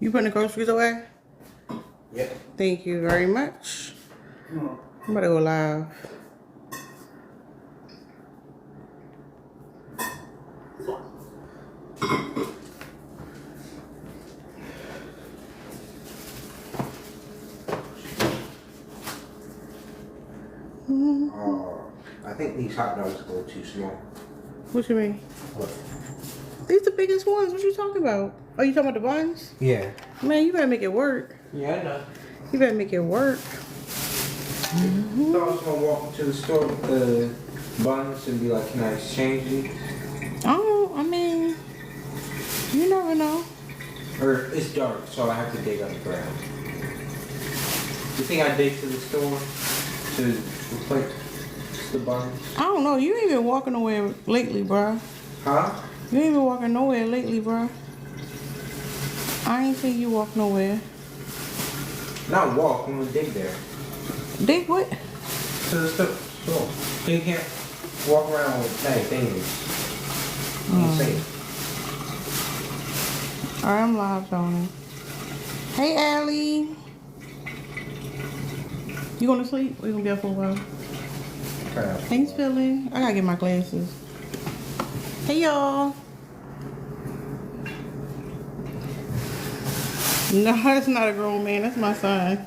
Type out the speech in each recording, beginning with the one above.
You putting the groceries away? Yep. Thank you very much. I'm about to go live. I think these hot dogs are a little too small. What you mean? What? These the biggest ones. What you talking about? Oh, you talking about the buns? Yeah. Man, you better make it work. Yeah, I know. You better make it work. I thought I was gonna walk into the store with the buns and be like, can I exchange these? Oh, I mean, you never know. Or it's dark, so I have to dig underground. You think I dig to the store to replace the buns? I don't know. You ain't been walking nowhere lately, bruh. Huh? You ain't been walking nowhere lately, bruh. I ain't seen you walk nowhere. Not walk, I'm gonna dig there. Dig what? To the store. So you can't walk around with tag things. Insane. Alright, I'm live, Tony. Hey, Allie. You going to sleep? Or you gonna be up for a while? Thanks, Philly. I gotta get my glasses. Hey, y'all. No, that's not a grown man. That's my son.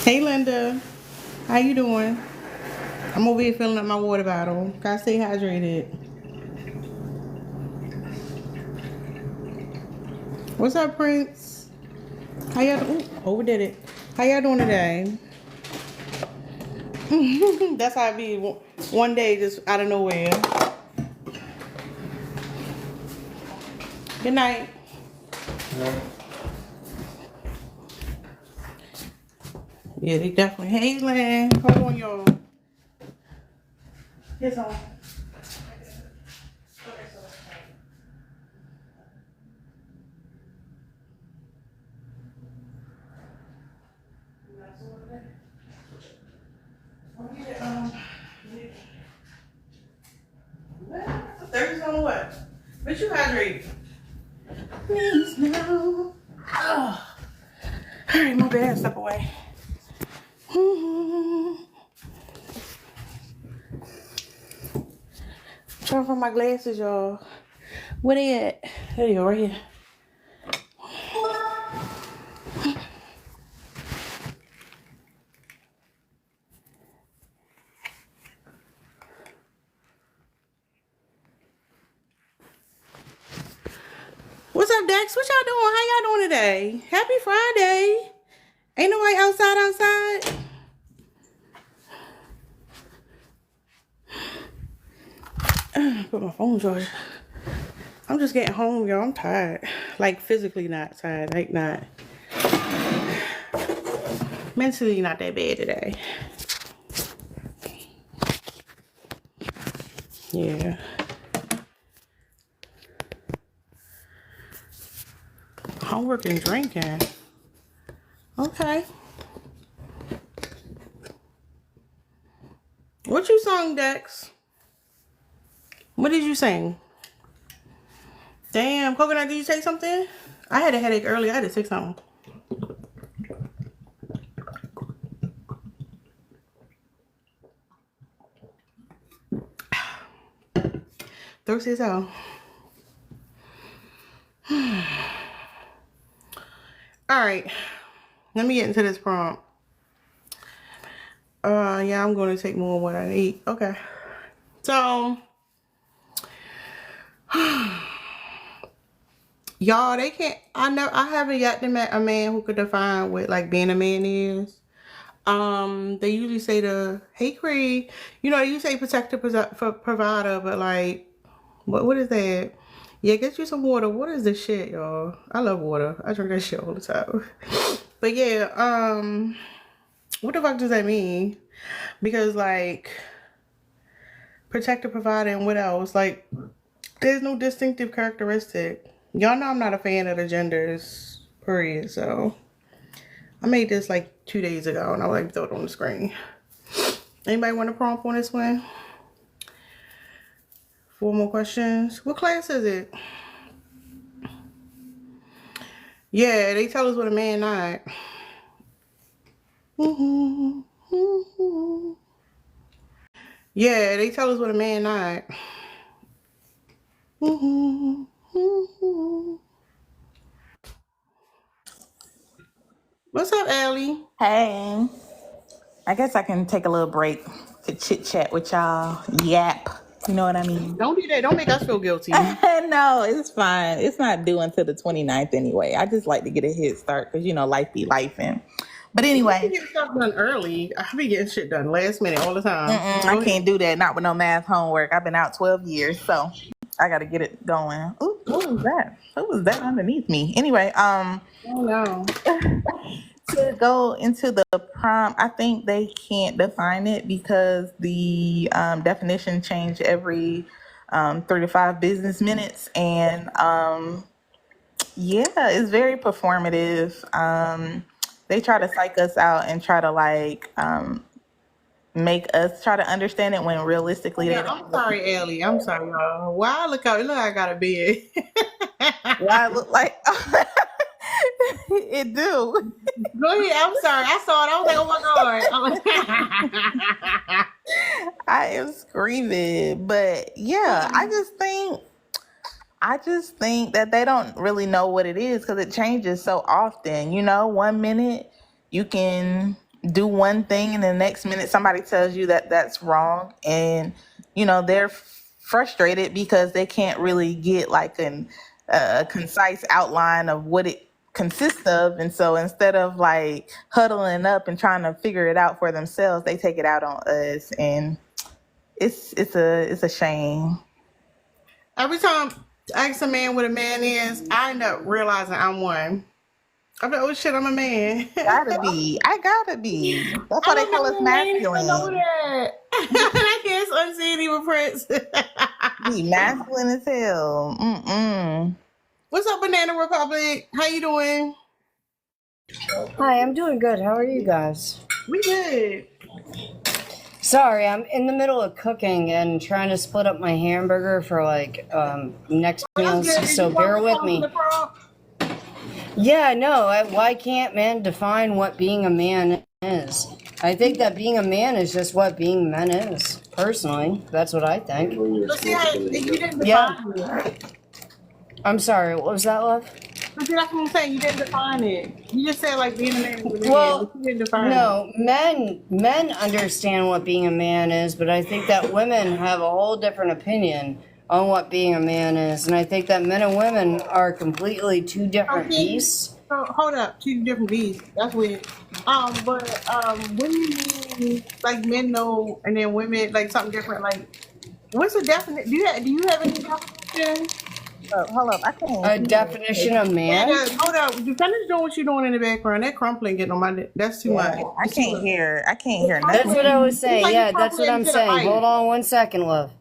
Hey, Linda. How you doing? I'm over here filling up my water bottle. Gotta stay hydrated. What's up, Prince? How y'all doing? Overdid it. How y'all doing today? That's how it be. One day, just out of nowhere. Good night. Yeah. Yeah, they definitely. Hey, Lynn. Hold on, y'all. Here's on. Thursday on what? But you hydrate. Please no. Oh. All right, my bad. Step away. Trying to find my glasses, y'all. Where they at? There you go, right here. What's up, Dex? What y'all doing? How y'all doing today? Happy Friday. Ain't nobody outside. Put my phone charger. I'm just getting home, y'all. I'm tired. Like, physically not tired. Like, not. Mentally not that bad today. Yeah. Homework and drinking. Okay. What you sung, Dex? What did you sing? Damn, Coconut, did you take something? I had a headache earlier. I had to take something. Thirsty as hell. Alright. Let me get into this prompt. Yeah, I'm going to take more of what I need. Okay. So, y'all, they can't, I haven't yet met a man who could define what, like, being a man is. They usually say hey, Cree, you know, you say protector, provider, but, like, what is that? Yeah, get you some water. Water is the shit, y'all. I love water. I drink that shit all the time. But, yeah, what the fuck does that mean? Because, like, protector, provider, and what else? Like, there's no distinctive characteristic. Y'all know I'm not a fan of the genders, period. So I made this like 2 days ago and I would like to throw it on the screen. Anybody want a prompt on this one? 4 more questions. What class is it? Yeah, they tell us what a man not. Yeah, they tell us what a man not. What's up, Allie? Hey, I guess I can take a little break to chit chat with y'all. Yap. You know what I mean? Don't do that. Don't make us feel guilty. No, it's fine. It's not due until the 29th anyway. I just like to get a head start because, life be lifing. But You anyway, can get stuff done early. I be getting shit done last minute all the time. I can't do that. Not with no math homework. I've been out 12 years, so I got to get it going. Ooh, what was that? What was that underneath me? Anyway, Oh no. to go into the prompt, I think they can't define it because the definition changed every 3 to 5 business minutes. And yeah, it's very performative. They try to psych us out and try to make us try to understand it when realistically they Yeah, don't. I'm sorry, Allie. I'm sorry, y'all. Why I look out? Look, I got a bed. Why I look like it do. Go ahead. I'm sorry. I saw it. I was like, oh my god. I am screaming. But yeah, I just think that they don't really know what it is because it changes so often. 1 minute you can do one thing, and the next minute somebody tells you that that's wrong, and they're frustrated because they can't really get like a concise outline of what it consists of, and so instead of like huddling up and trying to figure it out for themselves, they take it out on us, and it's a shame. Every time I ask a man what a man is, I end up realizing I'm one. I'm like, oh shit, I'm a man. Gotta be. I gotta be. That's why I'm they a call us man. I didn't even know masculine. that. I guess unseen evil prince. Be masculine as hell. Mm-mm. What's up, Banana Republic? How you doing? Hi, I'm doing good. How are you guys? We good. Sorry, I'm in the middle of cooking and trying to split up my hamburger for next meals, so bear with me. Yeah, no, why can't man define what being a man is? I think that being a man is just what being men is. Personally, that's what I think. But see, you didn't Yeah. define it. I'm sorry, what was that, love? But see, that's what I'm saying. You didn't define it. You just said like being a man with a man, Well, but you didn't define it. no, men understand what being a man is, but I think that women have a whole different opinion on what being a man is, and I think that men and women are completely two different Okay. beasts. So hold up, two different beasts. That's weird. But what do you mean like men know and then women like something different? Like, what's the definition? Do you have any definition? Hold up. I can't A hear. definition of man? Hold up. You finish doing what you're doing in the background. That crumpling getting on my. That's too much. I can't hear. I can't hear That's nothing. what I was saying. It's like Yeah, you're that's what I'm crumpling to the saying. mic. Hold on 1 second, love.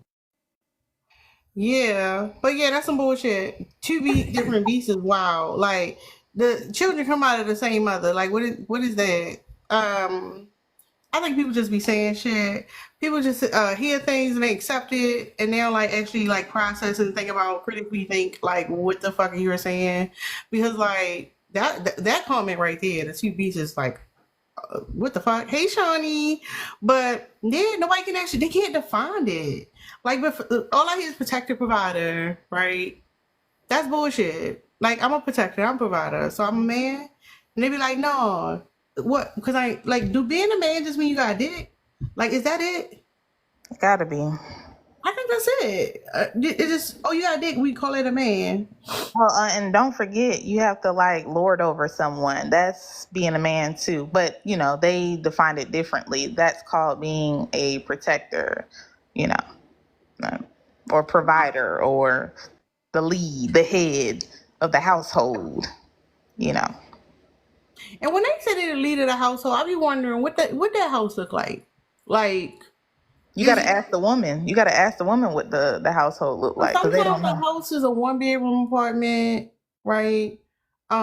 Yeah, but yeah, that's some bullshit. Two different beasts is wild. Like the children come out of the same mother. Like what is that? I think people just be saying shit. People just hear things and they accept it, and they'll like actually like process and think about critically think like what the fuck you were saying, because like that comment right there, the two beasts is like what the fuck? Hey, Shawnee. But yeah, nobody can actually, they can't define it. Like, but all I hear is protector, provider, right? That's bullshit. Like, I'm a protector, I'm a provider, so I'm a man. And they be like, no, what? Because I, like, do being a man just mean you got a dick? Like, is that it? Gotta be. I think that's it. It's just, oh, you got a dick, we call it a man. Well, and don't forget, you have to like lord over someone. That's being a man too. But they define it differently. That's called being a protector, you know, or provider, or the lead, the head of the household. You know. And when they say they're the leader of the household, I be wondering what that house look like. Like, You got to ask the woman. You got to ask the woman what the household look like, because they don't sometimes the know. house is a 1 bedroom apartment, right? With they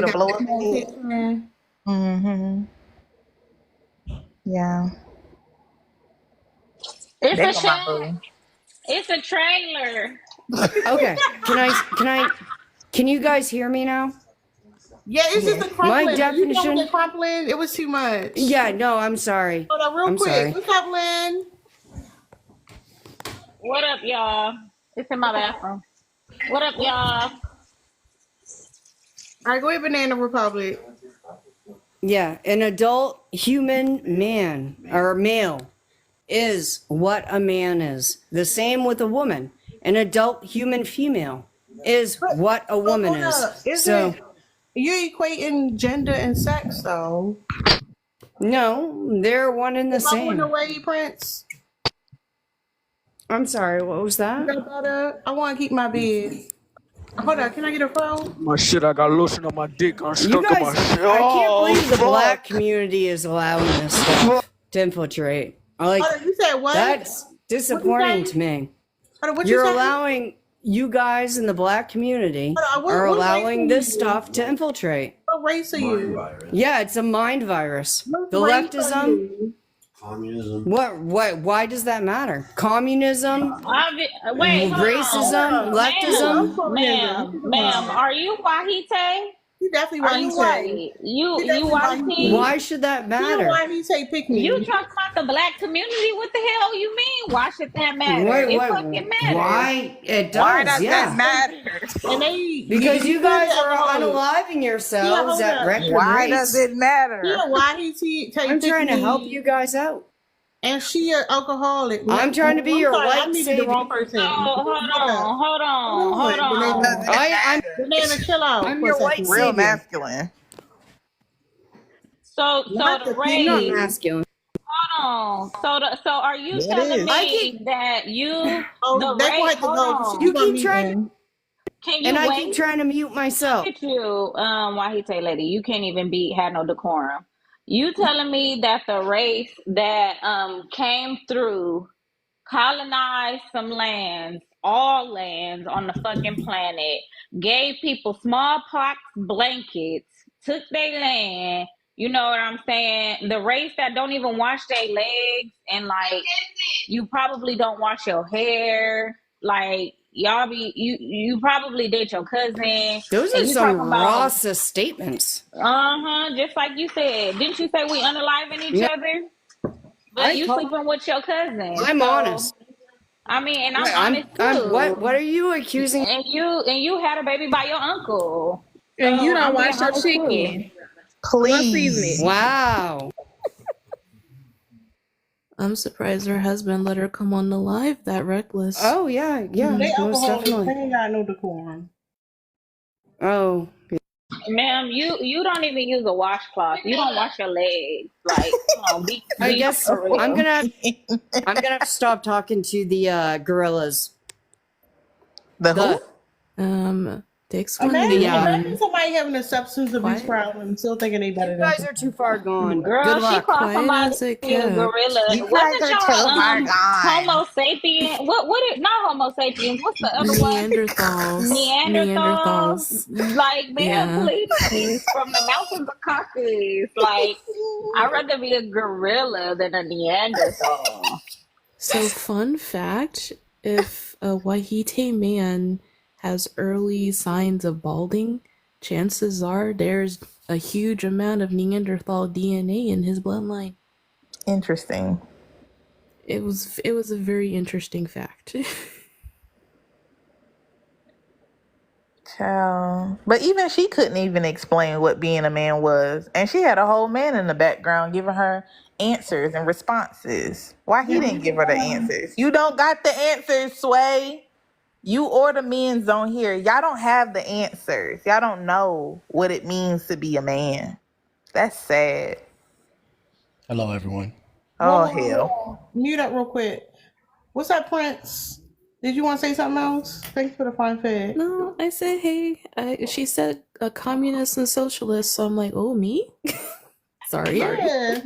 a got blow up the head. kitchen. Mm-hmm. Yeah. It's There a go my shack. boo. It's a trailer. Okay. Can you guys hear me now? Yeah, it's just the My crumpling. You know definition. the crumpling? It was too much. Yeah, no, I'm sorry. Hold on, real I'm quick. sorry. What's up, Lynn? What up, y'all? It's in my bathroom. What up, y'all? All right, go ahead, Banana Republic. Yeah, an adult human man or male is what a man is. The same with a woman. An adult human female is what a woman Hold up. is. So, You're equating gender and sex, though. no, they're one and the Am I going same. away, Prince? I'm sorry, what was You that? got butter? I want to keep my bed. Hold on, can I get a phone? My shit, I got lotion on my dick. I'm You stuck in guys, my shit. I can't Oh, believe the fuck. black community is allowing this stuff to infiltrate. Hold on, you said what? That's disappointing to me. Hold on, what You're you say? allowing, you guys in the black community Hold on, what are race allowing are this you? stuff to infiltrate. What race are you? Yeah, it's a mind virus. What The race are leftism, you? Communism. why does that matter? Communism, Wait, hold racism, on. leftism. Ma'am, are you Wahite? You definitely Are why you he say. white? You definitely white? Why should that You matter? why he say pick me. You talk about the black community? What the hell you mean? Why should that matter? Wait, It fucking matters. why? It does, Why does yeah. that matter? And they Because you guys said are that whole- unaliving yourselves Yeah, at hold up. record Why rates. does it matter? Yeah, why he take I'm pick trying to me, help you guys out. and she an alcoholic. I'm trying to be your sorry, I white needed savior. the wrong person. Hold on. I'm Banana, chill out. I'm for your a white second. Real savior. masculine. So Not the the race. Not thing. masculine. Hold on. So are you It telling is. me that you Oh, the they gonna race? have to Hold go. on. You gonna keep meet trying- them. Can you And I wait? keep trying to mute myself. Look at you, Wahite lady. You can't even have no decorum. You telling me that the race that came through, colonized some lands, all lands on the fucking planet, gave people smallpox blankets, took their land, you know what I'm saying? The race that don't even wash their legs, and like you probably don't wash your hair, like y'all be you probably date your cousin. Those and are you some talking about racist statements. just like you said. Didn't you say we unaliving each Yeah. other? But I you told- sleeping with your cousin. I'm so, honest. I mean, and I'm Wait, honest too. what are you accusing? And you had a baby by your uncle. And So you don't I'm being wash your honest, too. chicken. Please. Wow. I'm surprised her husband let her come on the live that reckless. Oh yeah, yeah, They most alcoholics. They definitely. ain't got no decorum. Oh, Ma'am, you don't even use a washcloth. You don't wash your legs. Like, come on, be I guess for real. I'm gonna have to stop talking to the gorillas. The who? Dicks Imagine, Yeah. imagine somebody having a substance abuse Quiet. problem, still thinking they better You than guys are too far gone. Girl, Good she luck. called Quiet somebody as it a kept. gorilla. You guys Wasn't are y'all too far gone. Homo sapien? Not Homo sapiens. What's the other one? Neanderthals. Neanderthals. Like, man, Yeah. please, from the mountains of Caucasus. Like, I'd rather be a gorilla than a Neanderthal. So, fun fact, if a Wahite man has early signs of balding, chances are there's a huge amount of Neanderthal DNA in his bloodline. Interesting. It was a very interesting fact. Child. But even she couldn't even explain what being a man was. And she had a whole man in the background giving her answers and responses. Why he didn't give her the answers? You don't got the answers, Sway. You or the men's on here. Y'all don't have the answers. Y'all don't know what it means to be a man. That's sad. Hello, everyone. Oh, Whoa, whoa, hell. whoa. Mute up real quick. What's up, Prince? Did you want to say something else? Thanks for the fun fact. No, I said, hey. She said a communist and socialist, so I'm like, oh, me? Sorry. Yeah.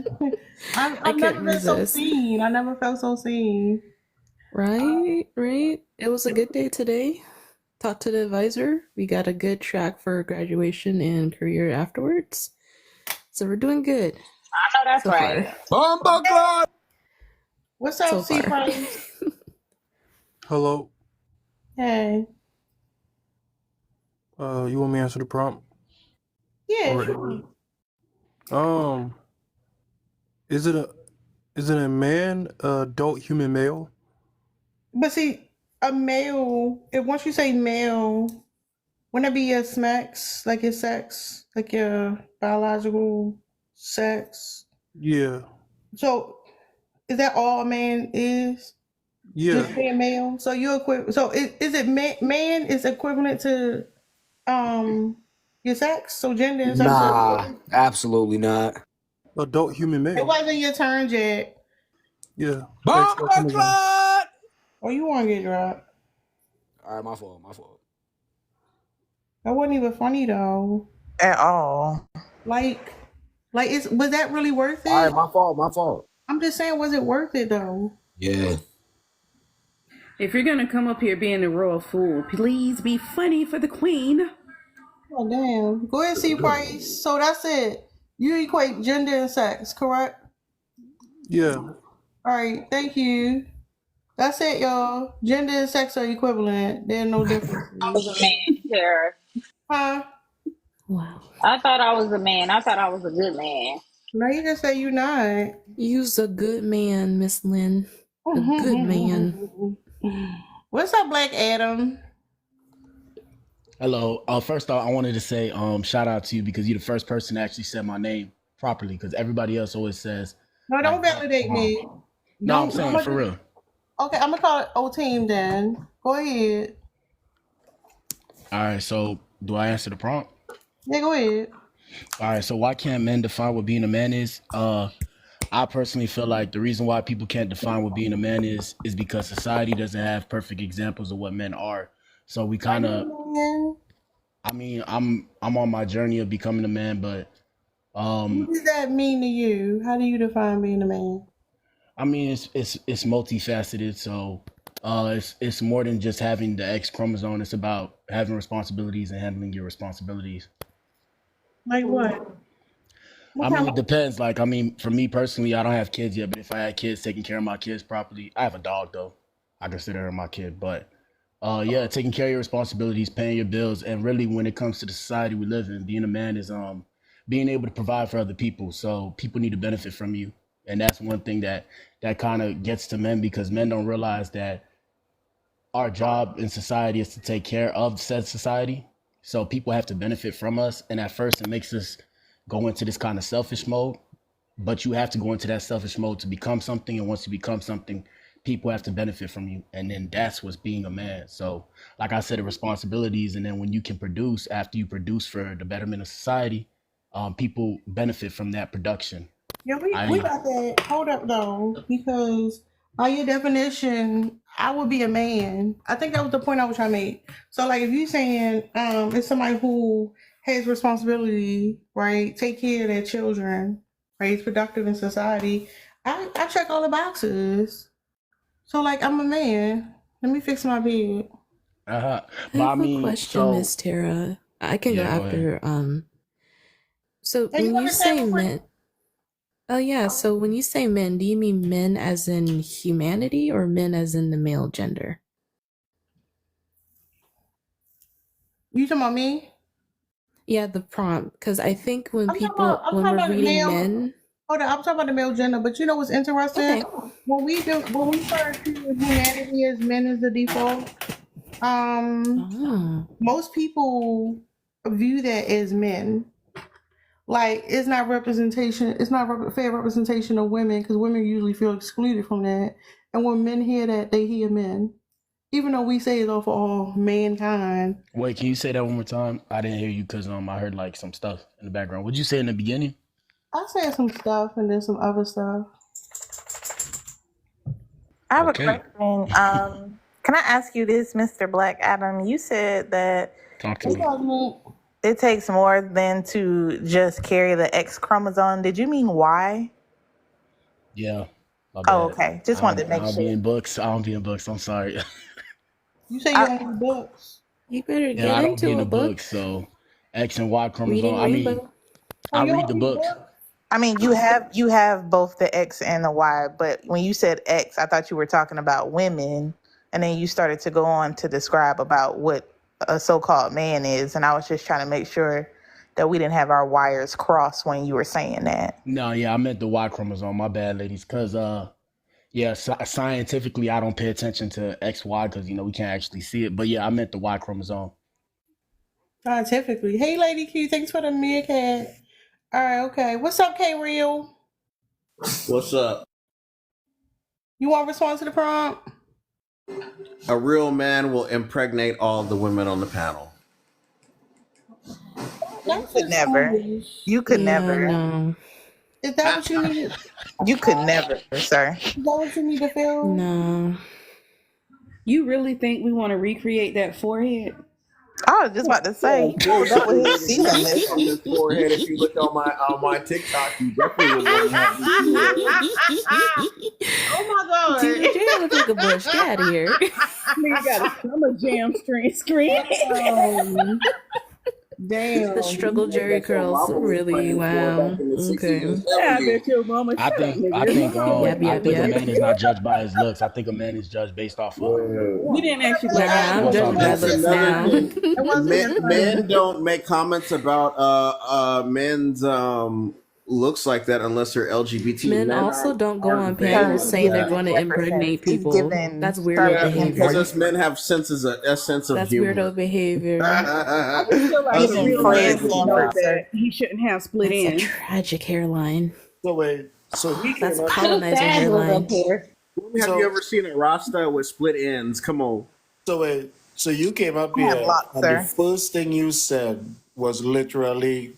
I've never couldn't been so resist. seen. I never felt so seen. Right. It was a good day today. Talked to the advisor. We got a good track for graduation and career afterwards. So we're doing good. I know that's so right. far. What's up, So C far. Price? Hello. Hey. You want me to answer the prompt? Yeah, All sure. right. Is it a man, adult human male? But see, a male, if once you say male, wouldn't it be your sex, like your sex, like your biological sex? Yeah. So is that all a man is? Yeah. Just being male? So you're so is it man is equivalent to your sex? So gender and sex? Nah, absolutely not. Adult human It male. wasn't your turn yet. Yeah. Thanks for Bomber coming on. clot! Or you want to get dropped? All right, my fault. That wasn't even funny though. At all. Like was that really worth All right, it? my fault. I'm just saying, was it worth it though? Yeah. If you're gonna come up here being a royal fool, please be funny for the queen. Oh damn. Go ahead, see Price. So that's it. You equate gender and sex, correct? Yeah. All right, thank you. That's it, y'all. Gender and sex are equivalent. They're no different. I was a man, Tara. Huh? Wow. I thought I was a man. I thought I was a good man. No, you just say you're not. You's a good man, Miss Lynn. A good man. What's up, Black Adam? Hello. First off, I wanted to say shout out to you because you're the first person to actually say my name properly because everybody else always says. No, don't validate me. No, I'm saying for real. Okay, I'm gonna call it O-Team then. Go ahead. All right. So do I answer the prompt? Yeah, go ahead. All right. So why can't men define what being a man is? I personally feel like the reason why people can't define what being a man is because society doesn't have perfect examples of what men are. So we kind of, I mean, I'm on my journey of becoming a man, but what does that mean to you? How do you define being a man? I mean, it's multifaceted. So it's more than just having the X chromosome. It's about having responsibilities and handling your responsibilities. Like what? I mean, it depends. Like, I mean, for me personally, I don't have kids yet, but if I had kids, taking care of my kids properly, I have a dog though. I consider her my kid, but yeah, taking care of your responsibilities, paying your bills, and really when it comes to the society we live in, being a man is being able to provide for other people. So people need to benefit from you, and that's one thing that kind of gets to men because men don't realize that our job in society is to take care of said society. So people have to benefit from us, and at first it makes us go into this kind of selfish mode, but you have to go into that selfish mode to become something. And once you become something, people have to benefit from you. And then that's what's being a man. So like I said, the responsibilities. And then when you can produce, after you produce for the betterment of society, people benefit from that production. Yeah, we got that. Hold up though, because by your definition, I would be a man. I think that was the point I was trying to make. So like if you saying it's somebody who has responsibility, right? Take care of their children, right? It's productive in society. I check all the boxes. So like I'm a man. Let me fix my bed. But I have a question, Miss Tara. I can go after. So when you say men, oh yeah. So when you say men, do you mean men as in humanity or men as in the male gender? You talking about me? Yeah, the prompt. Because I think when we're reading men. Hold on, I'm talking about the male gender, but you know what's interesting? Okay. When we start to humanity as men as the default, most people view that as men. Like it's not representation. It's not fair representation of women because women usually feel excluded from that. And when men hear that, they hear men. Even though we say it's all for all mankind. Wait, can you say that one more time? I didn't hear you because I heard like some stuff in the background. What'd you say in the beginning? I said some stuff and then some other stuff. I have a question. Can I ask you this, Mr. Black Adam? You said that Talk to me. It takes more than to just carry the X chromosome. Did you mean Y? Yeah. Oh, okay. Just wanted to make sure. I don't be in books. I'm sorry. You say you don't read books. You better get I don't into be in a the book. book. So X and Y chromosome. Reading I mean, Rainbow? I read the books. I mean, you have both the X and the Y, but when you said X, I thought you were talking about women, and then you started to go on to describe about what a so-called man is, and I was just trying to make sure that we didn't have our wires crossed when you were saying that. No, yeah, I meant the Y chromosome. My bad, ladies. Cause yeah, scientifically, I don't pay attention to XY because we can't actually see it. But yeah, I meant the Y chromosome. Scientifically. Hey, Lady Q, thanks for the meerkat. All right, okay. What's up, K Real? What's up? You want to respond to the prompt? A real man will impregnate all the women on the panel. You could never. You could never. No. Is that what you need? You could never, sir. Is that what you need to feel? No. You really think we want to recreate that forehead? I was just about to say, that was his season. On his forehead. If you look on my TikTok, you definitely would want to have this. Oh my God. Dude, you have a pick a bush. Get out of here. Nigga got a summer jam screen. Damn. The struggle Jerry curls. Really? Wow. Okay. Yeah, I bet your mama. I think a man is not judged by his looks. I think a man is judged based off of. We didn't actually. I'm judging by looks now. Men don't make comments about men's looks like that unless they're LGBT. Men also don't go on panels saying they're going to impregnate people. That's weirdo behavior. Because us men have a sense of That's humor. weirdo behavior. I feel like the real man would know that he shouldn't have split That's a ends. tragic hairline. So wait, so he That's came up. colonizer hairline. Have you ever seen a Rasta with split ends? Come on. So wait, so you came up have here, lots, and sir. the first thing you said was literally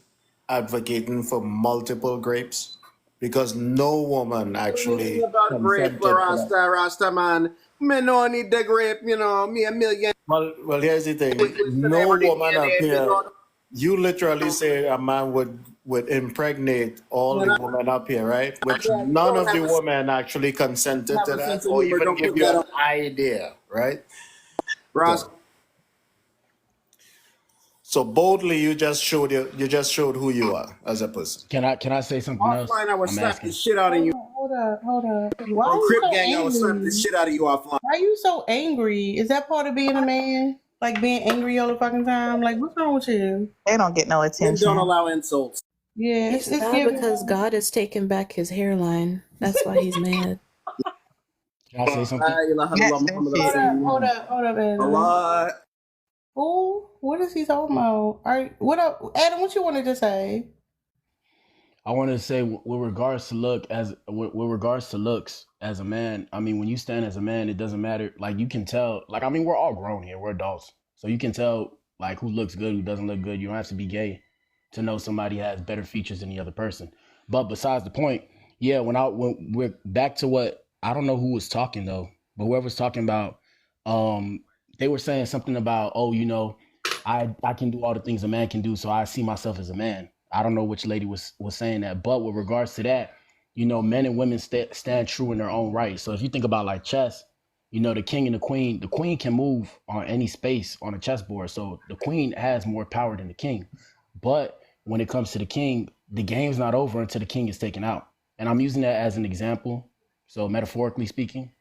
advocating for multiple grapes because no woman actually About grape, consented to that. Rasta man. Me no need the grape, me a million. Well, here's the thing. No woman up here. You literally say a man would impregnate all the women up here, right? Which none of the women actually consented to that or even give you an idea, right? Rasta. So boldly, you just showed who you are as a person. Can I say something else? Offline, I would I'm slap asking. the shit out of you. Hold up. Why On are you Crip so Gang, I would slap the angry? shit out of you offline. Why are you so angry? Is that part of being a man? Like being angry all the fucking time? Like, what's wrong with you? They don't get no Men attention. don't allow insults. Yeah, He's it's mad giving. because God has taken back his hairline. That's why he's mad. Can I say something? La ilaha illallah, Muhammad Hold Rasulullah. up, Adam. Allah. Oh, what is he talking about? All right, what up, Adam? What you wanted to say? I wanted to say with regards to looks as a man, I mean, when you stand as a man, it doesn't matter. Like you can tell, like I mean, we're all grown here, we're adults, so you can tell like who looks good, who doesn't look good. You don't have to be gay to know somebody has better features than the other person. But besides the point, yeah, when we're back to what I don't know who was talking though, but whoever's talking about, they were saying something about, oh, I can do all the things a man can do, so I see myself as a man. I don't know which lady was saying that, but with regards to that, men and women stand true in their own right. So if you think about like chess, the king and the queen can move on any space on a chessboard. So the queen has more power than the king. But when it comes to the king, the game's not over until the king is taken out. And I'm using that as an example. So metaphorically speaking,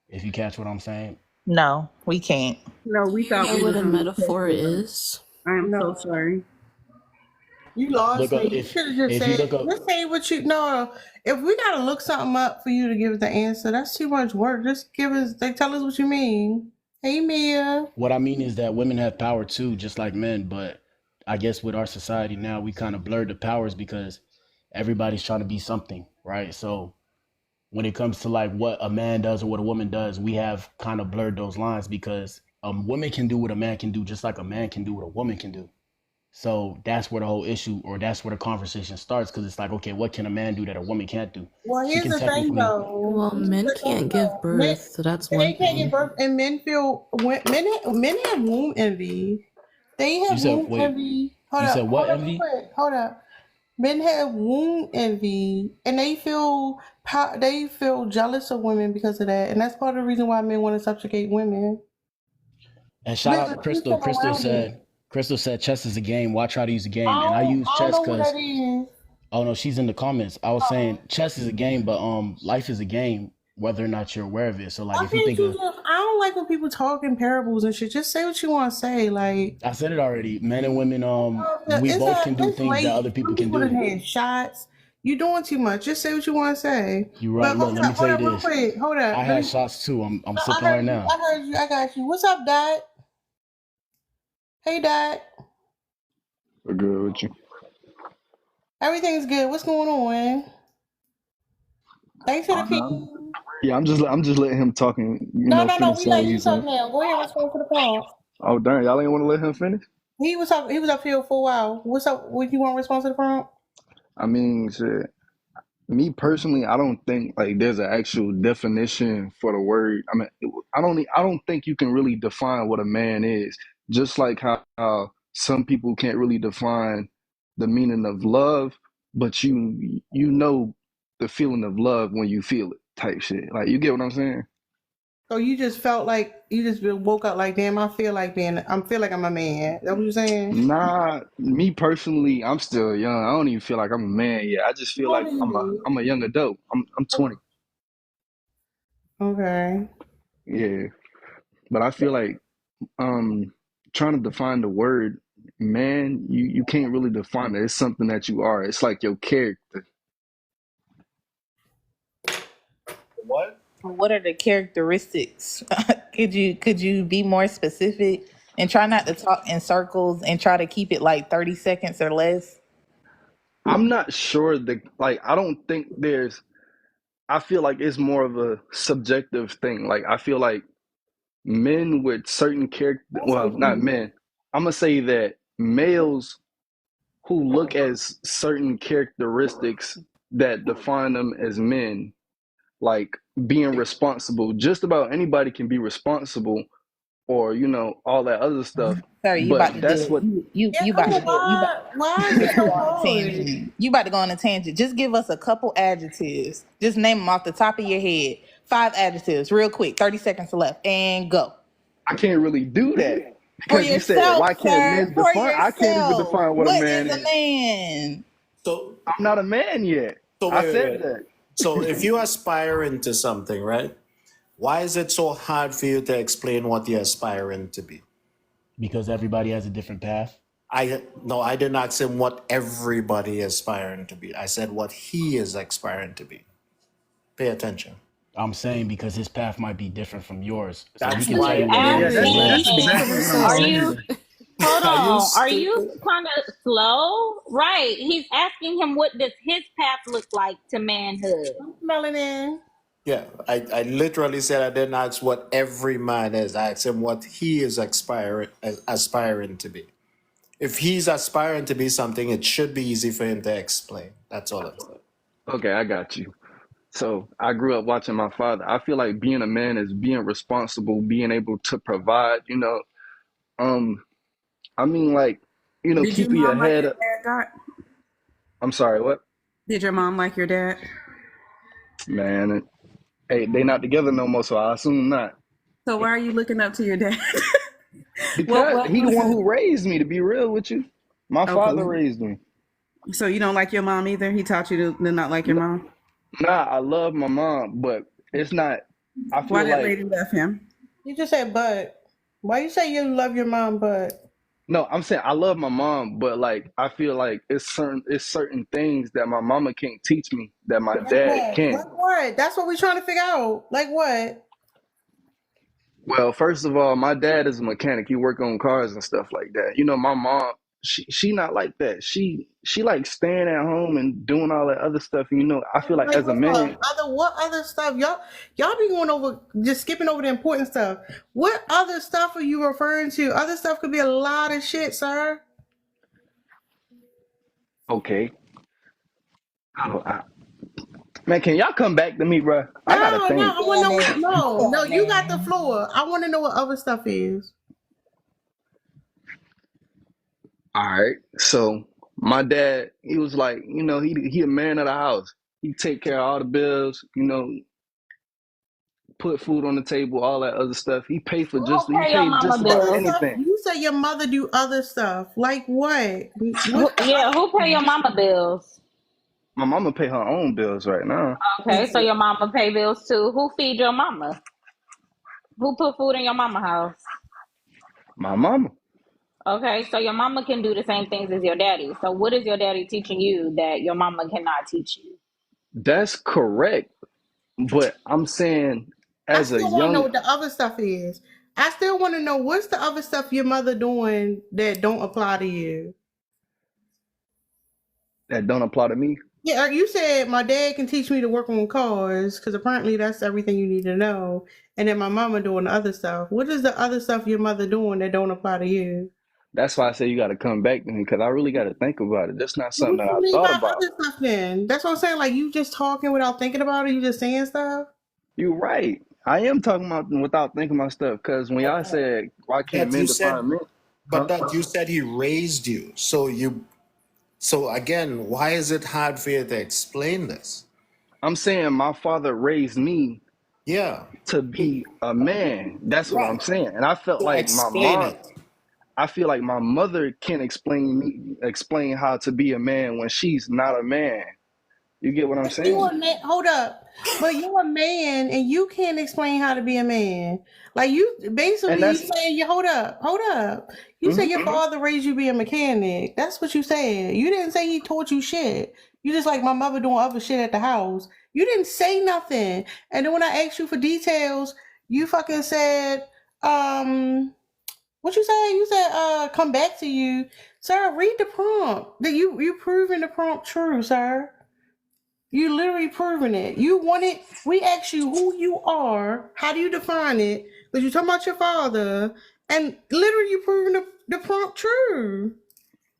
if you catch what I'm saying. No, we can't. No, we You thought know we what were a gonna metaphor is? I am so sorry. You lost Look up me. You should have just said. Just say what you know. If we gotta look something up for you to give us the answer, that's too much work. Just give us. Tell us what you mean. Hey, Mia. What I mean is that women have power too, just like men. But I guess with our society now, we kind of blurred the powers because everybody's trying to be something, right? So when it comes to like what a man does or what a woman does, we have kind of blurred those lines because women can do what a man can do, just like a man can do what a woman can do. So that's where the whole issue, or that's where the conversation starts, because it's like, okay, what can a man do that a woman can't do? Well, here's the thing, though. Well, men can't give birth, so that's one They can't thing. give birth, and men have womb envy. They have You said- womb wait, envy. you said what hold up, envy? real quick. Hold up. Men have womb envy, and they feel jealous of women because of that, and that's part of the reason why men want to subjugate women. And shout out to Listen, Crystal. listen around Crystal said chess is a game. Why try to use a game? I And I don't- use I chess don't know what because that is. oh no, she's in the comments. I was saying chess is a game, but life is a game, whether or not you're aware of it. So like Why if you can't think you of just? I don't don't like when people talk in parables and shit. Just say what you want to say. Like, I said it already. Men and women, we both can do things that other people can People do. had shots. You doing too much. Just say what you want to say. You right. Look, let me tell you this. Quick. Hold up. I had shots too. I'm sipping right now. I heard you. I got you. What's up, Dad? Hey, Dad. We're good with you. Everything's good. What's going on? Thanks for the ping. Yeah, I'm just letting him talk and No. We let you talk now. Go ahead. Respond for the prompt. Oh darn, y'all ain't want to let him finish? He was up here for a while. What's up? Would you want to respond to the prompt? I mean, shit. Me personally, I don't think like there's an actual definition for the word. I mean, I don't think you can really define what a man is. Just like how some people can't really define the meaning of love, but you know the feeling of love when you feel it, type shit. Like, you get what I'm saying? So you just felt like you just woke up like, damn, I feel like I'm a man. Is that what you're saying? Nah, me personally, I'm still young. I don't even feel like I'm a man yet. I just feel like I'm a young adult. I'm 20. Okay. Yeah. But I feel like trying to define the word man, you can't really define it. It's something that you are. It's like your character. What? What are the characteristics? Could you be more specific and try not to talk in circles and try to keep it like 30 seconds or less? I'm not sure I don't think I feel like it's more of a subjective thing. Like, I feel like men with certain not men. I'm gonna say that males who look as certain characteristics that define them as men, like being responsible. Just about anybody can be responsible, or all that other stuff. Sir, you But about to that's do what it. You about to do it. Why is it so go on a hard? tangent. You about to go on a tangent. Just give us a couple adjectives. Just name them off the top of your head. 5 adjectives, real quick. 30 seconds left, and go. I can't really do that For because you said yourself, why can't sir. men For define? I can't even yourself. define what a man is a is. man? So I'm not a man yet. So I wait, said wait. that. So if you aspire into something, right? Why is it so hard for you to explain what you're aspiring to be? Because everybody has a different path. I didn't ask him what everybody is aspiring to be. I said what he is aspiring to be. Pay attention. I'm saying because his path might be different from yours. So That's he can why- tell you what Yeah, it is. that's exactly what I'm Are saying. you? Hold Are you on. Are stupid? you kind of slow? Right. He's asking him what does his path look like to manhood. Melanin. Yeah, I literally said I didn't ask what every man is. I asked him what he is aspiring to be. If he's aspiring to be something, it should be easy for him to explain. That's all I'm saying. Okay, I got you. So I grew up watching my father. I feel like being a man is being responsible, being able to provide. I mean, like, Did your keeping your mom like head your up. dad, Doc? I'm sorry, what? Did your mom like your dad? Man, hey, they not together no more, so I assume not. So why are you looking up to your dad? Because he the one who raised me, to be real with you. My father raised me. So you don't like your mom either? He taught you to not like your mom? Nah, I love my mom, but it's not. I feel Why that like lady left him? You just said but. Why you say you love your mom but? no. I'm saying I love my mom, but like I feel like it's certain things that my mama can't teach me that my dad can. Like what? That's what we're trying to figure out. Like what? Well, first of all, my dad is a mechanic. He work on cars and stuff like that. My mom, she not like that. She like staying at home and doing all that other stuff. I feel like as a man, What other stuff? Y'all be going over, just skipping over the important stuff. What other stuff are you referring to? Other stuff could be a lot of shit, sir. okay. Man, can y'all come back to me, bro? I gotta think. I want to know. No, you got the floor. I want to know what other stuff is. All right. So my dad, he was like, he a man of the house. He take care of all the bills, put food on the table, all that other stuff. He pay for Who pay your mama about bills? anything. You say your mother do other stuff. Like what? Yeah, who pay your mama bills? My mama pay her own bills right now. Okay, so your mama pay bills too. Who feed your mama? Who put food in your mama house? My mama. Okay, so your mama can do the same things as your daddy. So what is your daddy teaching you that your mama cannot teach you? That's correct. But I'm saying, I as a still want to know young, what the other stuff is. I still want to know what's the other stuff your mother doing that don't apply to you. that don't apply to me. Yeah, you said my dad can teach me to work on cars because apparently that's everything you need to know. And then my mama doing the other stuff. What is the other stuff your mother doing that don't apply to you? That's why I say you got to come back to me because I really got to think about it. That's not What something that you I mean thought by about. other stuff then? That's what I'm saying. Like you just talking without thinking about it. You just saying stuff. You're right. I am talking about without thinking about stuff because when y'all said, why can't That you men said, define men? but Huh? that you said he raised you. So again, why is it hard for you to explain this? I'm saying my father raised me Yeah, to be a man. That's what I'm right. saying. And I felt So like explain it. I feel like my mother can explain how to be a man when she's not a man. You get what I'm You saying? a man? Hold up. But you're a man, and you can't explain how to be a man. Like you, And basically, you that's saying you hold up. You said mhm. your father raised you to be a mechanic. That's what you said. You didn't say he taught you shit. You just like my mother doing other shit at the house. You didn't say nothing. And then when I asked you for details, you fucking said, what you say? You said, come back to you, sir. Read the prompt. That you proving the prompt true, sir. You literally proving it. We asked you who you are, how do you define it? Because you talking about your father, and literally you proving the prompt true.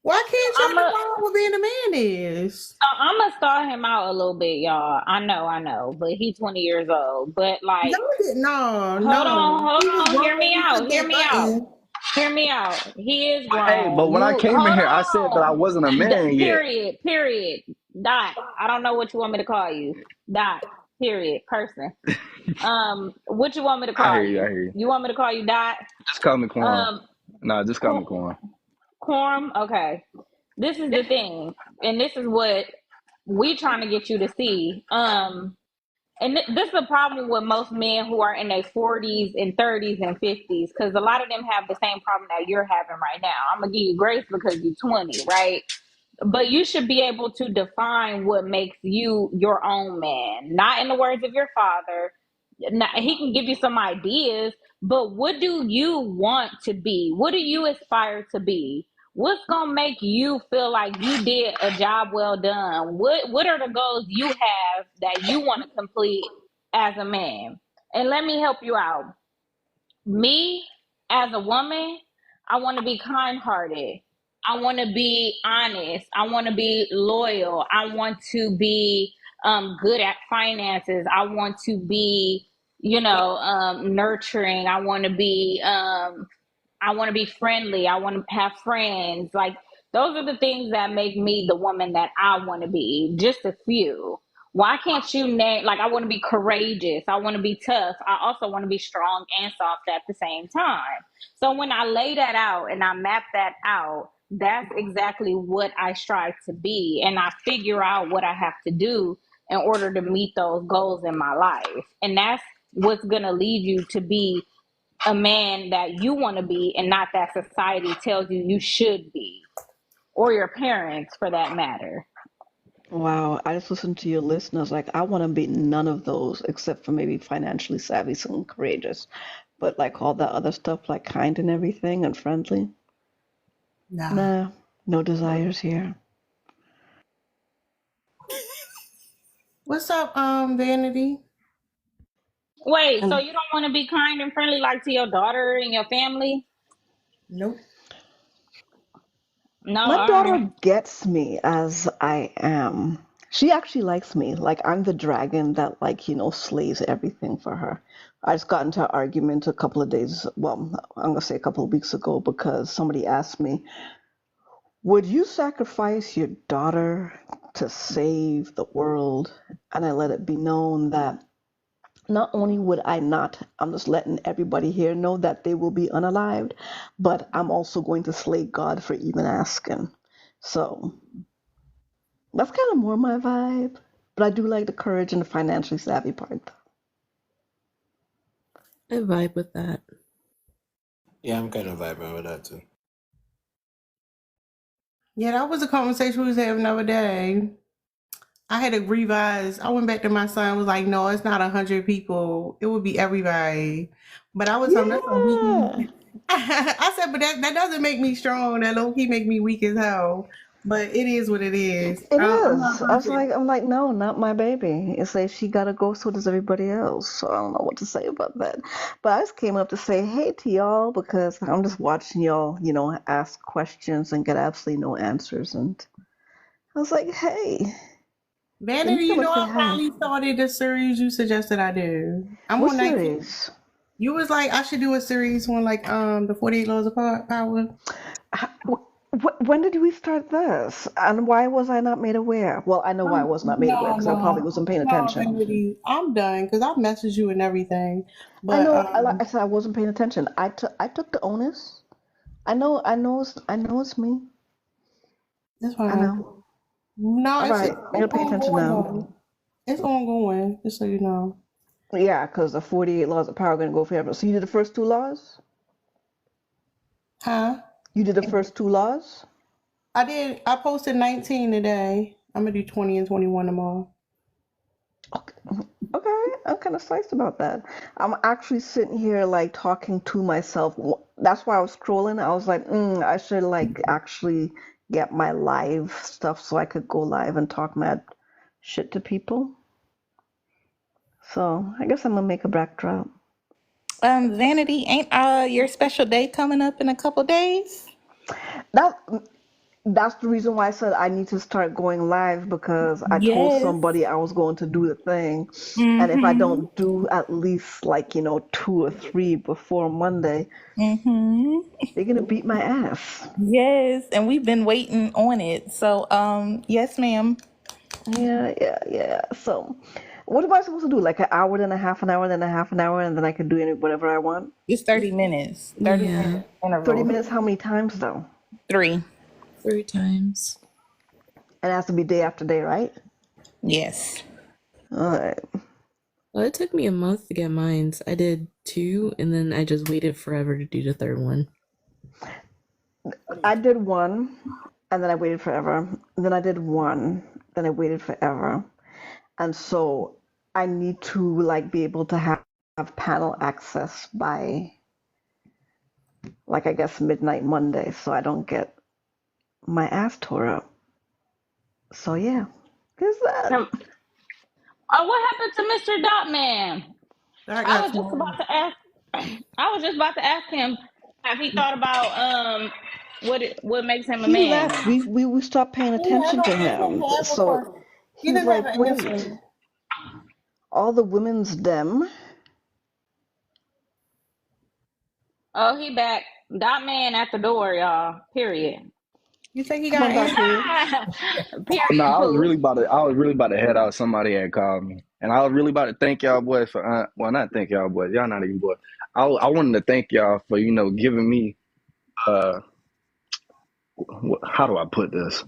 Why can't I'm y'all a define what being a man is? I'm gonna start him out a little bit, y'all. I know, but he's 20 years old. But No, like, no, hold no. on, hold He was on. Hear grown when me he out. put Hear that me out. button. Hear me out. He is Hey, but grown. when I You came in hold here, I said that I on. wasn't a man yet. Period. Dot. I don't know what you want me to call you. Dot. Period. Person. What you want me to I call hear you. I you? hear you. You want me to call you Dot? Just call me Quan. Um, Nah, just call me Quan. Quorum. Okay. This is the thing, and this is what we trying to get you to see. And this is a problem with most men who are in their 40s and 30s and 50s, because a lot of them have the same problem that you're having right now. I'm gonna give you grace because you're 20, right? But you should be able to define what makes you your own man, not in the words of your father. Now, he can give you some ideas, but what do you want to be? What do you aspire to be? What's gonna make you feel like you did a job well done? What are the goals you have that you want to complete as a man? And let me help you out. Me as a woman, I want to be kind-hearted. I want to be honest. I want to be loyal. I want to be good at finances. I want to be, nurturing. I want to be friendly. I want to have friends. Like those are the things that make me the woman that I want to be. Just a few. Why can't you name, like, I want to be courageous. I want to be tough. I also want to be strong and soft at the same time. So when I lay that out and I map that out, that's exactly what I strive to be. And I figure out what I have to do in order to meet those goals in my life. And that's what's going to lead you to be a man that you want to be and not that society tells you should be, or your parents for that matter. Wow, I just listened to your list and I was like, I want to be none of those except for maybe financially savvy and courageous. But like all that other stuff, like kind and everything and friendly, Nah. nah, no desires here. What's up, Vanity? Wait, so And you don't want to be kind and friendly like to your daughter and your family? Nope. No, my all right. daughter gets me as I am. She actually likes me. Like I'm the dragon that slays everything for her. I just got into an argument a couple of days, well, I'm gonna say a couple of weeks ago because somebody asked me, would you sacrifice your daughter to save the world? And I let it be known that not only would I not, I'm just letting everybody here know that they will be unalived, but I'm also going to slay God for even asking. So that's kind of more my vibe. But I do like the courage and the financially savvy part. I vibe with that. Yeah, I'm kind of vibing with that too. Yeah, that was a conversation we was having the other day. I had to revise. I went back to my son. Was like, no, it's not 100 people. It would be everybody. But I was telling him, that's a weak. I said, but that doesn't make me strong. That low key make me weak as hell. But it is what it is. It I'm not is. perfect. I'm like, no, not my baby. It's like she gotta go, so does everybody else. So I don't know what to say about that. But I just came up to say hey to y'all because I'm just watching y'all, ask questions and get absolutely no answers. And I was like, hey, let me Vanity, you come and know, say I hi. finally started the series you suggested I do. I'm What on 19. series? You was like, I should do a series on like the 48 Laws of Power. When did we start this? And why was I not made aware? Well, I know why I was not made aware No, because I probably no, wasn't paying no, attention. Vanity. I'm done because I messaged you and everything. I But know, like I said, I wasn't paying attention. I took the onus. I know it's me. that's I fine. know. No, All right, I gotta pay attention ongoing now. though. It's ongoing, just so you know. Yeah, because the 48 laws of power are gonna go forever. So you did the first two laws? Huh? You did the first two laws? I did. I posted 19 today. I'm gonna do 20 and 21 tomorrow. Okay, I'm kind of psyched about that. I'm actually sitting here like talking to myself. That's why I was scrolling. I was like, I should like actually get my live stuff so I could go live and talk mad shit to people. So I guess I'm gonna make a backdrop. Vanity, ain't your special day coming up in a couple days? That that's the reason why I said I need to start going live because I told Yes. somebody I was going to do the thing. And if I Mm-hmm. don't do at least like, 2 or 3 before Monday, Mm-hmm. they're gonna beat my ass. Yes, and we've been waiting on it. So, yes, ma'am. Yeah. So what am I supposed to do? Like an hour, then a half an hour, then a half an hour, and then I can do whatever I want? It's 30 minutes. 30 Yeah, minute 30 interval. minutes, how many times though? 3. 3 times. And it has to be day after day, right? Yes. All right. Well, it took me a month to get mines. I did 2, and then I just waited forever to do the third one. I did one, and then I waited forever. And then I did one, then I waited forever. And so I need to like be able to have panel access by like I guess midnight Monday so I don't get my ass tore up. So yeah. There's that. Oh, what happened to Mr. Dotman? I I got was just about 20. to ask. I was just about to ask him, have he thought about what makes him a He man? left. We stopped paying He attention to doesn't him. have a question. So He he's doesn't have like, an wait, answer. all the women's them. Oh, he back. Dotman at the door, y'all. Period. You think he Come got on, an Dot answer? Period. No, Period, Pooh. I was really about to head out. Somebody had called me, and I was really about to thank y'all boys for well, not thank y'all boys. Y'all not even boys. I wanted to thank y'all for giving me uh how do I put this?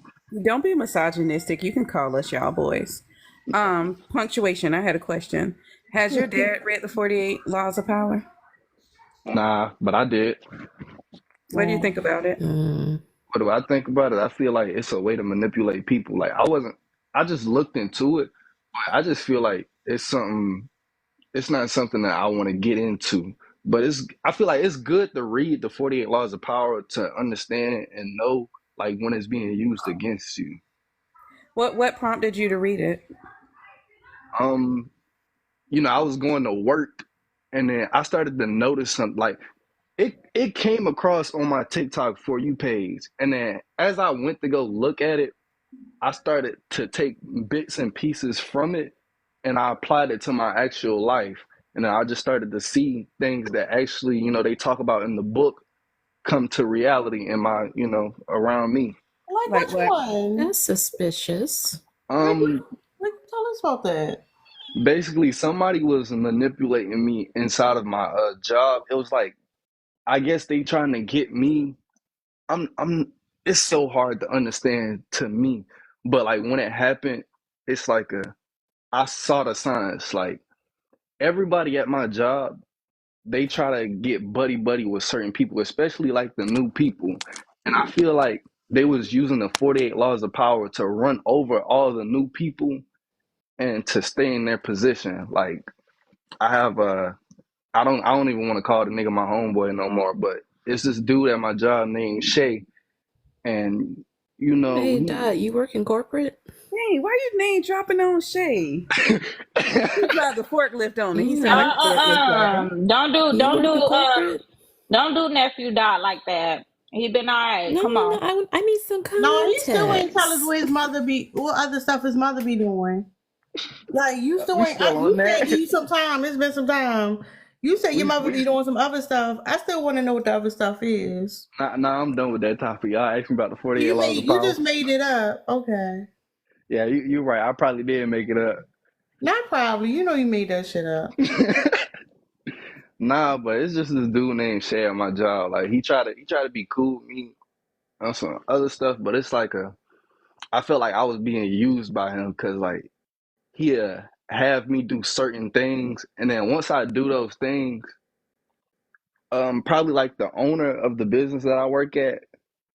Don't be misogynistic. You can call us y'all boys. Punctuation. I had a question. Has your dad read the 48 Laws of Power? Nah, but I did. What do you think about it? What do I think about it? I feel like it's a way to manipulate people. Like I just looked into it, but I just feel like it's not something that I want to get into. But I feel like it's good to read the 48 Laws of Power to understand it and know like when it's being used against you. What prompted you to read it? I was going to work and then I started to notice something like it came across on my TikTok For You page. And then as I went to go look at it, I started to take bits and pieces from it and I applied it to my actual life. And then I just started to see things that actually, they talk about in the book come to reality in my, around me. Like which one? That's suspicious. Um, Tell us about that. Basically somebody was manipulating me inside of my job. It was like, I guess they trying to get me. It's so hard to understand to me, but like when it happened, it's like I saw the signs. Like everybody at my job, they try to get buddy buddy with certain people, especially like the new people. And I feel like they was using the 48 laws of power to run over all the new people and to stay in their position. Like I have I don't even want to call the nigga my homeboy no more, but it's this dude at my job named Shay, and you know Hey, Dad, you work in corporate? Hey, why you name dropping on Shay? He drive the forklift on it. He sound like a forklift driver. Don't do nephew Dot like that. He been alright. No, Come no, on. no. I need some context. No, he still ain't tell us where his mother be, what other stuff his mother be doing. Like, you still We ain't, still on you that. said give you some time. It's been some time. You said your mother be doing some other stuff. I still want to know what the other stuff is. Nah, I'm done with that topic. Y'all asked me about the 48 laws of You power. just made it up. Okay. Yeah, you're right. I probably did make it up. Not probably. You know you made that shit up. Nah, but it's just this dude named Shay at my job. Like he tried to be cool with me on some other stuff, but it's like I felt like I was being used by him because like he have me do certain things, and then once I do those things, probably like the owner of the business that I work at,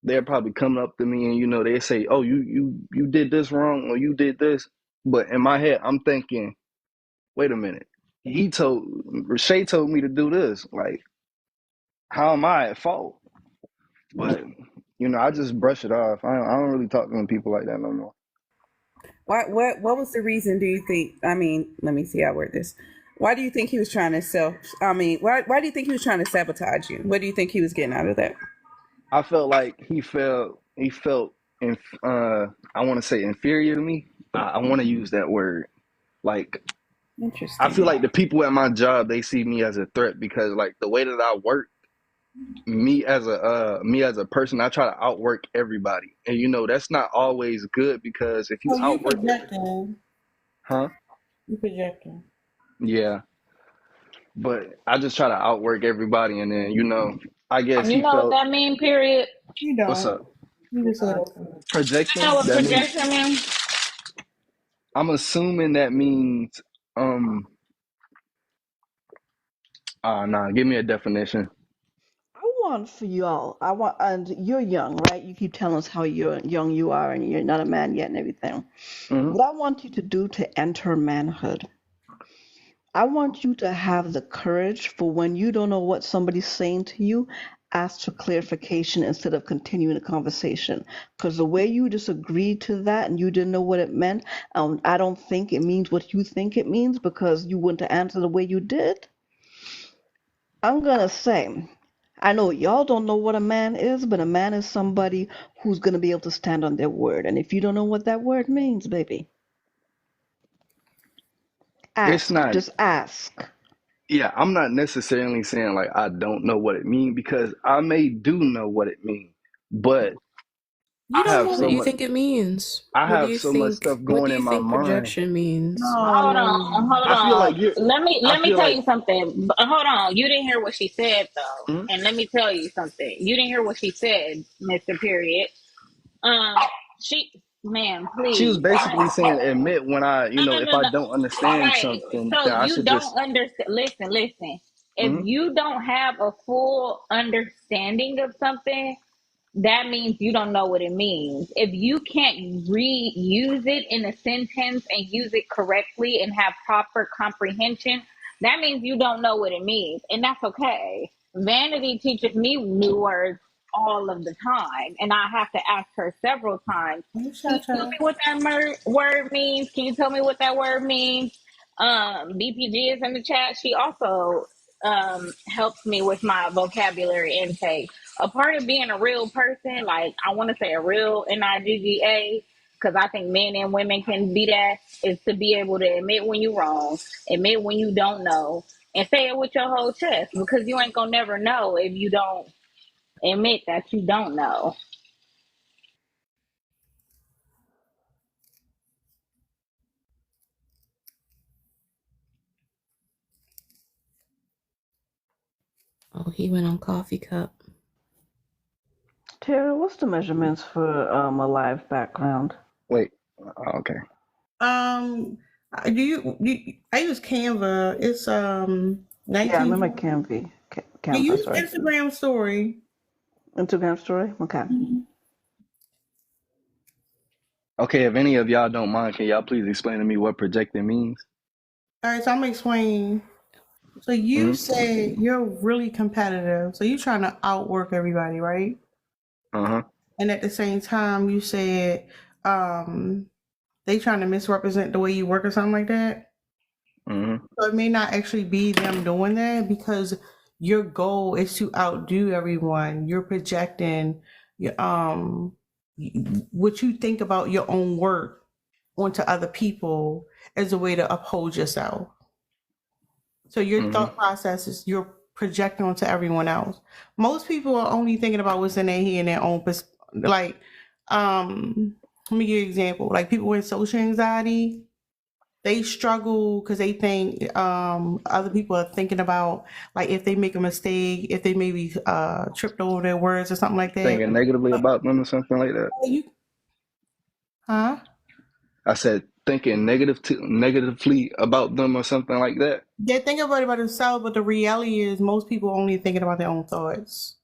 they're probably coming up to me and they say, "Oh, you did this wrong or you did this," but in my head I'm thinking, "Wait a minute, Shay told me to do this. Like, how am I at fault?" But I just brush it off. I don't really talk to people like that no more. What was the reason, do you think? I mean, let me see how I word this. Why do you think he was trying to why do you think he was trying to sabotage you? What do you think he was getting out of that? I felt like he felt I want to say inferior to me. I want to use that word. Like, interesting. I feel like the people at my job, they see me as a threat because like the way that I work, me as a person, I try to outwork everybody. And that's not always good because if you outwork projecting. Huh? You projecting. Yeah. But I just try to outwork everybody, and then I guess You he know felt. what that mean, period? You don't. What's up? You just said Projecting? You know what That means, projection means? I'm assuming that means nah, give me a definition. I want for y'all. And you're young, right? You keep telling us how young you are, and you're not a man yet, and everything. Mm-hmm. What I want you to do to enter manhood, I want you to have the courage for when you don't know what somebody's saying to you, ask for clarification instead of continuing the conversation. Because the way you just agreed to that and you didn't know what it meant, I don't think it means what you think it means because you wouldn't answer the way you did. I'm gonna say, I know y'all don't know what a man is, but a man is somebody who's gonna be able to stand on their word. And if you don't know what that word means, baby, It's ask. not. Just ask. Yeah, I'm not necessarily saying like I don't know what it means because I may do know what it means, but You I don't have know so what you much. think it means. I What do have you so much think? stuff What do going you in my think mind. projection means? Hold I feel like on. you're. Let I me feel tell like. you something. Hold on. You didn't hear what she said though. Hmm? And let me tell you something. You didn't hear what she said, Mr. Period. Um she man, She was please. basically saying admit when if I No. don't All understand right. something, So then I you should just. don't understand. Listen. If Hmm? you don't have a full understanding of something, that means you don't know what it means. If you can't reuse it in a sentence and use it correctly and have proper comprehension, that means you don't know what it means. And that's okay. Vanity teaches me new words all of the time, and I have to ask her several times. Can you tell me what that word means? Can you tell me what that word means? BPG is in the chat. She also helps me with my vocabulary intake. A part of being a real person, like I want to say a real NIGGA, because I think men and women can be that, is to be able to admit when you're wrong, admit when you don't know, and say it with your whole chest, because you ain't gonna never know if you don't admit that you don't know. Oh, he went on coffee cup. Tara, what's the measurements for a live background? Wait. Okay. I use Canva. It's Yeah, I 19. remember Canvy. Yeah, Canvas, use right? Instagram story. Instagram story? Okay. Okay, if any of y'all don't mind, can y'all please explain to me what projecting means? All right, so I'm gonna explain. So you said you're really competitive. So you're trying to outwork everybody, right? Uh-huh. And at the same time, you said they trying to misrepresent the way you work or something like that. Mm-hmm. So it may not actually be them doing that because your goal is to outdo everyone. You're projecting your what you think about your own work onto other people as a way to uphold yourself. So your Mm-hmm. thought process is you're projecting onto everyone else. Most people are only thinking about what's in their head and their own like let me give you an example. Like people with social anxiety, they struggle because they think other people are thinking about like if they make a mistake, if they maybe tripped over their words or something like that. Thinking negatively about them or something like that. Huh? I said thinking negatively about them or something like that. They think about themselves, but the reality is most people only thinking about their own thoughts.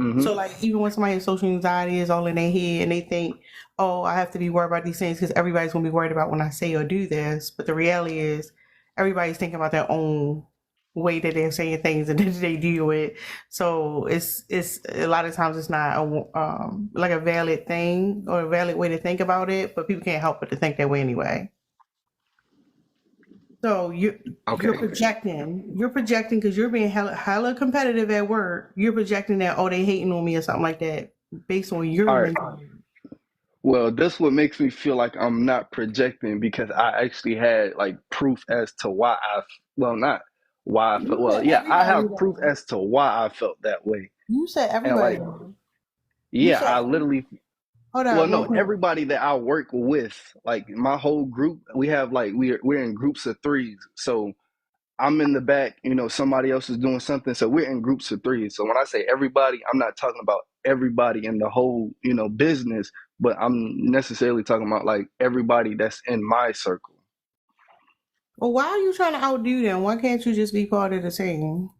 Mm-hmm. So like even when somebody has social anxiety is all in their head and they think, oh, I have to be worried about these things because everybody's gonna be worried about when I say or do this. But the reality is everybody's thinking about their own way that they're saying things and that they deal with. So it's a lot of times it's not a like a valid thing or a valid way to think about it, but people can't help but to think that way anyway. So you're projecting because you're being hella competitive at work. You're projecting that, oh, they hating on me or something like that based on your All right. mentality. Well, that's what makes me feel like I'm not projecting because I actually had like proof as to why not why I felt. Well, yeah, I have proof as to why I felt that way. You said And everybody. like, yeah, I literally. Hold on. Well, no, everybody that I work with, like my whole group, we have like we're in groups of threes. So I'm in the back, somebody else is doing something. So we're in groups of three. So when I say everybody, I'm not talking about everybody in the whole, business, but I'm necessarily talking about like everybody that's in my circle. Well, why are you trying to outdo them? Why can't you just be part of the team?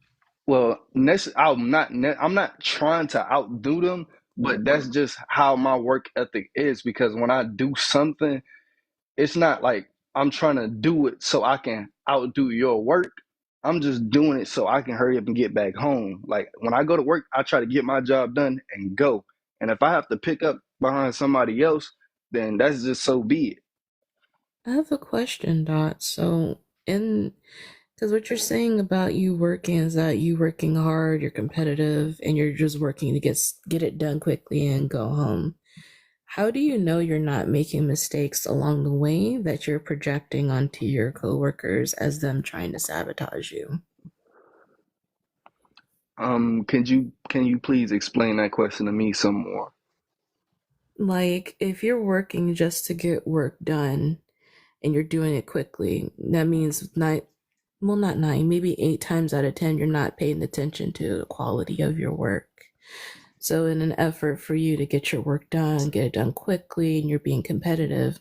Well, I'm not trying to outdo them, but that's just how my work ethic is because when I do something, it's not like I'm trying to do it so I can outdo your work. I'm just doing it so I can hurry up and get back home. Like when I go to work, I try to get my job done and go. And if I have to pick up behind somebody else, then that's just so be it. I have a question, Dot. So, because what you're saying about you working is that you working hard, you're competitive, and you're just working to get it done quickly and go home. How do you know you're not making mistakes along the way that you're projecting onto your coworkers as them trying to sabotage you? Can you please explain that question to me some more? Like, if you're working just to get work done and you're doing it quickly, that means not 9, maybe 8 times out of 10, you're not paying attention to the quality of your work. So in an effort for you to get your work done, get it done quickly, and you're being competitive,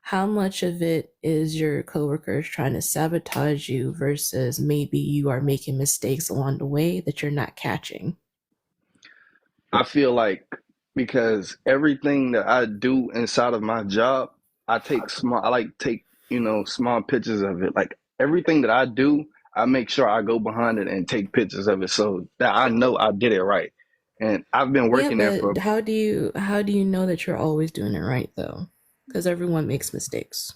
how much of it is your coworkers trying to sabotage you versus maybe you are making mistakes along the way that you're not catching? I feel like because everything that I do inside of my job, I take small pictures of it. Like everything that I do, I make sure I go behind it and take pictures of it so that I know I did it right. And I've been working there for. But how do you know that you're always doing it right though? Because everyone makes mistakes.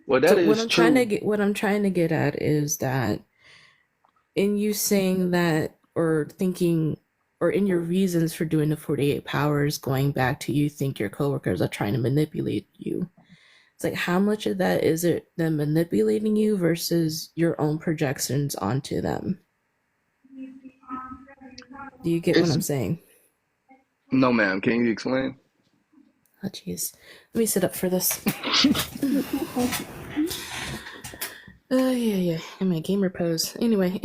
Well, that is what I'm trying to get at is that in you saying that or thinking or in your reasons for doing the 48 powers, going back to you think your coworkers are trying to manipulate you. It's like, how much of that is it them manipulating you versus your own projections onto them? Do you get what I'm saying? No, ma'am. Can you explain? Oh, jeez. Let me sit up for this. Yeah. I'm a gamer pose. Anyway.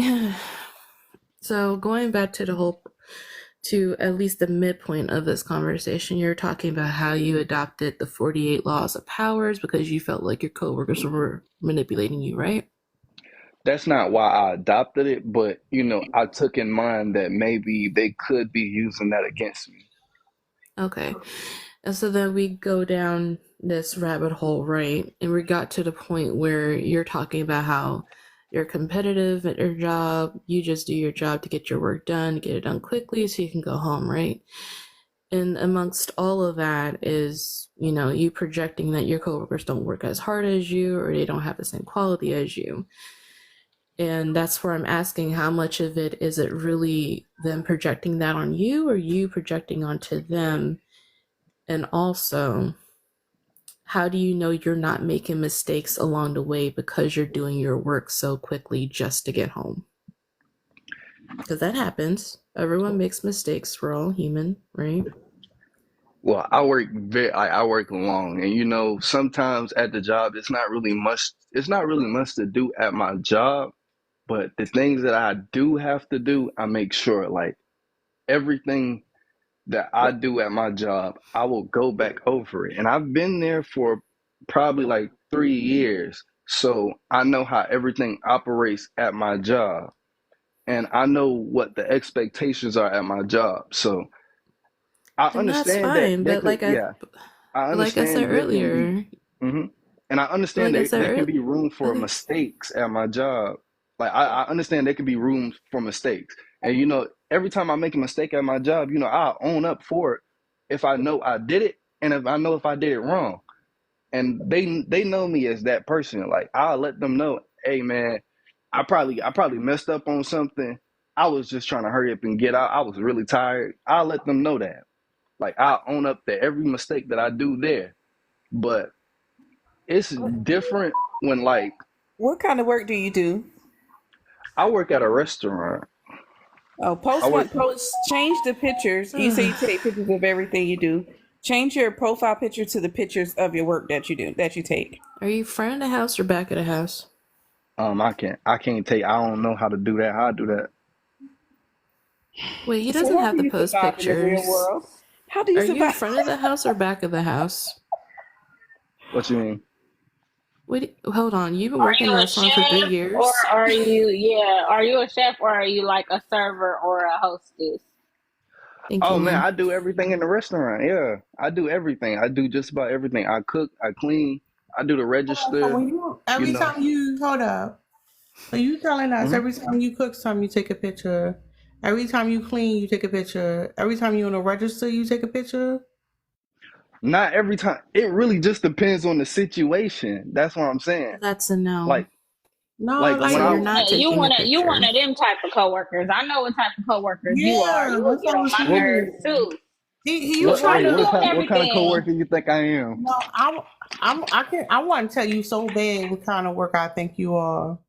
So going back to at least the midpoint of this conversation, you're talking about how you adopted the 48 laws of powers because you felt like your coworkers were manipulating you, right? that's not why I adopted it, but I took in mind that maybe they could be using that against me. Okay. And so then we go down this rabbit hole, right? And we got to the point where you're talking about how you're competitive at your job. You just do your job to get your work done, get it done quickly so you can go home, right? And amongst all of that is, you projecting that your coworkers don't work as hard as you or they don't have the same quality as you. And that's where I'm asking, how much of it is it really them projecting that on you or you projecting onto them? And also, how do you know you're not making mistakes along the way because you're doing your work so quickly just to get home? Because that happens. Everyone makes mistakes. We're all human, right? Well, I work long, and sometimes at the job it's not really much to do at my job, but the things that I do have to do, I make sure like everything that I do at my job, I will go back over it. And I've been there for probably like 3 years. So I know how everything operates at my job. And I know what the expectations are at my job. So I And that's understand fine, that but like I I like I said understand there can be, earlier, hmm and I understand like I said there can earlier, be room for okay. mistakes at my job. Like I understand there can be room for mistakes. And every time I make a mistake at my job, I'll own up for it if I know I did it and if I did it wrong. And they know me as that person. Like I'll let them know, hey man, I probably messed up on something. I was just trying to hurry up and get out. I was really tired. I'll let them know that. Like I'll own up to every mistake that I do there. But it's different when like What kind of work do you do? I work at a restaurant. Oh, I work change the pictures. You say you take pictures of everything you do. Change your profile picture to the pictures of your work that you take. Are you front of the house or back of the house? I can't take I don't know how to do that. How I do that. Wait, he So doesn't how have do the you post survive in the real pictures. world? How do you Are you in survive? front of the house or back of the house? What you mean? Wait, hold on. You've been Are working in you a a restaurant for 3 chef years? or are you a chef or are you like a server or a hostess? Thank Oh you, man, ma'am. I do everything in the restaurant. Yeah. I do everything. I do just about everything. I cook, I clean, I do the So register, you every know. time you hold up, so you telling us Mhm. every time you cook something, you take a picture. Every time you clean, you take a picture. Every time you on a register, you take a picture. Not every time. It really just depends on the situation. That's what I'm saying. That's a no. Like No, like like when So I you're not You taking a want you picture. one of them type of coworkers. I know what type of coworkers you are. yeah, You will that's get what I on was my what nerves saying. too. He You was what trying want hey, to to. doing what kind of everything. coworker you think I am? No, I want to tell you so bad what kind of work I think you are.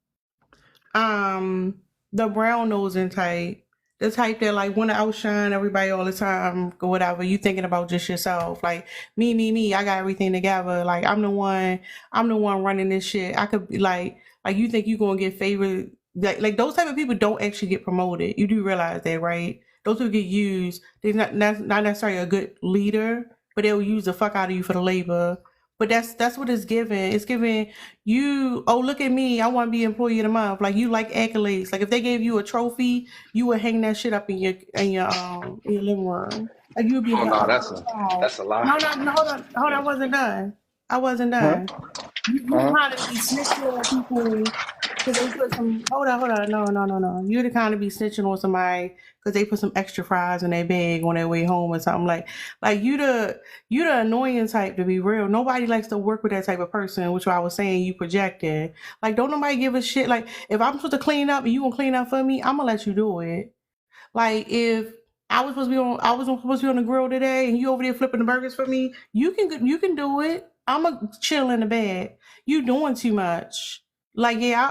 The brown nosing type, the type that like want to outshine everybody all the time, or whatever. You thinking about just yourself, like me. I got everything together. Like I'm the one running this shit. I could be like you think you gonna get favored. Like those type of people don't actually get promoted. You do realize that, right? Those who get used, they're not necessarily a good leader, but they'll use the fuck out of you for the labor. But that's what it's giving. It's giving you, oh, look at me, I want to be employee of the month. Like you like accolades. Like if they gave you a trophy, you would hang that shit up in your living room. Like you'd be Oh like, no, oh, wow. that's a lie. No, hold on, I wasn't done. I wasn't Huh? done. You Uh-huh. kind of be snitching on people because they put some. Hold on, no. You're the kind of be snitching on somebody because they put some extra fries in their bag on their way home or something like you the annoying type, to be real. Nobody likes to work with that type of person, which I was saying you projected. Like don't nobody give a shit. Like if I'm supposed to clean up and you gonna clean up for me, I'm gonna let you do it. Like if I was supposed to be on the grill today and you over there flipping the burgers for me, you can do it. I'ma chill in the bed. You doing too much. Like yeah,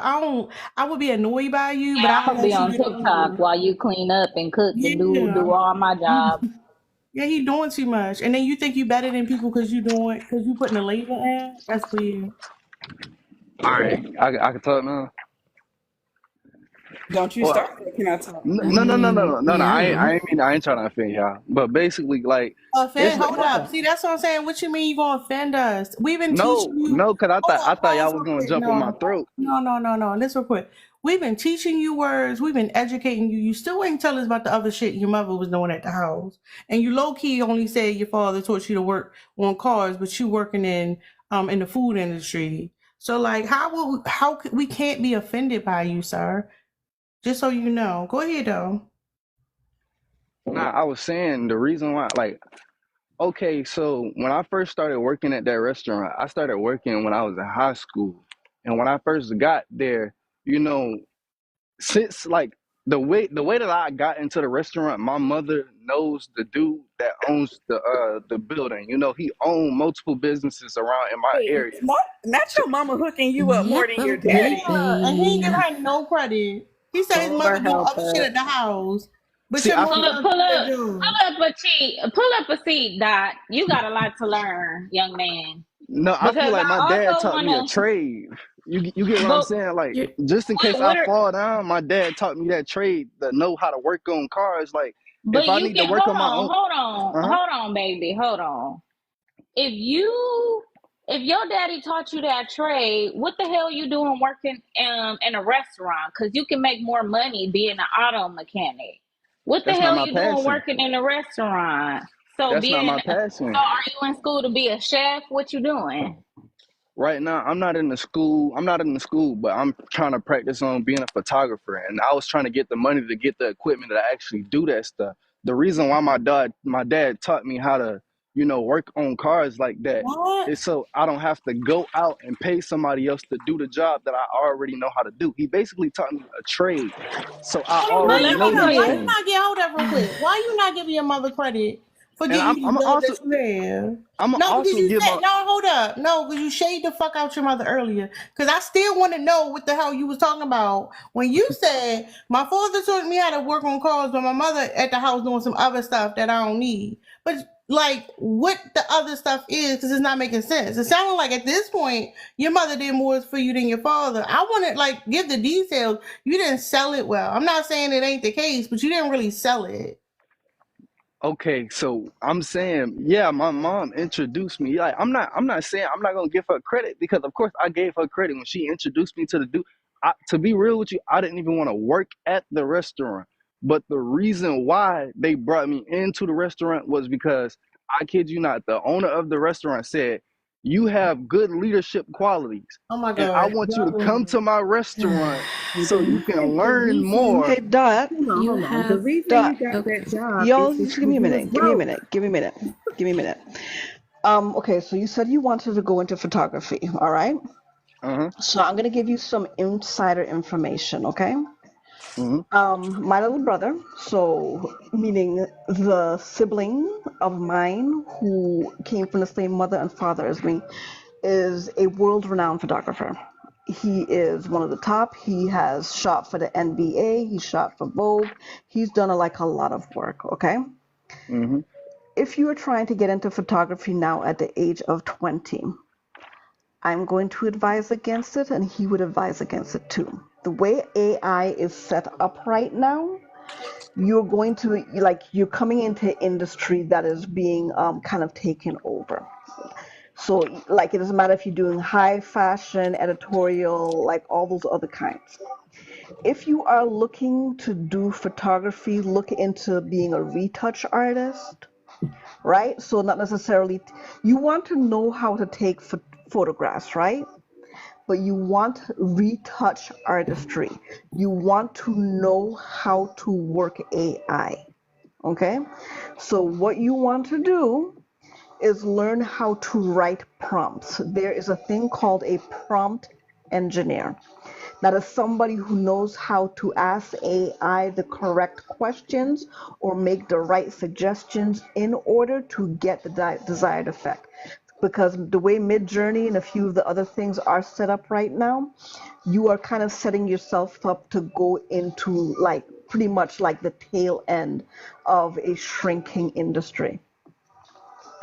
I would be annoyed by you, but Yeah, I'm I'll gonna be let you on get TikTok on. while you clean up and cook and Yeah. do all my jobs. Yeah, he doing too much. And then you think you better than people because you putting a label in? That's weird. All right. I can talk now. Don't you Well, start thinking I talk. no, no, no, no, no, no, no. Yeah. I ain't trying to offend y'all. But basically, like, it's Offend? Hold up. See, that's what I'm saying. What you mean you gonna offend us? We've been teaching no, you. no, cause Hold I up. thought Pause y'all was real gonna quick. jump on my No. throat. No. Listen real quick. We've been teaching you words. We've been educating you. You still ain't tell us about the other shit your mother was doing at the house. And you low key only said your father taught you to work on cars, but you working in the food industry. So like, we can't be offended by you, sir? Just so you know. Go ahead though. Nah, I was saying the reason why, like, okay, so when I first started working at that restaurant, I started working when I was in high school. And when I first got there, you know, since like the way that I got into the restaurant, my mother knows the dude that owns the building. You know, he owned multiple businesses around in my Wait, area. not So your mama hooking you up more than Nepo your daddy. Yeah, and he ain't give baby. her no credit. He said his mother Lord doing help other shit us. at the house, but see, your I mother feel done do that job. Pull up a seat, Dot. You got a lot to learn, young man. no, I feel Because like my I dad also taught me a wanna, trade. You get what I'm but saying? Like, You're just in case I what are, fall down, my dad taught me that trade to know how to work on cars. Like, if but I you need to can work on my own, uh-huh. hold on, baby, hold on. If you if your daddy taught you that trade, what the hell you doing working in a restaurant? Because you can make more money being an auto mechanic. What the That's not hell my you doing passion. working in a restaurant? That's not my So passion. are you in school to be a chef? What you doing? Right now, I'm not in the school. I'm not in the school, but I'm trying to practice on being a photographer. And I was trying to get the money to get the equipment to actually do that stuff. The reason why my dad taught me how to, work on cars like that What? is so I don't have to go out and pay somebody else to do the job that I already know how to do. He basically taught me a trade, so I Hold on, Well, already let hold me know up. these Why tell you you. things. not get hold up real quick? Why you not giving your mother credit for And getting you the job that you have? I'm No, because also you give said my no. Hold up, no, because you shade the fuck out your mother earlier. Because I still want to know what the hell you was talking about when you said my father taught me how to work on cars, but my mother at the house doing some other stuff that I don't need. But like, what the other stuff is? Because it's not making sense. It sounded like at this point your mother did more for you than your father. I want to like give the details. You didn't sell it well. I'm not saying it ain't the case, but you didn't really sell it. Okay, so I'm saying, yeah, my mom introduced me. Like, I'm not saying I'm not gonna give her credit because, of course, I gave her credit when she introduced me to the dude. To be real with you, I didn't even want to work at the restaurant. But the reason why they brought me into the restaurant was because, I kid you not, the owner of the restaurant said, "You have good leadership qualities, Oh my and I god. want you to come to my restaurant so you can The learn reason, more." Hey, Dot, you hold on. The have reason you Dot, got okay. that job is y'all, just give because me a you was minute. Give me a broke. minute. Give me a minute. Give me a minute. Okay, so you said you wanted to go into photography, all right? Uh-huh. So I'm gonna give you some insider information, okay? Hmm. My little brother, so meaning the sibling of mine who came from the same mother and father as me, is a world-renowned photographer. He is one of the top. He has shot for the NBA. He shot for Vogue. He's done like a lot of work. Okay. Hmm. If you are trying to get into photography now at the age of 20, I'm going to advise against it, and he would advise against it too. The way AI is set up right now, you're going to you're coming into industry that is being kind of taken over. So like it doesn't matter if you're doing high fashion, editorial, like all those other kinds. If you are looking to do photography, look into being a retouch artist, right? So not necessarily you want to know how to take photographs, right? But you want retouch artistry. You want to know how to work AI. Okay? So what you want to do is learn how to write prompts. There is a thing called a prompt engineer. That is somebody who knows how to ask AI the correct questions or make the right suggestions in order to get the desired effect. Because the way Midjourney and a few of the other things are set up right now, you are kind of setting yourself up to go into like pretty much like the tail end of a shrinking industry.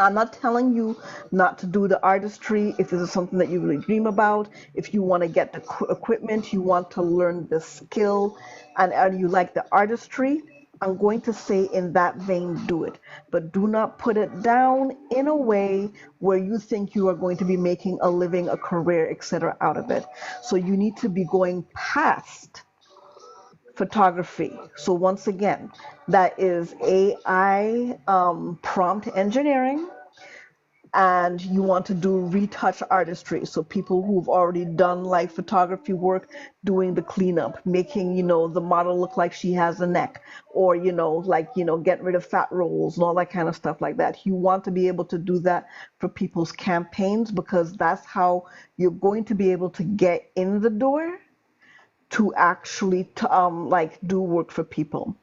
I'm not telling you not to do the artistry if this is something that you really dream about. If you want to get the equipment, you want to learn the skill, and you like the artistry, I'm going to say in that vein, do it. But do not put it down in a way where you think you are going to be making a living, a career, etc. out of it. So you need to be going past photography. So once again, that is AI prompt engineering, and you want to do retouch artistry. So people who've already done like photography work, doing the cleanup, making, the model look like she has a neck, or, getting rid of fat rolls and all that kind of stuff like that. You want to be able to do that for people's campaigns, because that's how you're going to be able to get in the door to actually do work for people.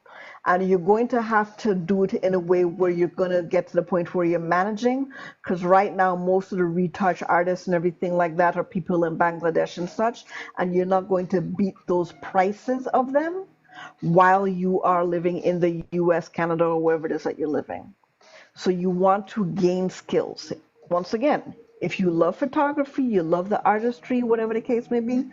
And you're going to have to do it in a way where you're going to get to the point where you're managing, because right now most of the retouch artists and everything like that are people in Bangladesh and such, and you're not going to beat those prices of them while you are living in the US, Canada, or wherever it is that you're living. So you want to gain skills. Once again, if you love photography, you love the artistry, whatever the case may be,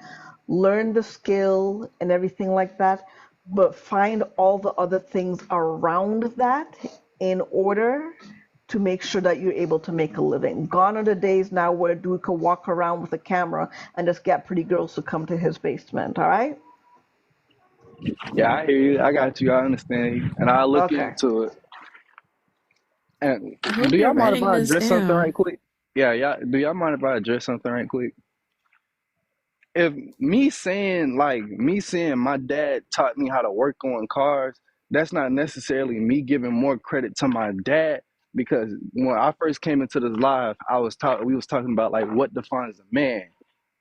learn the skill and everything like that, but find all the other things around that in order to make sure that you're able to make a living. Gone are the days now where a dude could walk around with a camera and just get pretty girls to come to his basement, all right? Yeah, I hear you. I got you. I understand you. And I'll look Okay. into it. And I hope do you're y'all mind if writing I this address something down. right quick? Yeah. Do y'all mind if I address something right quick? If me saying my dad taught me how to work on cars, that's not necessarily me giving more credit to my dad, because when I first came into this live, we was talking about like what defines a man.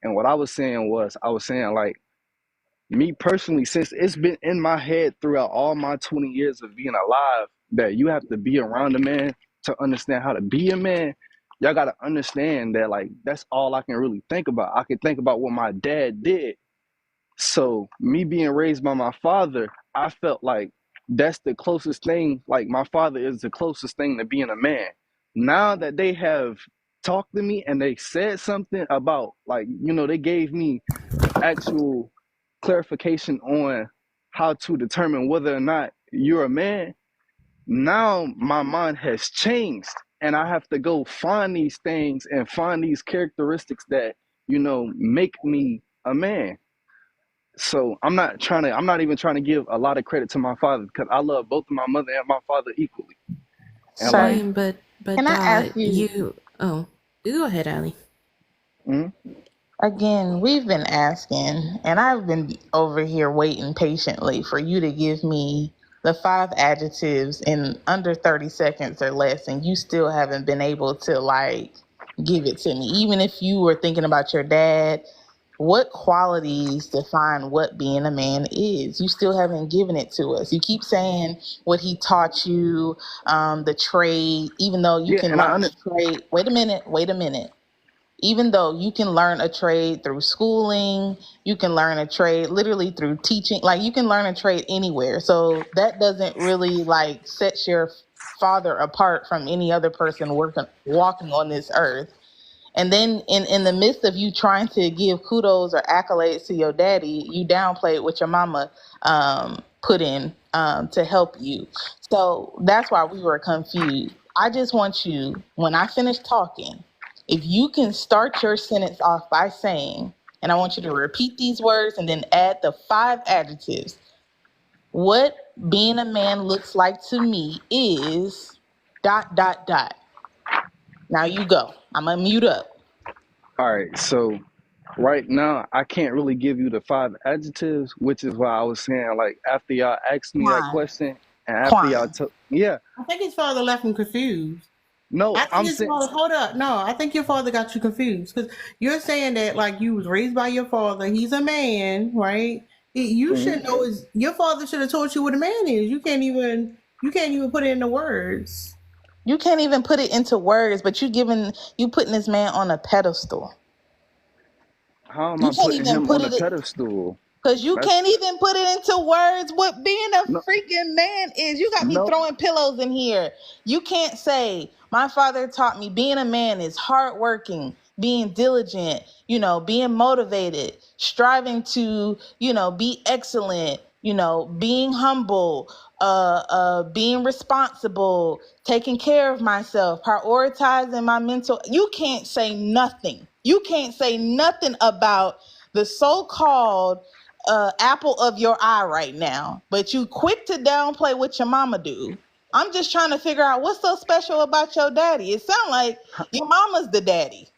And what I was saying like, me personally, since it's been in my head throughout all my 20 years of being alive that you have to be around a man to understand how to be a man, y'all got to understand that, like, that's all I can really think about. I can think about what my dad did. So me being raised by my father, I felt like that's the closest thing. Like, my father is the closest thing to being a man. Now that they have talked to me and they said something about, like, they gave me actual clarification on how to determine whether or not you're a man, now my mind has changed, and I have to go find these things and find these characteristics that, make me a man. So I'm not even trying to give a lot of credit to my father, because I love both my mother and my father equally. And like, Same, but Can I ask Dot, you you go ahead, Allie. again? We've been asking, and I've been over here waiting patiently for you to give me the 5 adjectives in under 30 seconds or less, and you still haven't been able to give it to me. Even if you were thinking about your dad, what qualities define what being a man is? You still haven't given it to us. You keep saying what he taught you, the trade, even though you yeah, can and learn a trade. Wait a minute. Even though you can learn a trade through schooling, you can learn a trade literally through teaching. Like, you can learn a trade anywhere. So that doesn't really set your father apart from any other person walking on this earth. And then in the midst of you trying to give kudos or accolades to your daddy, you downplayed what your mama put in to help you. So that's why we were confused. I just want you, when I finish talking, if you can start your sentence off by saying, and I want you to repeat these words and then add the 5 adjectives. What being a man looks like to me is ... Now you go. I'm gonna mute up. all right, so right now I can't really give you the 5 adjectives, which is why I was saying, like, after y'all asked me that question and after y'all I think his father left him confused. No, I think his father, hold up. No, I think your father got you confused, because you're saying that like you was raised by your father. He's a man, right? You should know your father should have taught you what a man is. You can't even put it into words. You can't even put it into words, but you putting this man on a pedestal. How am I putting him on a pedestal? Cause you That's can't even put it into words what being a no, freaking man is. You got me no. throwing pillows in here. You can't say my father taught me being a man is hardworking, being diligent, being motivated, striving to, be excellent, being humble, being responsible, taking care of myself, prioritizing my mental. You can't say nothing. You can't say nothing about the so-called apple of your eye right now, but you quick to downplay what your mama do. I'm just trying to figure out what's so special about your daddy. It sounds like your mama's the daddy.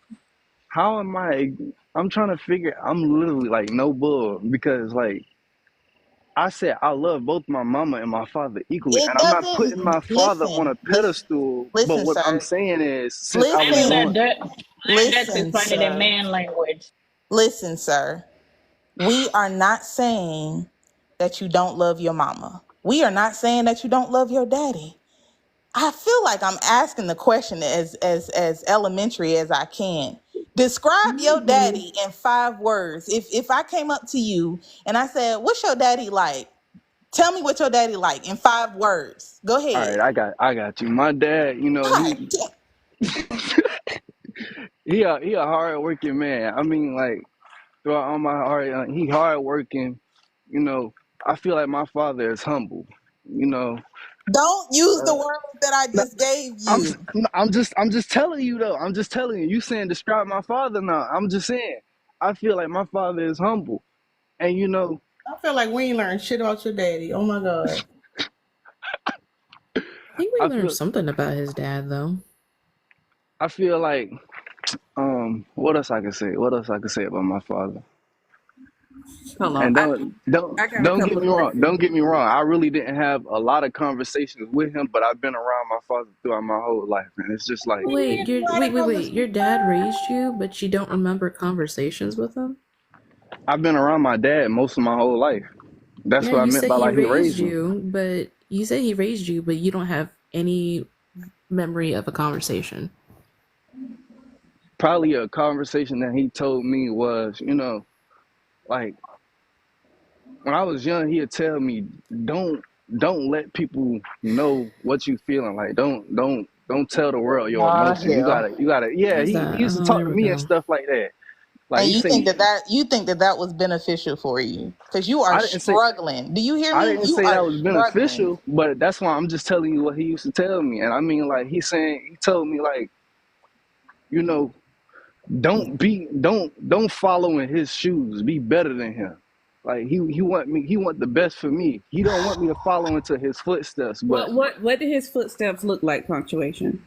How am I? I'm trying to figure. I'm literally like no bull because like I said, I love both my mama and my father equally, It and I'm not putting doesn't my father on a pedestal. But listen, what I'm sir. saying is, since I I was think Listen, that growing, Dex listen, explained it in sir. man language. Listen, sir. We are not saying that you don't love your mama. We are not saying that you don't love your daddy. I feel like I'm asking the question as elementary as I can. Describe your daddy in 5 words. If I came up to you and I said, "What's your daddy like?" Tell me what your daddy like in 5 words. Go all ahead. right, I got you. My dad, God damn. he a hard working man. I mean, like throughout all my heart, he hard working. You know, I feel like my father is humble. You know, Don't use the uh, words that I no, just gave I'm you. I'm just telling you though. I'm just telling you. You saying describe my father now? I'm just saying. I feel like my father is humble, and I feel like we ain't learned shit about your daddy. Oh my god. I think we I learned feel something about his dad, though. I feel like what else I can say? What else I can say about my father? Hold on. And I got a don't get couple me of wrong. questions. Don't get me wrong. I really didn't have a lot of conversations with him, but I've been around my father throughout my whole life, and it's just like Wait. Your dad raised you, but you don't remember conversations with him? I've been around my dad most of my whole life. That's Yeah, what I you meant say by he like he raised raised me. you, but you don't have any memory of a conversation. Probably a conversation that he told me was, like when I was young, he'd tell me, "Don't don't let people know what you feeling. Like don't tell the world your Oh emotion. You hell. gotta. Yeah, Who's he that? used to Oh, talk there to we me and go. stuff like that. Like And he you say, think that was beneficial for you because you are I didn't say struggling. Do you hear I me? didn't You say are that was struggling. beneficial, but that's why I'm just telling you what he used to tell me. And I mean, like he told me like, you know, don't follow in his shoes. Be better than him. Like he want the best for me. He don't want me to follow into his footsteps. But What did his footsteps look like? Punctuation.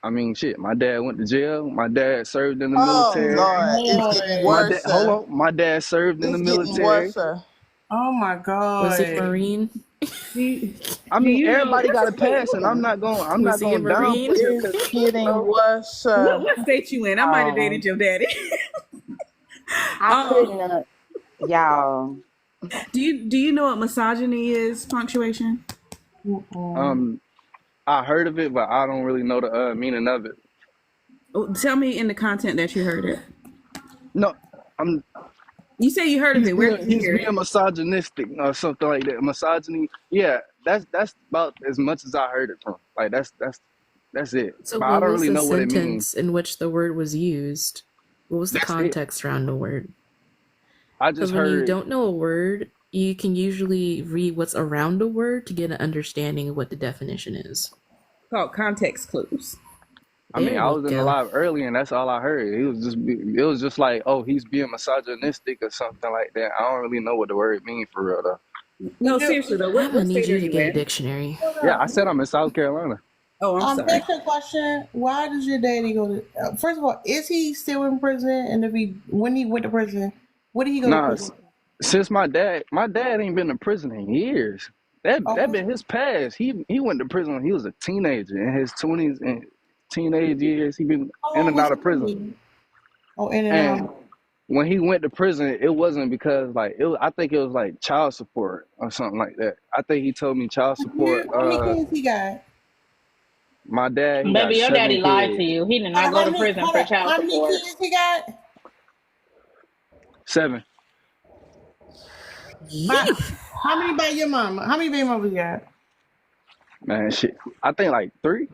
I mean, shit. My dad went to jail. My dad served in the Oh military. Lord, it's getting My Boy. dad, worse. hold on. My dad served in the It's getting military. worse. Oh my Was he a god. Marine? Do, I do mean, you know? everybody got a Wait, pass, and hold on. I'm Was not he a going down Marine? put him It's because getting worse. What state you in? I might have dated your daddy. I um, couldn't, y'all. do you know what misogyny is? Punctuation. Mm-mm. I heard of it, but I don't really know the meaning of it. Oh, tell me in the content that you heard it. No, I'm. You say you heard of it. Where did you He's hear being it? misogynistic or something like that. Misogyny. Yeah, that's about as much as I heard it from. Like that's it. So, But I what don't was really the know what it means. sentence in which the word was used? What was the That's it. context around the word? I Because just when you heard. don't know a word, you can usually read what's around a word to get an understanding of what the definition is. Called context clues. I mean, There I we was in the go. live early, and that's all I heard. It was just like, oh, he's being misogynistic or something like that. I don't really know what the word means for real though. No, seriously though. I'm gonna What need state are you to you get a in? dictionary. Hold Yeah, I up. said I'm in South Carolina. Oh, I'm sorry. Next question. Why does your daddy go to first of all, is he still in prison? And when he went to prison, what did he go to Nah, prison? since my dad ain't been to prison in years. That Oh, been his past. He went to prison when he was a teenager in his 20s and teenage years. He been how in long and was out of prison. he? Oh, in and And out. when he went to prison, it wasn't because like I think it was like child support or something like that. I think he told me child support. How many kids he got? My dad, he got Baby, your 7 daddy lied to kids. you. He did not go to prison Hold for on. child How many support. kids he got? 7. How many by your mama? How many baby mamas you got? Man, shit. I think like three.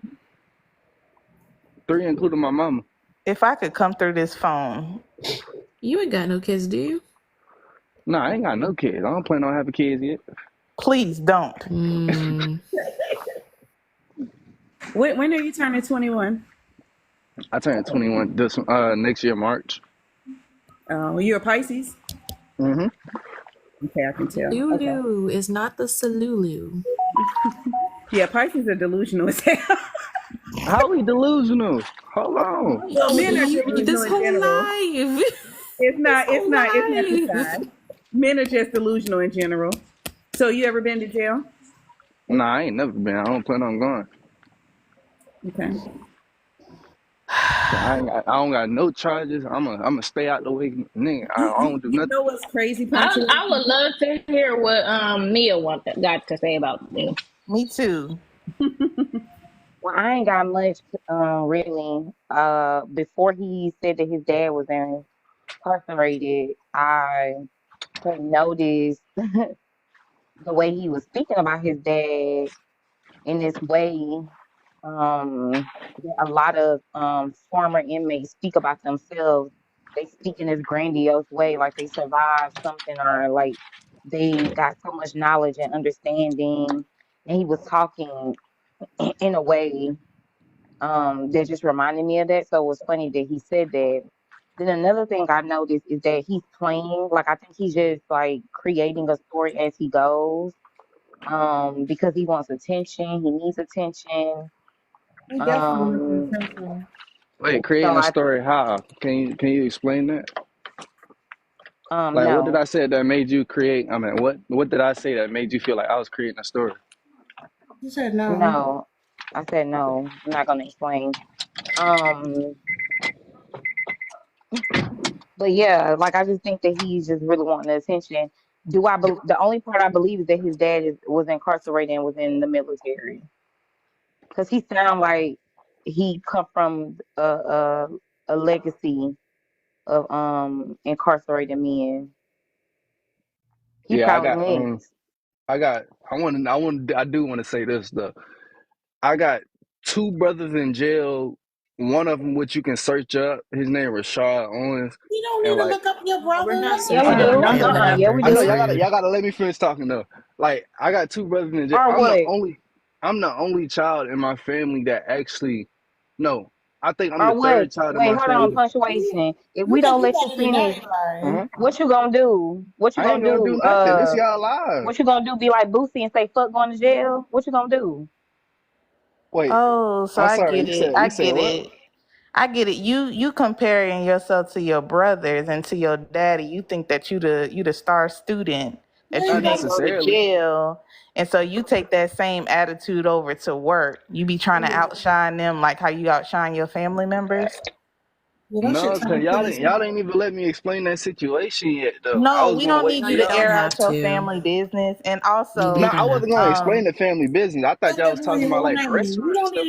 Three including my mama. If I could come through this phone. You ain't got no kids, do you? Nah, I ain't got no kids. I don't plan on having kids yet. Please don't. When are you turning 21? I turn 21 this next year, March. You're a Pisces? Mm-hmm. Okay, I can tell. Lulu is not the Salulu. Yeah, Pisces are delusional as hell. How we delusional? Hold on. Well, men are delusional This in whole general. life. It's not the side. Men are just delusional in general. So you ever been to jail? Nah, I ain't never been. I don't plan on going. Okay. I don't got no charges. I'm a stay out the way, nigga. I don't do nothing. You know what's crazy, I would love to hear what Mia got to say about this. Me too. Well, I ain't got much really. Before he said that his dad was incarcerated, I had noticed the way he was speaking about his dad in this way. A lot of former inmates speak about themselves. They speak in this grandiose way, like they survived something or like they got so much knowledge and understanding. And he was talking in a way that just reminded me of that. So it was funny that he said that. Then another thing I noticed is that he's playing, like I think he's just like creating a story as he goes. Because he wants attention, he needs attention. He definitely wants attention. Wait, creating a story? How? Can you explain that? Like, no. what did I say that made you create? I mean, what did I say that made you feel like I was creating a story? You said no. No, I said no. I'm not gonna explain. But yeah, like I just think that he's just really wanting the attention. The only part I believe is that his dad was incarcerated and was in the military, because he sound like he come from a legacy of incarcerated men. He probably is. I do want to say this though. I got two brothers in jail. One of them, which you can search up, his name Rashad Owens. You don't need to look up your brother. Yeah, we do. Yeah, we do. I know y'all gotta let me finish talking though. Like, I got two brothers in jail. I'm the only child in my family that actually. No, I think I'm the third child in my family. Wait, hold on, punctuation. If we don't let you finish, what you gonna do? What you gonna do? Nothing. This y'all live. What you gonna do? Be like Boosie and say fuck going to jail? What you gonna do? Wait. Oh, so I get it. I get it. You comparing yourself to your brothers and to your daddy. You think that you the star student, that you didn't go to jail, and so you take that same attitude over to work. You be trying to outshine them like how you outshine your family members. No, because y'all ain't even let me explain that situation yet, though. No, we don't need you to air out your family business. And also, no, I wasn't going to explain the family business. I thought y'all was talking about like restaurants and stuff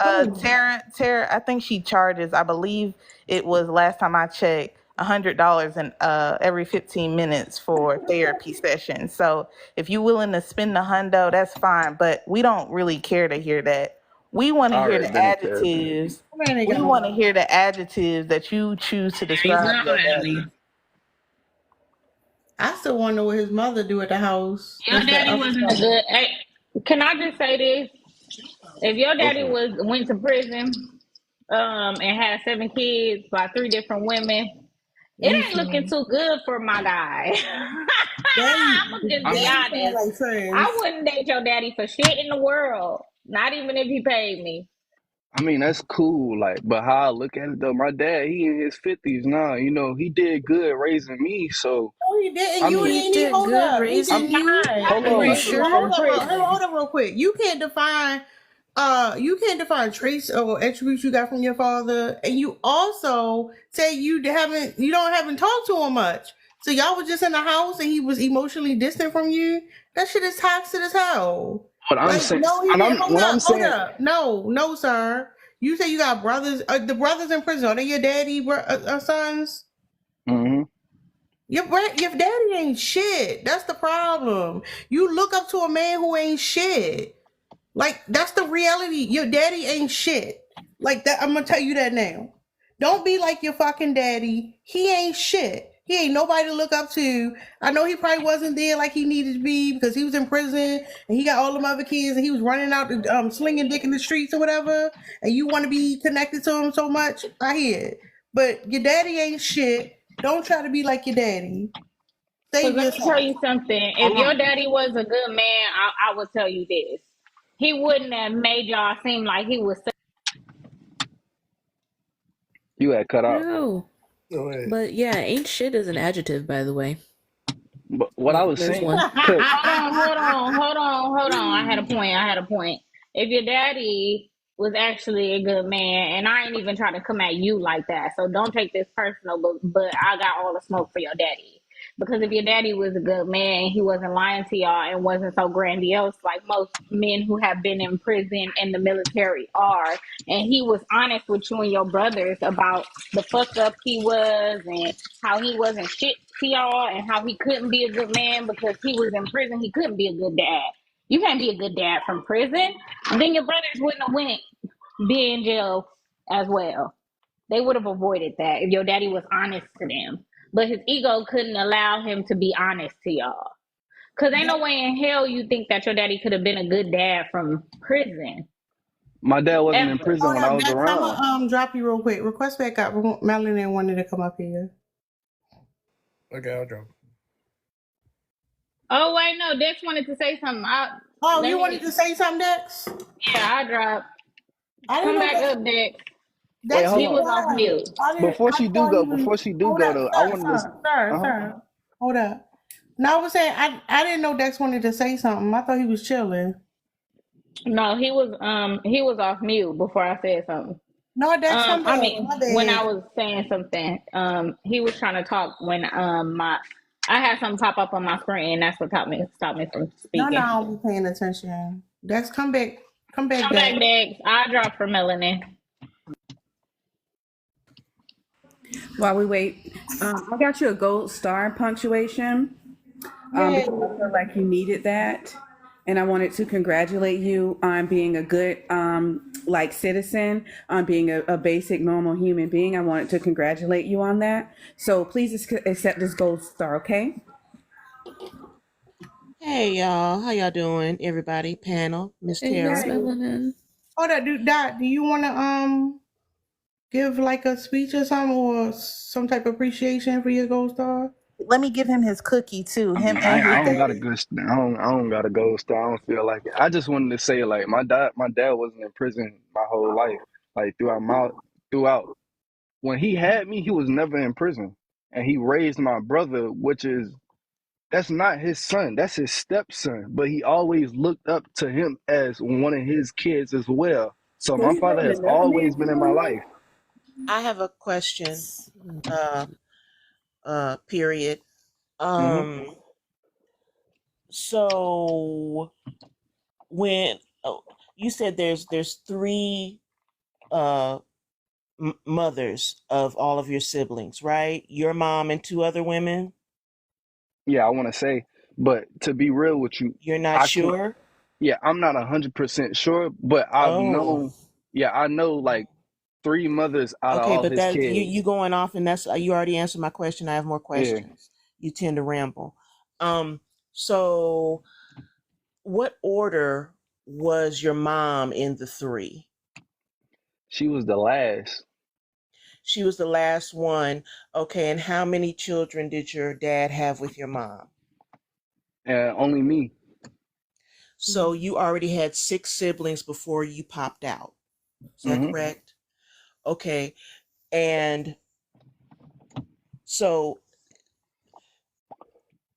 like that. Tara, I think she charges, I believe it was last time I checked, $100 in every 15 minutes for therapy sessions. So if you're willing to spend the $100, that's fine. But we don't really care to hear that. We want to hear the adjectives. We want to hear the adjectives that you choose to describe your daddy. I still wonder what his mother do at the house. Your daddy wasn't good. Hey, can I just say this? If your daddy went to prison and had 7 kids by 3 different women, it ain't looking too good for my guy. I'm gonna just be honest. I wouldn't date your daddy for shit in the world. Not even if he paid me. I mean, that's cool, like, but how I look at it though, my dad, he in his 50s now. You know, he did good raising me, so. Oh, he didn't. You did good raising you. Hold on, real quick. You can't define traits or attributes you got from your father, and you also say you haven't talked to him much. So y'all was just in the house and he was emotionally distant from you. That shit is toxic as hell. But I'm saying, hold up. No, sir. You say you got brothers. The brothers in prison, are they your daddy sons? Mm-hmm. Your daddy ain't shit. That's the problem. You look up to a man who ain't shit. Like, that's the reality. Your daddy ain't shit. Like that, I'm gonna tell you that now. Don't be like your fucking daddy. He ain't shit. He ain't nobody to look up to. I know he probably wasn't there like he needed to be because he was in prison and he got all them other kids and he was running out slinging dick in the streets or whatever. And you want to be connected to him so much. I hear it. But your daddy ain't shit. Don't try to be like your daddy. Because Save let me tell yourself. you something. If your daddy was a good man, I would tell you this. He wouldn't have made y'all seem like he was. You had cut out. No. Go ahead. But yeah, ain't shit is an adjective, by the way. But what I was There's saying, one. cause Hold on. I had a point. If your daddy was actually a good man, and I ain't even trying to come at you like that, so don't take this personal, but I got all the smoke for your daddy. Because if your daddy was a good man, he wasn't lying to y'all and wasn't so grandiose like most men who have been in prison and the military are. And he was honest with you and your brothers about the fuck up he was and how he wasn't shit to y'all and how he couldn't be a good man because he was in prison. He couldn't be a good dad. You can't be a good dad from prison. And then your brothers wouldn't have went be in jail as well. They would have avoided that if your daddy was honest to them. But his ego couldn't allow him to be honest to y'all. Cause ain't no way in hell you think that your daddy could have been a good dad from prison. my dad wasn't in Ever. prison Hold when I up, was Dex, I'm around. gonna drop you real quick. Request back up. Melanie wanted to come up here. Okay, I'll drop. Oh wait, no, Dex wanted to say something. You wanted to say something, Dex? Yeah, I dropped. I didn't Come know back Dex. up, Dex. Wait, Dex hold He was on. was off quiet. mute. Before I she do thought he go, was. Hold though, up, I wanted to. Uh-huh. sir. Hold up. No, I was saying I didn't know Dex wanted to say something. I thought he was chilling. No, he was off mute before I said something. No, Dex, come I back. mean, My when I bad. was saying something, he was trying to talk when I had something pop up on my screen, and that's what stopped me from No, speaking. I'll be paying attention. Dex, come back. Come back, Come back, Dex. Dex. I dropped for melanin. While we wait, I got you a gold star punctuation Yay. because I feel like you needed that. And I wanted to congratulate you on being a good like citizen, on being a basic normal human being. I wanted to congratulate you on that. So please accept this gold star, okay? Hey y'all, how y'all doing? Everybody, panel, Miss Hey, Miss Tara. Melanin. Hold up, Dot. Do you want to give like a speech or something or some type of appreciation for your gold star? Let me give him his cookie too. I Him mean, and his I don't got a daddy. good. I don't got a gold star. I don't feel like it. I just wanted to say, like, my dad wasn't in prison my whole life. Like throughout when he had me, he was never in prison, and he raised my brother, which is that's not his son, that's his stepson. But he always looked up to him as one of his kids as well. So So my he's father living has another always man's been in my life. I have a question. Period. Hmm. So when you said there's three mothers of all of your siblings, right? Your mom and two other women. Yeah, I want to say, but to be real with you, You're not I can't. sure? Yeah, I'm not 100% sure, but I've Oh, known. Yeah, I know like three mothers out of okay, all but his that kids. you going off, and that's you already answered my question. I have more Yeah, questions. You tend to ramble. So what order was your mom in the three? she was the last. She was the last one. Okay, and how many children did your dad have with your mom? And only me. So you already had 6 siblings before you popped out. Is that Hmm. correct? Okay. And so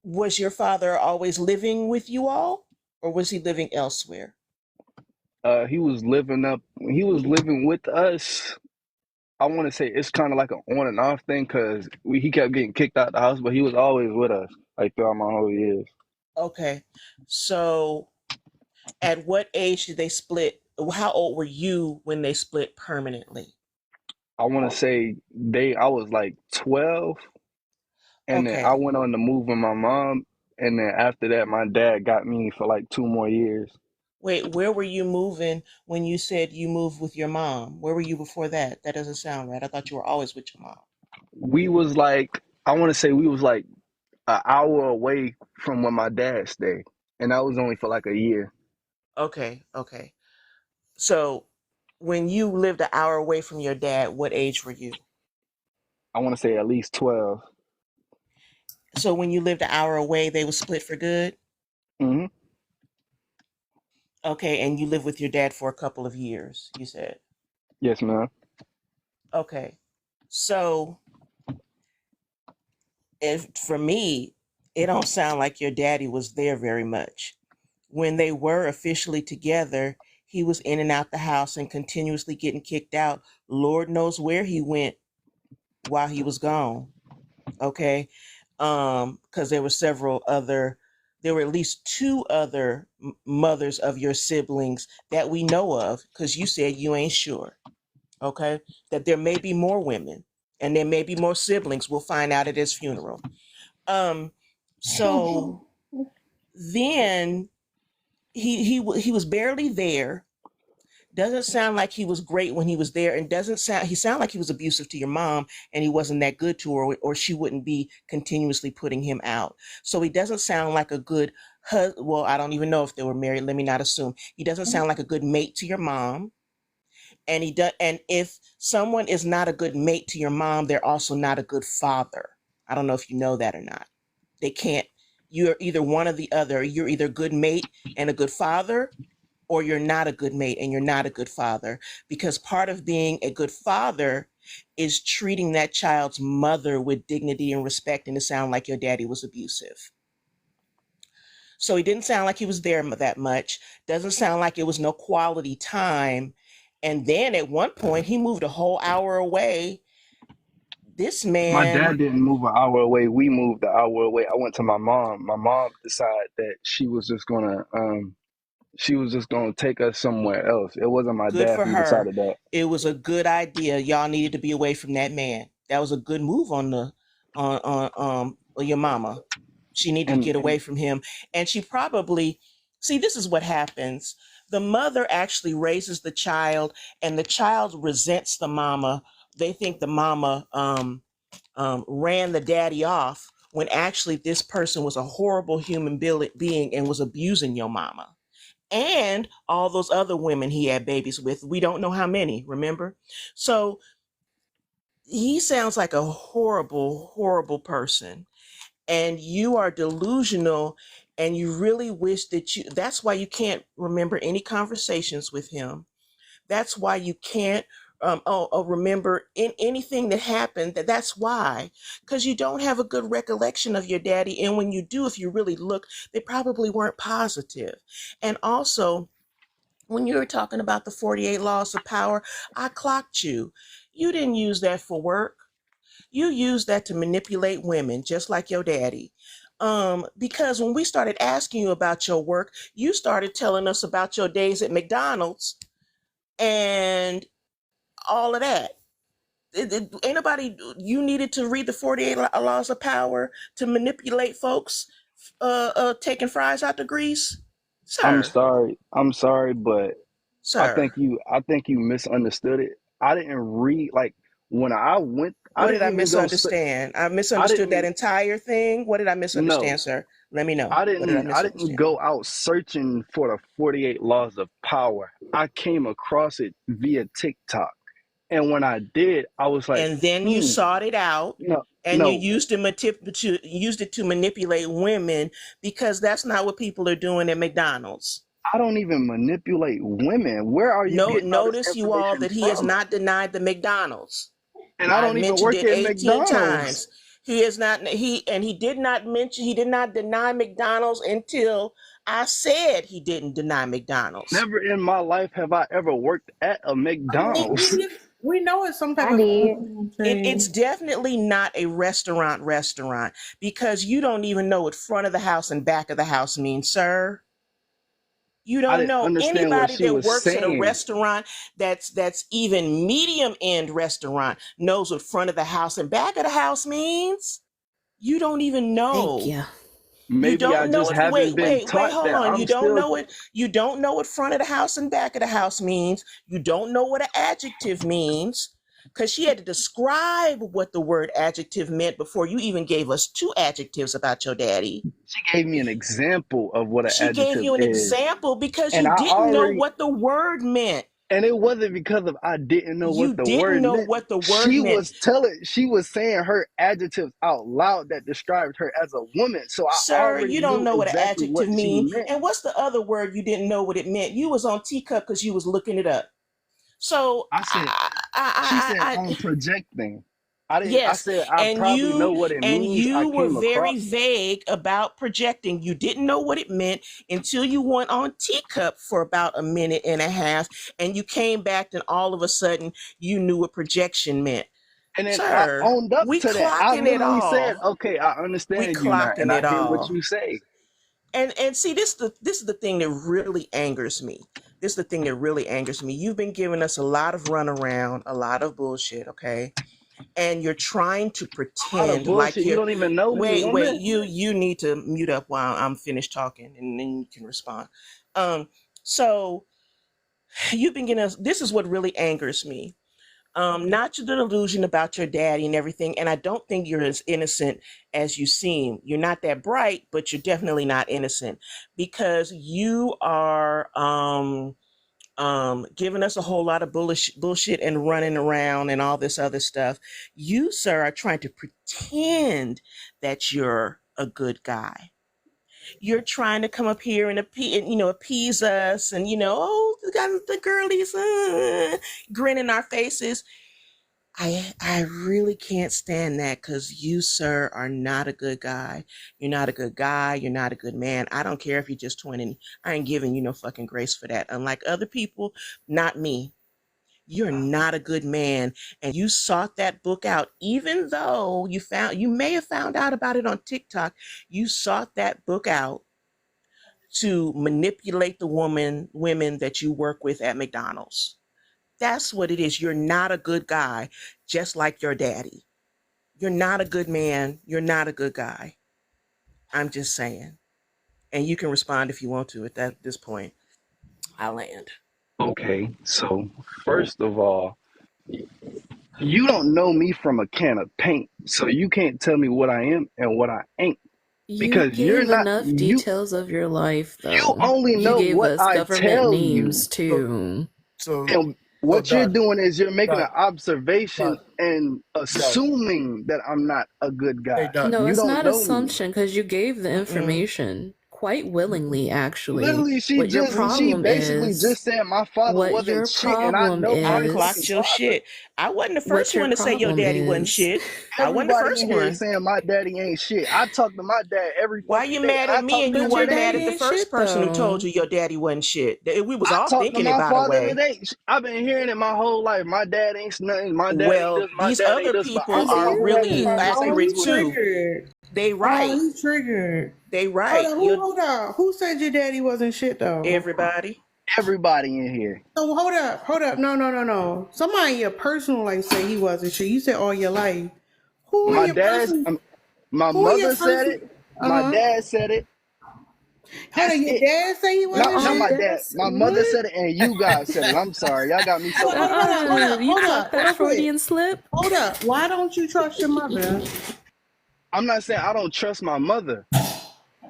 was your father always living with you all, or was he living elsewhere? He was living with us. I want to say it's kind of like an on and off thing because he kept getting kicked out the house, but he was always with us like throughout my whole years. Okay. So at what age did they split? How old were you when they split permanently? I want to say I was like 12. and then I Okay. went on to move with my mom, and then after that, my dad got me for like 2 more years. Wait, where were you moving when you said you moved with your mom? Where were you before that? That doesn't sound right. I thought you were always with your mom. We was like, I want to say we was like an hour away from where my dad stayed, and that was only for like a year. Okay, okay. So when you lived an hour away from your dad, what age were you? I want to say at least 12. So when you lived an hour away, they were split for good? Hmm. Okay, and you lived with your dad for a couple of years, you said. Yes, ma'am. Okay. So if for me, it don't sound like your daddy was there very much. When they were officially together, he was in and out the house and continuously getting kicked out. Lord knows where he went while he was gone. Okay. Because there were at least two other mothers of your siblings that we know of, because you said you ain't sure. Okay. That there may be more women and there may be more siblings. We'll find out at his funeral. So then he was barely there. Doesn't sound like he was great when he was there, and he sounded like he was abusive to your mom, and he wasn't that good to her, or she wouldn't be continuously putting him out. So he doesn't sound like a good well, I don't even know if they were married. Let me not assume. He doesn't sound like a good mate to your mom. And if someone is not a good mate to your mom, they're also not a good father. I don't know if you know that or not. They can't. You're either one or the other. You're either a good mate and a good father, or you're not a good mate and you're not a good father. Because part of being a good father is treating that child's mother with dignity and respect, and it sounded like your daddy was abusive. So he didn't sound like he was there that much. Doesn't sound like it was no quality time. And then at one point, he moved a whole hour away. This My dad man, didn't move an hour away. We moved an hour away. I went to my mom. My mom decided that she was just gonna take us somewhere else. It wasn't my good dad for who her. decided that. It was a good idea. Y'all needed to be away from that man. That was a good move on your mama. She needed to And get away from him. And she probably, see, this is what happens. The mother actually raises the child, and the child resents the mama. They think the mama ran the daddy off, when actually this person was a horrible human being and was abusing your mama and all those other women he had babies with. We don't know how many, remember? So he sounds like a horrible, horrible person. And you are delusional, and you really wish that's why you can't remember any conversations with him. That's why you can't remember in anything that happened. That's why, because you don't have a good recollection of your daddy. And when you do, if you really look, they probably weren't positive. And also, when you were talking about the 48 laws of power, I clocked you. You didn't use that for work. You used that to manipulate women, just like your daddy. Because when we started asking you about your work, you started telling us about your days at McDonald's and all of that. Ain't nobody, you needed to read the 48 laws of power to manipulate folks taking fries out the grease? Sir, I'm sorry, but sir. I think you misunderstood it. I didn't read like when I went. I What did I didn't even go. misunderstand? I I misunderstood that didn't. entire thing. What did I No, misunderstand, sir? Let me know. What did I I didn't misunderstand? go out searching for the 48 laws of power. I came across it via TikTok. And when I did, I was like, And then you sought it out, no, and you no, used it to manipulate women, because that's not what people are doing at McDonald's. I don't even manipulate women. Where are you No, getting all this notice you all information that he has from? not denied the McDonald's. And I I've don't even mentioned work it at 18 McDonald's. times. He did not mention, he did not deny McDonald's until I said he didn't deny McDonald's. Never in my life have I ever worked at a I mean, McDonald's. we know it's some type I of did. It's thing. definitely not a restaurant, because you don't even know what front of the house and back of the house means, sir. You I don't didn't know understand what anybody she that was works at a saying. restaurant that's even medium end restaurant knows what front of the house and back of the house means. You don't even Thank know. you. You Maybe I don't know just it. haven't been Wait, taught hold that. on. I'm You don't still know it. You don't know what front of the house and back of the house means. You don't know what an adjective means. Because she had to describe what the word adjective meant before you even gave us 2 adjectives about your daddy. she gave me an example of what an She gave adjective you an is. example because And you I didn't know already what the word meant. and it wasn't because of I didn't know You what the didn't word know meant. what the word meant. She was saying her adjectives out loud that described her as a woman. So I Sir, already you don't knew know what an exactly what adjective she means. meant. And what's the other word you didn't know what it meant? You was on teacup because you was looking it up. So She said I on projecting. I yes, said I and probably know what it means. I you were came very across. vague about projecting. You didn't know what it meant until you went on teacup for about a minute and a half, and you came back, and all of a sudden you knew what projection meant. And then I Sir, owned up we to that. I clocking it literally said, all. okay, I We understand you now. And clocking I it hear what all. you say. And see, this is the thing that really angers me. This is the thing that really angers me. You've been giving us a lot of runaround, a lot of bullshit, okay? And you're trying to A lot of pretend like bullshit. You you're don't even know me, wait, woman. you need to mute up while I'm finished talking and then you can respond. So you've been getting us, this is what really angers me. Not your delusion about your daddy and everything, and I don't think you're as innocent as you seem. You're not that bright, but you're definitely not innocent because you are giving us a whole lot of bullshit and running around and all this other stuff. You, sir, are trying to pretend that you're a good guy. You're trying to come up here and appease us, and oh, the girlies grin in our faces. I really can't stand that because you, sir, are not a good guy. You're not a good guy. You're not a good man. I don't care if you're just 20. I ain't giving you no fucking grace for that. Unlike other people, not me. You're not a good man. And you sought that book out, even though you may have found out about it on TikTok. You sought that book out to manipulate the women that you work with at McDonald's. That's what it is. You're not a good guy, just like your daddy. You're not a good man. You're not a good guy. I'm just saying. And you can respond if you want to at this point. I land. Okay, so first of all, you don't know me from a can of paint, so you can't tell me what I am and what I ain't. You Because you're gave not enough you details of your life, you though. only You know gave what us I government tell names, you. too. And what you're Dot, doing is you're making an dot, observation dot, and dot. assuming that I'm not a good Hey, guy. dot. No, You it's don't not know me. assumption because you gave the information quite willingly, actually. Literally, What your she problem basically is, just said my father what wasn't your shit, and I problem know my I fucking clocked is, your father. shit. I wasn't the what first your one to say your problem daddy wasn't is. shit. I wasn't the Everybody first in here is one. saying my daddy ain't shit. I talk to my dad every Why fucking you day, mad and at I me talk and to you But him your weren't today. mad daddy at the ain't first shit, person who told though. you your daddy wasn't shit? We was I all talked to thinking it, my by the father way. today. I've been hearing it my whole life. My dad ain't nothing. My dad ain't Well, this. My these dad ain't other this. But people I'm the are one who had the really Oh, conversation accurate he with him. too. triggered. They Oh, right. he triggered. They Hold right. on, You hold up. Who said your daddy wasn't shit though? everybody. Everybody in here. So hold up. No. Somebody in your personal life say he wasn't shit. You said all your life. Who in My your dad's, person? my Who in your mother said person? it. Uh My huh. dad said it. Hold That's on, your it. dad say he wasn't Not Uh-uh, my shit. dad. that's My mother what? said it, and you guys said it. I'm sorry, y'all got me so confused. You clocked that Real quick. Freudian slip? Hold up. Why don't you trust your mother? I'm not saying I don't trust my mother.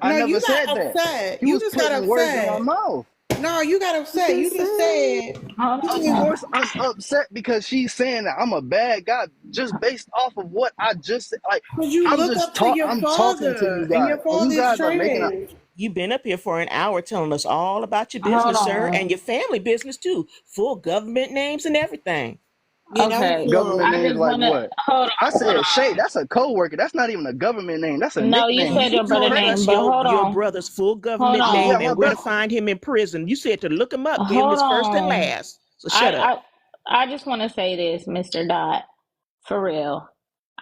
I No, never you said got that. upset. You You was just got putting words in my upset. mouth. No, you got You upset. You just just said. said. Hold Of on. course, I'm upset because she's saying that I'm a bad guy just based off of what I just said. Like Because you look up to your I'm talking to you father, and guys, your and you father's guys are making a. trans. You've been up here for an hour telling us all about your Hold business, sir, on. and your family business too. Full government names and everything. Yeah, that was Okay. Government I good. names just like wanna what? I hold said Shay. on. That's a coworker. That's not even a government name. That's a No, you nickname. said You your You brother told crazy? name, us but hold your on. brother's full Hold government Yeah, name on. my and where to brother. find him in prison. You said to look him up, gave him Hold his first and on. last. So shut up. I I just wanna say this, Mr. Dot. For real.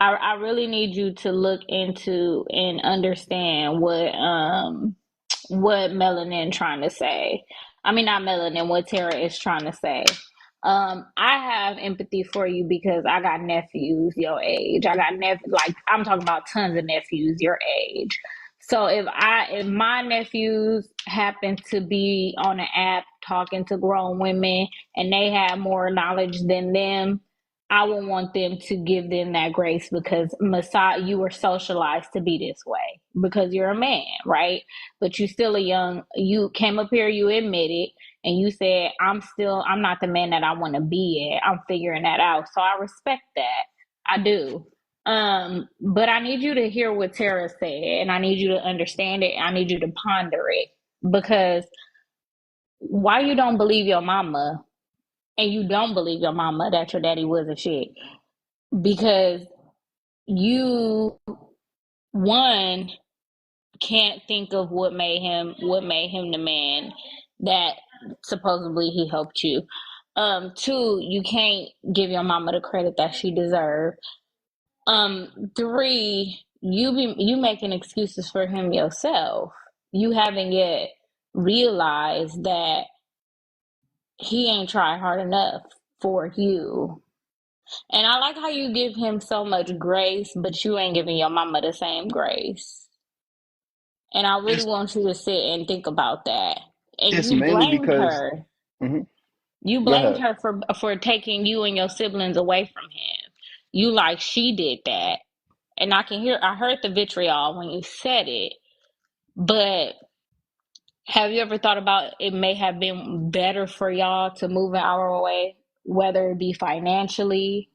I really need you to look into and understand what Melanin trying to say. I mean not Melanin, what Tara is trying to say. I have empathy for you because I got nephews your age. I got like I'm talking about tons of nephews your age. So if my nephews happen to be on an app talking to grown women and they have more knowledge than them, I would want them to give them that grace because Messiah, you were socialized to be this way because you're a man, right? But you came up here, you admitted, and you said, I'm not the man that I want to be at. I'm figuring that out. So I respect that. I do. But I need you to hear what Tara said and I need you to understand it. I need you to ponder it because why you don't believe your mama and you don't believe your mama that your daddy was a shit because you one can't think of what made him the man that supposedly he helped you. Two, you can't give your mama the credit that she deserved. Three, you making excuses for him yourself. You haven't yet realized that he ain't tried hard enough for you. And I like how you give him so much grace, but you ain't giving your mama the same grace. And I really It's want you to sit and think about that. And it's you mainly blamed because. her. Mhm. You Go blamed ahead. her for taking you and your siblings away from him. You like she did that. And I heard the vitriol when you said it. But have you ever thought about it may have been better for y'all to move an hour away, whether it be financially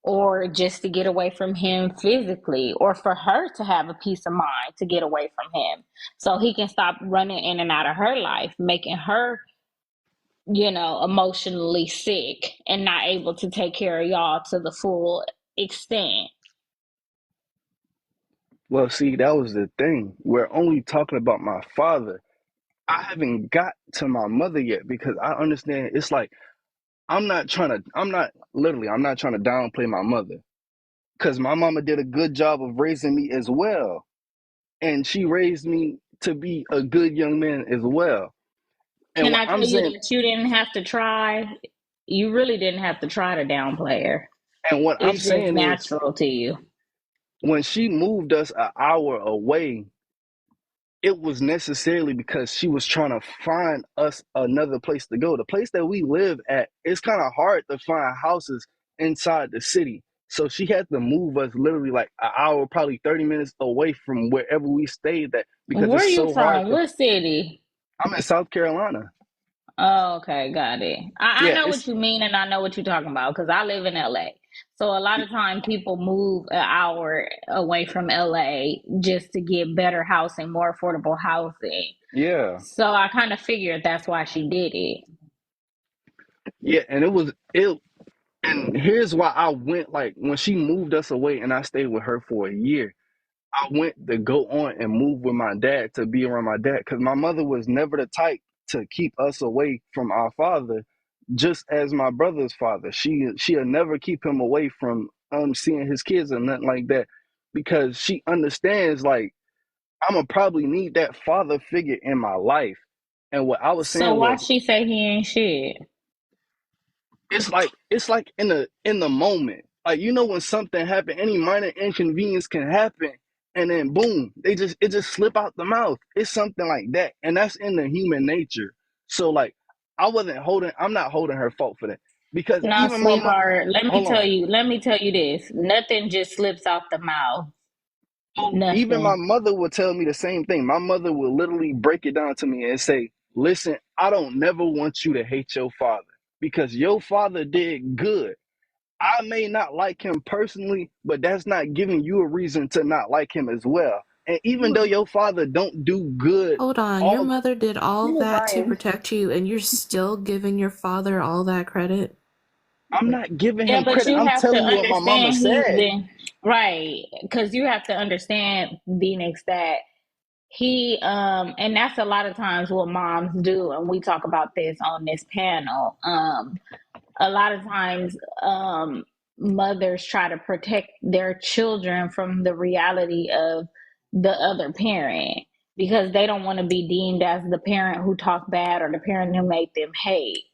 or just to get away from him physically, or for her to have a peace of mind to get away from him so he can stop running in and out of her life, making her, emotionally sick and not able to take care of y'all to the full extent. Well, see, that was the thing. We're only talking about my father. I haven't got to my mother yet because I understand it's like I'm not trying to downplay my mother because my mama did a good job of raising me as well. And she raised me to be a good young man as well. And Can what I I'm tell you saying, that you didn't have to try? You really didn't have to try to downplay her. and what I'm It's just saying is, natural to you. when she moved us an hour away, it was necessarily because she was trying to find us another place to go. The place that we live at, it's kind of hard to find houses inside the city. So she had to move us literally like an hour, probably 30 minutes away from wherever we stayed at because Where it's are you so hard from? to. What city? I'm in South Carolina. Oh, okay, got it. I Yeah, know what it's you mean and I know what you're talking about because I live in LA. So a lot of time people move an hour away from LA just to get better housing, more affordable housing. yeah, So I kind of figured that's why she did it. yeah, and it. And here's why I went like when she moved us away and I stayed with her for a year. I went to go on and move with my dad to be around my dad because my mother was never the type to keep us away from our father, just as my brother's father. She'll never keep him away from seeing his kids or nothing like that because she understands like I'm gonna probably need that father figure in my life. And what I was So saying why was she say he ain't shit? it's like in the moment. Like when something happened, any minor inconvenience can happen, and then boom, it just slip out the mouth. It's something like that, and that's in the human nature. So like, I'm not holding her fault for that because No, even my mom. sweetheart, Hold on. let me tell you this. Nothing just slips out the mouth. Even my Nothing. mother would tell me the same thing. My mother will literally break it down to me and say, "Listen, I don't never want you to hate your father because your father did good. I may not like him personally, but that's not giving you a reason to not like him as well. And even though your father don't do good Hold on, your all mother did He all was that to lying. protect you, and you're still giving your father all that credit? I'm not giving Yeah, him but credit. you I'm have to telling you what my mama understand he's said. been right because you have to understand Phoenix that and that's a lot of times what moms do, and we talk about this on this panel. A lot of times mothers try to protect their children from the reality of the other parent because they don't want to be deemed as the parent who talked bad or the parent who made them hate.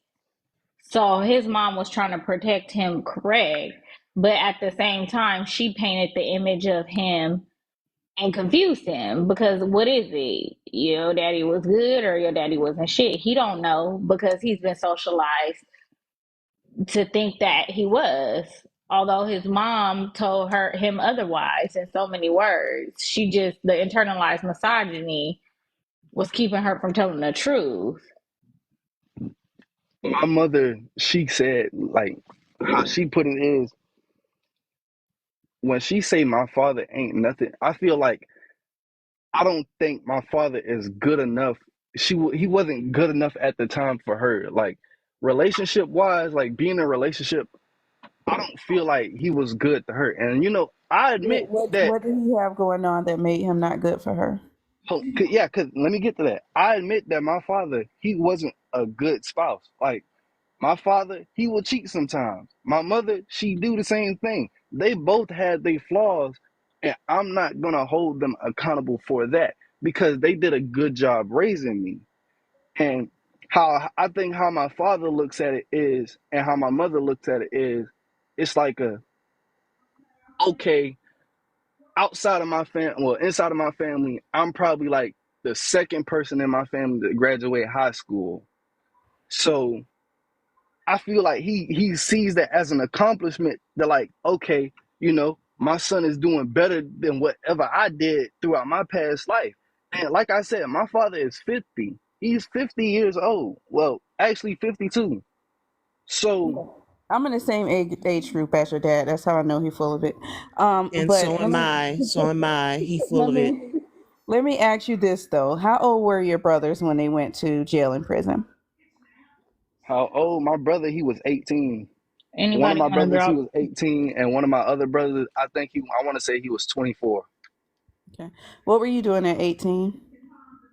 So his mom was trying to protect him, correct. But at the same time, she painted the image of him and confused him because what is it? Your daddy was good or your daddy wasn't shit? He don't know because he's been socialized to think that he was. Although his mom told him otherwise in so many words. She just the internalized misogyny was keeping her from telling the truth. My mother, she said, like, how she put it is, when she say my father ain't nothing, I feel like I don't think my father is good enough. He wasn't good enough at the time for her. Like, relationship wise, like being in a relationship, I don't feel like he was good to her. And I admit that. What did he have going on that made him not good for her? Yeah, cause let me get to that. I admit that my father, he wasn't a good spouse. Like, my father, he would cheat sometimes. My mother, she do the same thing. They both had their flaws, and I'm not gonna hold them accountable for that because they did a good job raising me. And how my father looks at it is, and how my mother looks at it is, it's like okay, outside of my family, well, inside of my family, I'm probably like the second person in my family to graduate high school. So I feel like he sees that as an accomplishment. That, like, okay, my son is doing better than whatever I did throughout my past life. And like I said, my father is 50. He's 50 years old. Well, actually 52. So I'm in the same age group as your dad. That's how I know he's full of it. And But so am I. So am I. He full let of it. me let me ask you this though: how old were your brothers when they went to jail and prison? how old? My brother, he was 18. One of Anybody my want to brothers, he drop? was 18, and one of my other brothers, I want to say he was 24. Okay, what were you doing at 18?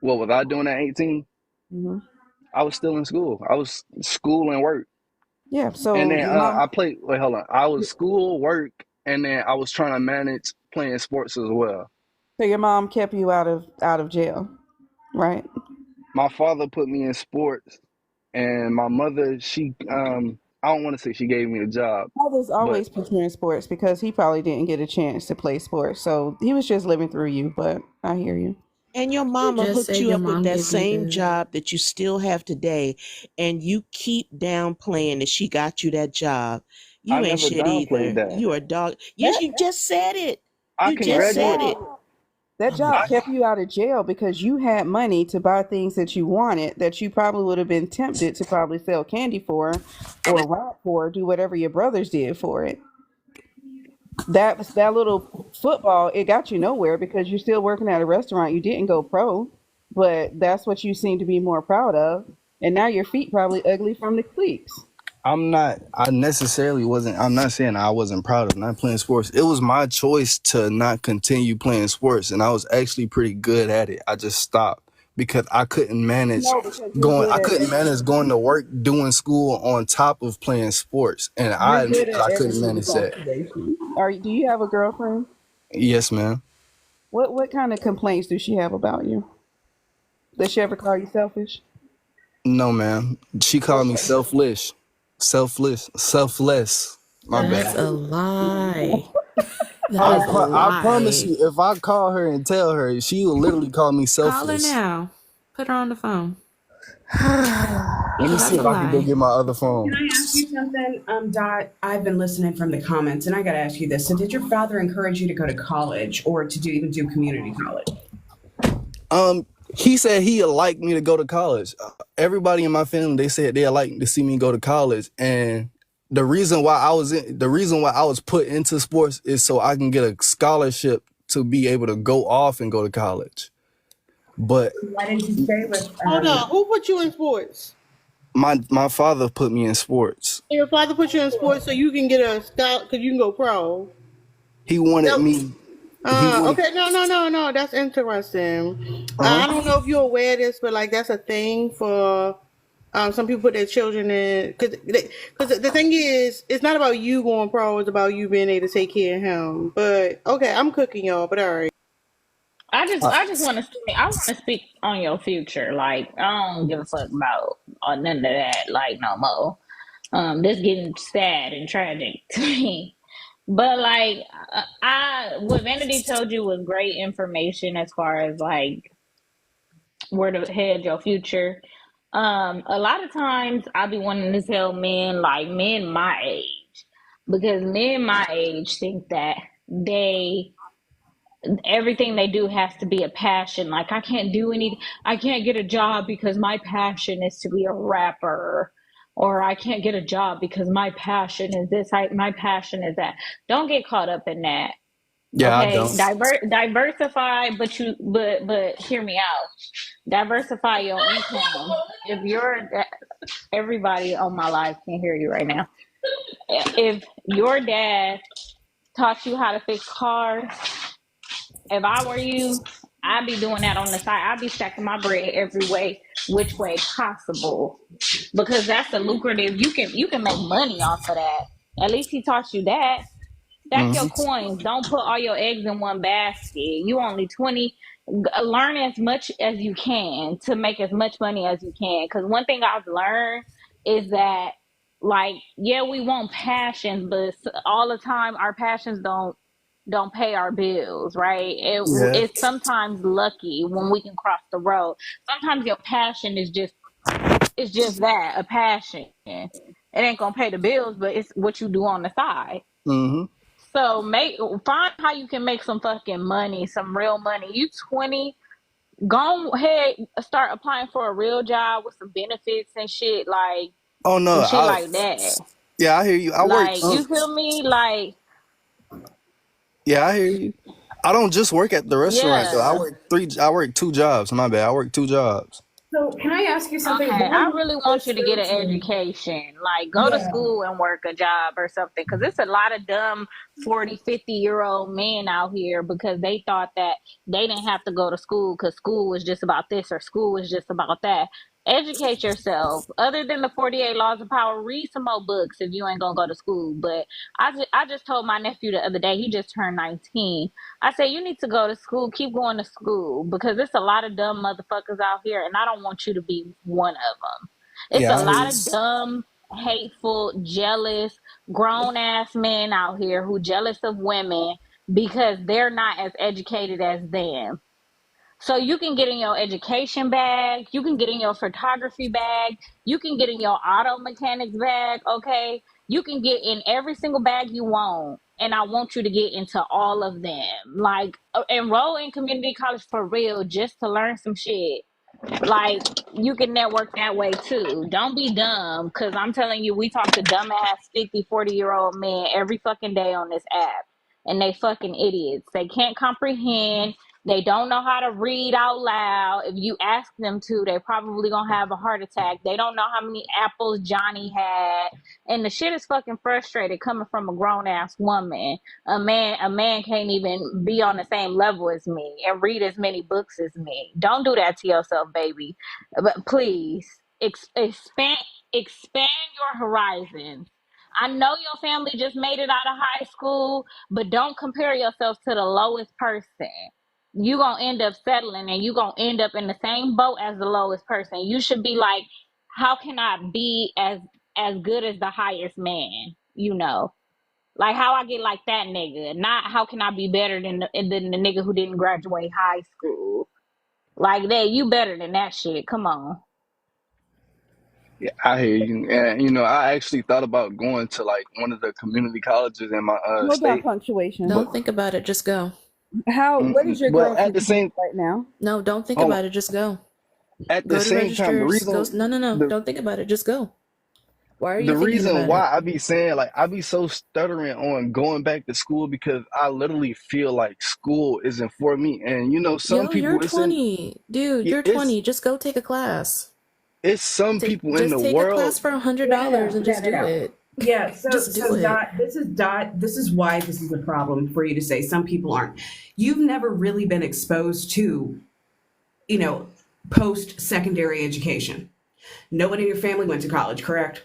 What was I doing at 18? Mm-hmm. I was still in school. I was school and work. Yeah. And So then your mom. I played, wait, hold on. I was school, work, and then I was trying to manage playing sports as well. So your mom kept you out of jail, right? My father put me in sports, and my mother, I don't want to say she gave me a job, Father's but always put you in sports because he probably didn't get a chance to play sports, so he was just living through you. But I hear you. And your You mama just hooked said you your up with mom that gave you same the. job that you still have today, and you keep downplaying that she got you that job. I You ain't never shit downplayed either. that. You are a dog. Yes, That you just said it. I You just said congratulated. it. that Oh my job God. kept you out of jail because you had money to buy things that you wanted that you probably would have been tempted to probably sell candy for, or rob for, do whatever your brothers did for it. That little football, it got you nowhere because you're still working at a restaurant. You didn't go pro, but that's what you seem to be more proud of. And now your feet probably ugly from the cleats. I'm not saying I wasn't proud of not playing sports. It was my choice to not continue playing sports, and I was actually pretty good at it. I just stopped because No, because you're good I at couldn't every manage going to work, doing school on top of playing sports. And you're I admit good that at I every couldn't single manage that. situation. Do you have a girlfriend? Yes, ma'am. What kind of complaints does she have about you? Does she ever call you selfish? No, ma'am. She called me Okay. selfless. Selfless. My That's bad. a lie. That is a I promise lie. you, if I call her and tell her, she will literally call me Call her selfless. now. Put her on the phone. Let me Cause see that's if a I can go lie. get my other phone. Can I ask you something, Dot? I've been listening from the comments, and I got to ask you this. So, did your father encourage you to go to college, or to even do community college? He said he'd like me to go to college. Everybody in my family, they said they'd like to see me go to college. And the reason why I was put into sports is so I can get a scholarship to be able to go off and go to college. But Why didn't you stay with? Hold on. Who put you in sports? my father put me in sports. Your father put you in sports so you can get a scout because you can go pro. He wanted No. me. He wanted. Okay. No. That's interesting. Uh-huh. I don't know if you're aware of this, but like that's a thing for some people put their children in because the thing is, it's not about you going pro. It's about you being able to take care of him. But okay, I'm cooking y'all. But all right. I just want to speak. I want to speak on your future. Like I don't give a fuck about none of that. Like no more. This getting sad and tragic to me. But like, what Vanity told you was great information as far as like where to head your future. A lot of times I be wanting to tell men, like men my age, because men my age think that they everything they do has to be a passion. Like I can't get a job because my passion is to be a rapper, or I can't get a job because my passion is this. My passion is that. Don't get caught up in that. Yeah, I Okay, don't. diversify, but hear me out. Diversify your income. If everybody on my life can hear you right now. If your dad taught you how to fix cars, if I were you, I'd be doing that on the side. I'd be stacking my bread every way, which way possible, because that's a lucrative. You can make money off of that. At least he taught you that. Stack your Hmm. coins. Don't put all your eggs in one basket. You only 20. Learn as much as you can to make as much money as you can. Because one thing I've learned is that, like, yeah, we want passions, but all the time our passions don't pay our bills, right? Yeah. It's sometimes lucky when we can cross the road. Sometimes your passion is just that, a passion. It ain't gonna pay the bills, but it's what you do on the side. Hmm. So find how you can make some fucking money, some real money. You 20, go ahead, start applying for a real job with some benefits and shit, like Oh no, some shit like that. yeah, I hear you. I work. Like, you feel me? Like, Yeah, I hear you. I don't just work at the restaurant though. yeah. I work 2 jobs. My bad. I work 2 jobs. So can I ask you something? Okay, I One really want you to get an education. Like, go to yeah. school and work a job or something. Because it's a lot of dumb 40, 50-year-old men out here because they thought that they didn't have to go to school because school was just about this or school was just about that. Educate yourself. Other than the 48 Laws of Power, read some more books if you ain't going to go to school. But I just told my nephew the other day, he just turned 19. I said, you need to go to school, keep going to school, because there's a lot of dumb motherfuckers out here, and I don't want you to be one of them. It's Yeah, a I hear lot you. of dumb, hateful, jealous, grown ass men out here who jealous of women because they're not as educated as them. So you can get in your education bag, you can get in your photography bag, you can get in your auto mechanics bag, okay? You can get in every single bag you want. And I want you to get into all of them. Like, enroll in community college for real just to learn some shit. Like, you can network that way too. Don't be dumb, because I'm telling you, we talk to dumbass 50, 40-year-old men every fucking day on this app, and they fucking idiots. They can't comprehend. They don't know how to read out loud. If you ask them to, they probably gonna have a heart attack. They don't know how many apples Johnny had, and the shit is fucking frustrated coming from a grown ass woman. A man can't even be on the same level as me and read as many books as me. Don't do that to yourself, baby. But please expand your horizons. I know your family just made it out of high school, but don't compare yourself to the lowest person. You gonna end up settling, and you gonna end up in the same boat as the lowest person. You should be like, how can I be as good as the highest man? Like, how I get like that nigga, not how can I be better than the nigga who didn't graduate high school. Like that, you better than that shit. Come on. Yeah, I hear you. And you know, I actually thought about going to like one of the community colleges in my Hold on, state, punctuation. but Don't think about it, just go. What is your but grade at the same right now? No, don't think hold on, about it, just go. at the Go to same time, registers. Go. No. the Don't think about it, just go. Why are you the thinking reason about it? why I be saying like I be so stuttering on going back to school because I literally feel like school isn't for me. And you know, some Yo, you're people it's in 20. Dude, you're it's 20. Just go take a class. some people in Just the take a class world. for $100 and just do it. Yeah, so Just do it. This is why this is a problem for you to say some people aren't. You've never really been exposed to, post-secondary education. No one in your family went to college, correct?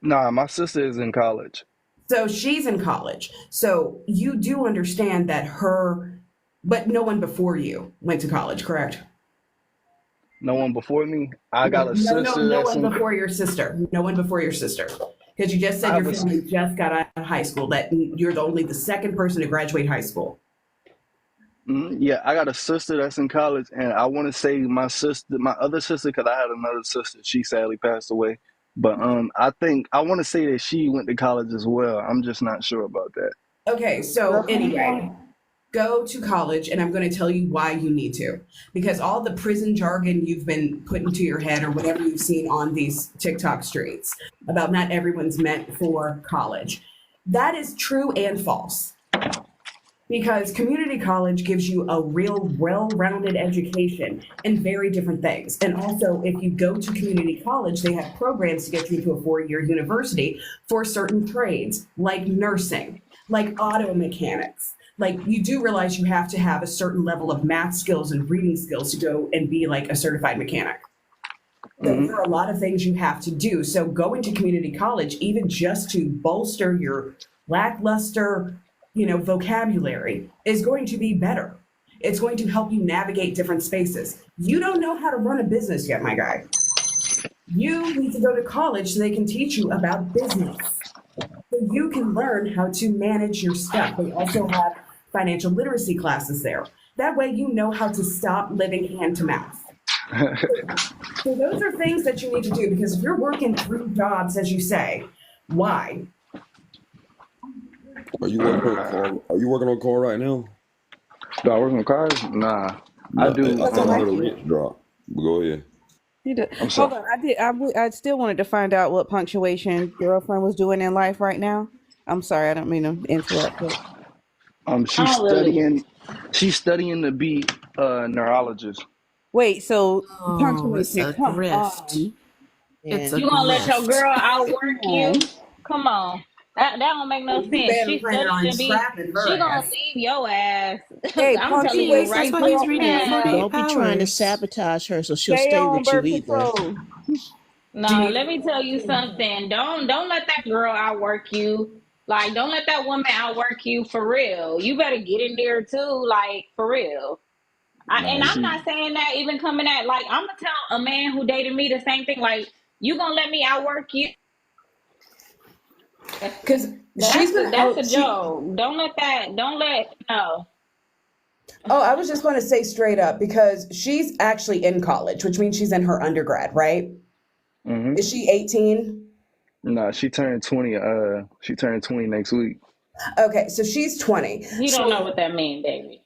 Nah, my sister is in college. So she's in college. So you do understand that but no one before you went to college, correct? No one before me. I got a No, sister no that's one in. before your sister. No one before your sister. Because you just said I your was family just got out of high school, that you're only the second person to graduate high school. Yeah, I got a sister that's in college, and I want to say my other sister, because I had another sister, she sadly passed away. But I want to say that she went to college as well. I'm just not sure about that. Okay, so anyway, go to college, and I'm going to tell you why you need to. Because all the prison jargon you've been put into your head, or whatever you've seen on these TikTok streets about not everyone's meant for college, that is true and false. Because community college gives you a real well-rounded education in very different things. And also, if you go to community college, they have programs to get you into a 4-year university for certain trades, like nursing, like auto mechanics. Like, you do realize you have to have a certain level of math skills and reading skills to go and be like a certified mechanic. So there are a lot of things you have to do. So going to community college, even just to bolster your lackluster vocabulary, is going to be better. It's going to help you navigate different spaces. You don't know how to run a business yet, my guy. You need to go to college so they can teach you about business. So you can learn how to manage your stuff. They also have financial literacy classes there. That way you know how to stop living hand to mouth. So those are things that you need to do, because if you're working 3 jobs, as you say, why? Are you working on a car? Are you working on a car right now? Do I work on cars? Nah, I No, do. I thought I heard a link drop. But go ahead. You did. I'm Hold sorry. on. I still wanted to find out what punctuation girlfriend was doing in life right now. I'm sorry, I don't mean to interrupt. But She's I don't really. studying. She's studying to be a neurologist. wait, so Oh, it's punctuation, a come grift. on. It's Man. a You gonna let your grift. girl outwork you? Come on. That don't make no You sense. better She plan studying on to be. scrapping her She gonna ass. leave your ass. Hey, I'm telling you Yes, right that's punctuation why he's reading now. 48 Don't be trying to hours. sabotage her so she'll Stay stay on with you birth either. control. No, let me tell you something. Don't let that girl outwork you. Like, don't let that woman outwork you for real. You better get in there too, like for real. And Nah, I'm She not saying that even coming at like I'm gonna tell a man who dated me the same thing. Like, you gonna let me outwork you? Because she's been That's out. a joke. Don't let that. Don't let no. Oh, I was just going to say straight up, because she's actually in college, which means she's in her undergrad, right? Mm-hmm. Is she 18? Nah, she turned 20. She turned 20 next week. Okay, so she's 20. You don't know what that means, baby.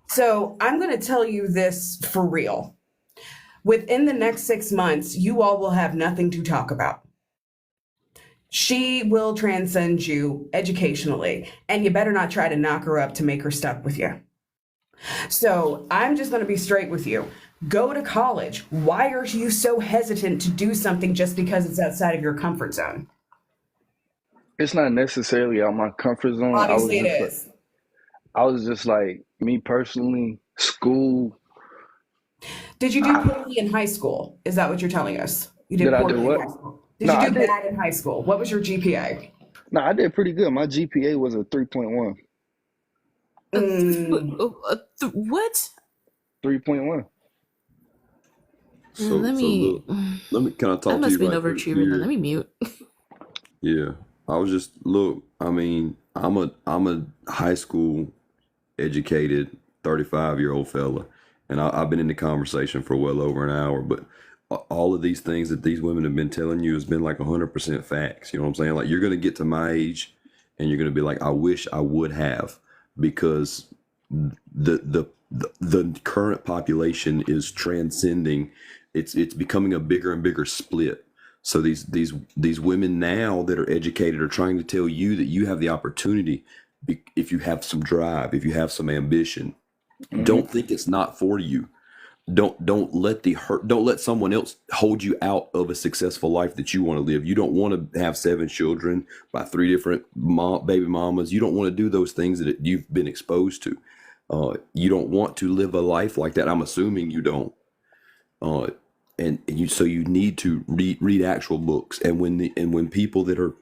So I'm going to tell you this for real. Within the next 6 months, you all will have nothing to talk about. She will transcend you educationally, and you better not try to knock her up to make her stuck with you. So I'm just going to be straight with you. Go to college. Why are you so hesitant to do something just because it's outside of your comfort zone? It's not necessarily out my comfort zone. Obviously, it is. I was just like, me personally, school. Did you do poorly in high school? Is that what you're telling us? You Did I poorly do in what? high school. Did No, you I do did. bad in high school? What was your GPA? No, I did pretty good. My GPA was a 3.1. What? 3.1. So, Let so me. look, can I I talk to must you be an right quick overachiever then. here? Let me mute. Yeah, I was just look. I mean, I'm a high school educated 35-year-old fella, and I've been in the conversation for well over an hour. But all of these things that these women have been telling you has been like 100% facts. You know what I'm saying? Like, you're gonna get to my age, and you're gonna be like, I wish I would have, because the current population is transcending. It's becoming a bigger and bigger split. So these women now that are educated are trying to tell you that you have the opportunity, if you have some drive, if you have some ambition. Mm-hmm. Don't think it's not for you. Don't let someone else hold you out of a successful life that you want to live. You don't want to have 7 children by 3 different baby mamas. You don't want to do those things that you've been exposed to. You don't want to live a life like that. I'm assuming you don't. So you need to read actual books. And when people that are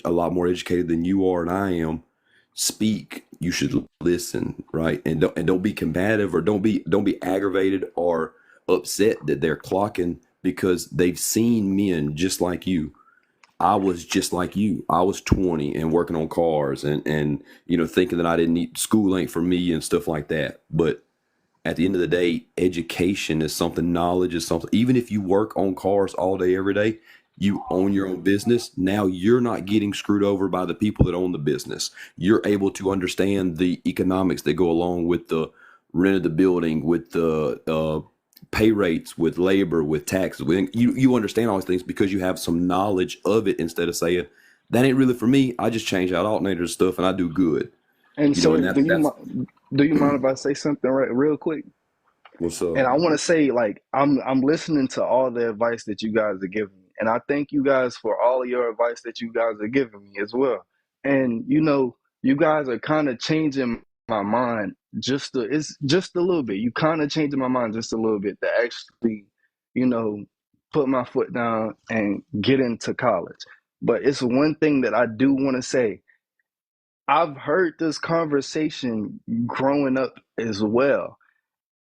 a lot more educated than you are and I am speak, you should listen, right? And don't be combative, or don't be aggravated or upset that they're clocking, because they've seen men just like you I was just like you. I was 20 and working on cars and thinking that I didn't need school ain't for me and stuff like that. But at the end of the day, education is something, knowledge is something. Even if you work on cars all day, every day, you own your own business. Now you're not getting screwed over by the people that own the business. You're able to understand the economics that go along with the rent of the building, with the pay rates, with labor, with taxes. You understand all these things because you have some knowledge of it instead of saying, that ain't really for me. I just change out alternators and stuff and I do good. And You know, so, and that's do you mind if I say something real quick? what's up. And I want to say, like, I'm listening to all the advice that you guys are giving me, and I thank you guys for all of your advice that you guys are giving me as well. And you guys are kind of changing my mind it's just a little bit. You kind of changing my mind just a little bit to actually, put my foot down and get into college. But it's one thing that I do want to say. I've heard this conversation growing up as well.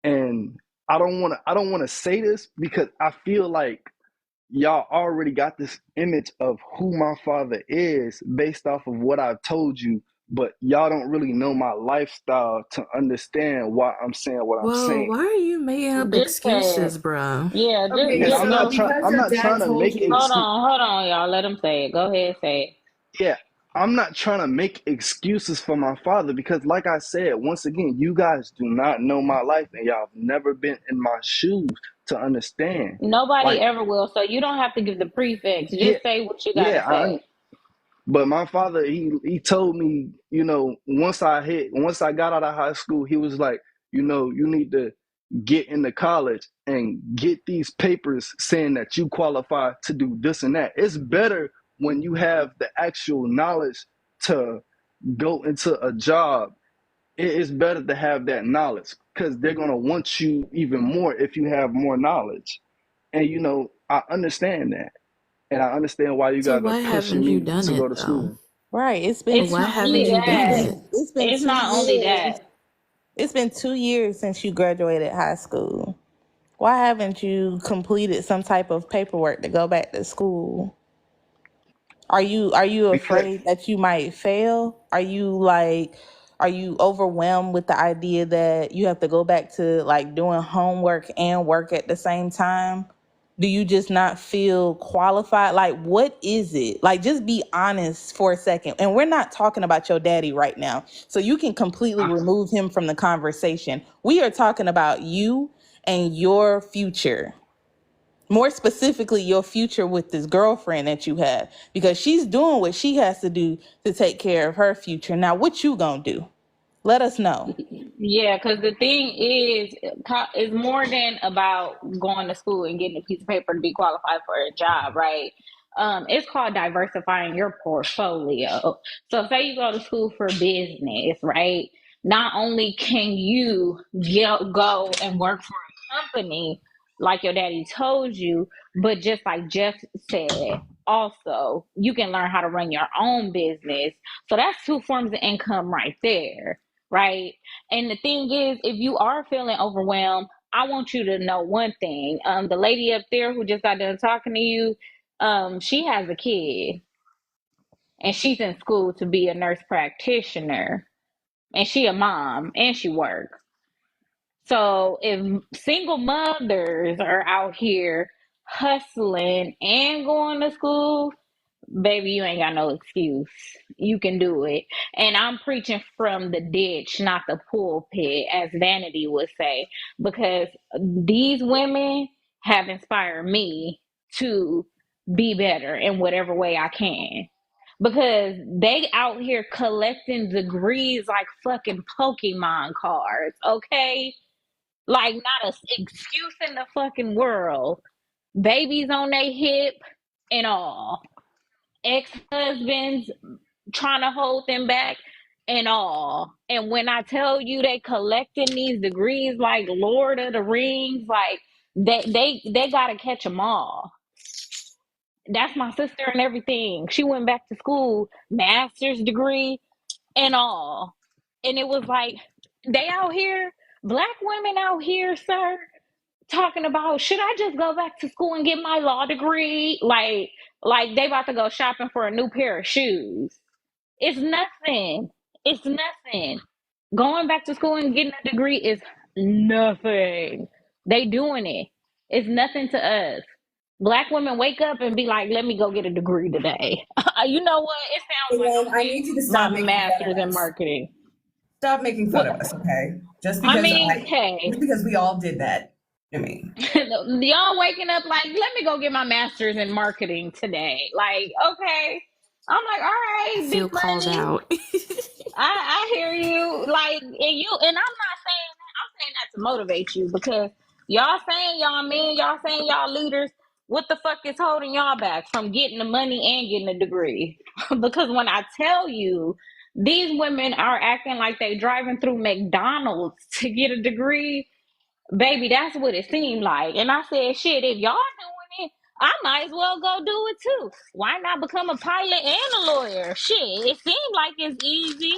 And I don't want to say this because I feel like y'all already got this image of who my father is based off of what I've told you, but y'all don't really know my lifestyle to understand why I'm saying what I'm Whoa, saying. why are you making up Just say excuses, it. bro? Yeah, Okay, And just I'm so not go. trying because I'm your not dad trying to told make you, Hold on, y'all. Let him say it. Go ahead, say it. yeah, I'm not trying to make excuses for my father because, like I said, once again, you guys do not know my life and y'all have never been in my shoes to understand. Nobody Like, ever will, so you don't have to give the prefix. yeah, Just say what you gotta yeah, say. but my father, he told me, once I got out of high school, he was like, you need to get into college and get these papers saying that you qualify to do this and that. It's better when you have the actual knowledge to go into a job. It's better to have that knowledge because they're gonna want you even more if you have more knowledge. And I understand that. And I understand why you So guys are why pushing haven't you me done to go it to though? school. Right. But It's why not haven't only you done that. it? It's been It's two not only years. that. It's been 2 years since you graduated high school. Why haven't you completed some type of paperwork to go back to school? Are you Because afraid that you might fail? Are you overwhelmed with the idea that you have to go back to like doing homework and work at the same time? Do you just not feel qualified? Like, what is it? Like, just be honest for a second. And we're not talking about your daddy right now. So you can completely remove him from the conversation. We are talking about you and your future. More specifically, your future with this girlfriend that you have, because she's doing what she has to do to take care of her future. Now, what you gonna do? Let us know. Yeah, because the thing is, it's more than about going to school and getting a piece of paper to be qualified for a job, right? It's called diversifying your portfolio. So, say you go to school for business, right? Not only can you go and work for a company like your daddy told you, but just like Jeff said, also you can learn how to run your own business. So that's two forms of income right there, right? And the thing is, if you are feeling overwhelmed, I want you to know one thing. The lady up there who just got done talking to you, she has a kid and she's in school to be a nurse practitioner and she a mom and she works. So if single mothers are out here hustling and going to school, baby, you ain't got no excuse. You can do it. And I'm preaching from the ditch, not the pulpit, as Vanity would say, because these women have inspired me to be better in whatever way I can. Because they out here collecting degrees like fucking Pokemon cards, okay? Like, not a excuse in the fucking world. Babies on their hip and all, ex-husbands trying to hold them back and all. And when I tell you they collecting these degrees like Lord of the Rings, like they gotta catch them all. That's my sister and everything. She went back to school, master's degree and all. And it was like, they out here, black women out here, sir, talking about, should I just go back to school and get my law degree? Like they about to go shopping for a new pair of shoes. It's nothing. It's nothing. Going back to school and getting a degree is nothing. They doing it. It's nothing to us. Black women wake up and be like, let me go get a degree today. You know what? It sounds like Elaine, I'm I getting need you to my stop making fun master's of in us. marketing. Stop making fun Well, of us, okay? Just I because mean, hey, just because we all did that. I mean, y'all waking up like, let me go get my master's in marketing today. Like, okay. I'm like, all I right, big feel called money. out. I hear you. Like, and I'm not saying that. I'm saying that to motivate you because y'all saying y'all men, y'all saying y'all leaders. What the fuck is holding y'all back from getting the money and getting a degree? Because when I tell you, these women are acting like they driving through McDonald's to get a degree. Baby, that's what it seemed like. And I said, shit, if y'all doing it, I might as well go do it too. Why not become a pilot and a lawyer? Shit, it seemed like it's easy.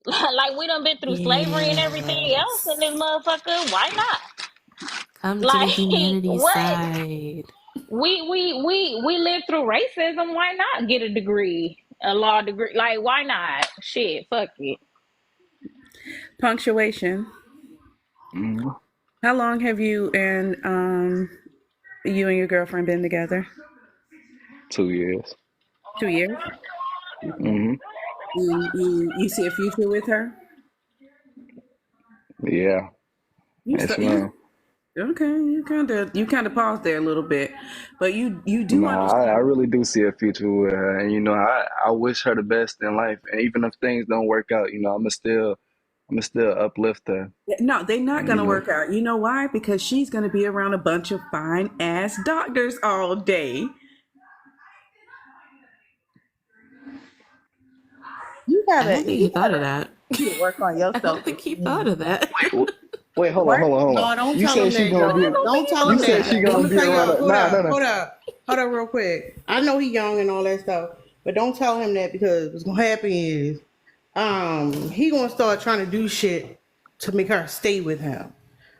Like we done been through slavery and everything else in Yes. this motherfucker. Why not? Come to the Like humanity what? side. We lived through racism. Why not get a degree, a law degree? Like why not? Shit, fuck it. Punctuation. Mm-hmm. How long have you and your girlfriend been together? 2 years. 2 years. Mm-hmm. You see a future with her? Yeah. You Yes, st- ma'am. okay? You kind of paused there a little bit, but you do Nah, I understand. really do see a future with her, and I wish her the best in life. And even if things don't work out, I'ma still uplift her. No, they're not And going to work out. You know why? Because she's going to be around a bunch of fine ass doctors all day. You I don't think he thought of gotta that. work on I don't yourself. think he thought of that. Wait, hold on, Work. hold on. No, don't You tell him said she that, gonna Joe. be. Don't tell You him said that. she I'm gonna gonna be tell around. y'all. Nah. Hold up, real quick. I know he young and all that stuff, but don't tell him that because what's gonna happen is, he gonna start trying to do shit to make her stay with him.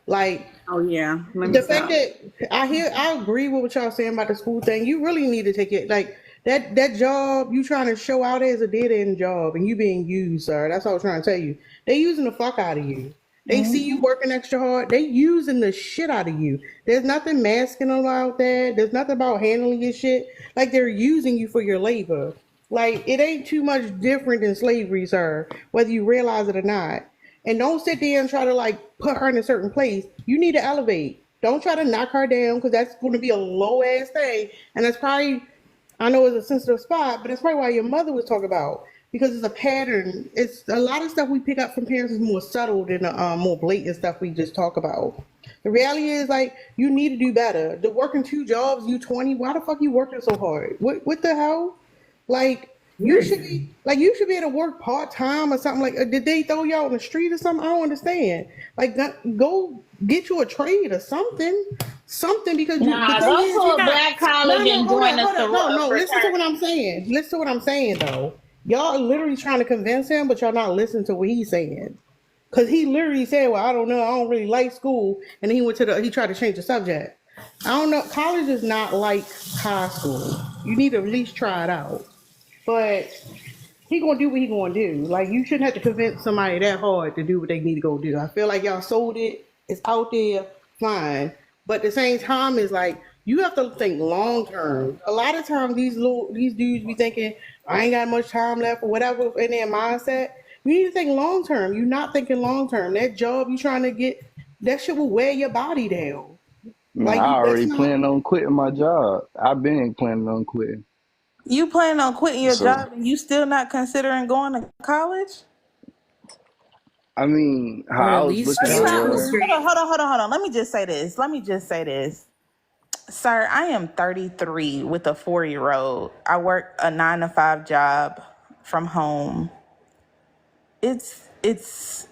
Like Oh yeah, let me the fact stop. that I agree with what y'all saying about the school thing. You really need to take it like that job you trying to show out as a dead end job and you being used, sir. That's what I was trying to tell you. They using the fuck out of you. They see you working extra hard. They using the shit out of you. There's nothing masculine about that. There's nothing about handling your shit. Like they're using you for your labor. Like it ain't too much different than slavery, sir, whether you realize it or not. And don't sit there and try to like put her in a certain place. You need to elevate. Don't try to knock her down because that's going to be a low ass thing. And that's probably, I know it's a sensitive spot, but that's probably why your mother was talking about because it's a pattern. It's a lot of stuff we pick up from parents is more subtle than the more blatant stuff we just talk about. The reality is like you need to do better. The working two jobs, you 20. Why the fuck you working so hard? What the hell? Like you should be able to work part time or something. Like did they throw y'all on the street or something? I don't understand. Like go get you a trade or something because you the Nah, thing go is you're to a not. black No, college no, and hold join up, a hold up. No, listen to what fraternity. I'm saying. Listen to what I'm saying though. Y'all are literally trying to convince him, but y'all not listening to what he's saying. Cause he literally said, "Well, I don't know. I don't really like school," and then he tried to change the subject. I don't know. College is not like high school. You need to at least try it out. But he gonna do what he gonna do. Like you shouldn't have to convince somebody that hard to do what they need to go do. I feel like y'all sold it. It's out there, fine. But at the same time, it's like you have to think long term. A lot of times, these dudes be thinking, I ain't got much time left or whatever in their mindset. You need to think long term. You're not thinking long term. That job you trying to get, that shit will wear your body down. Nah, Like I that's already not. planned on quitting my job. I've been planning on quitting. You planning on quitting your So, job and you still not considering going to college? I mean, how Or I at was least looking let's at it set try. this was, straight. Hold on. Let me just say this. Sir, I am 33 with a 4-year-old. I work a 9 to 5 job from home. It's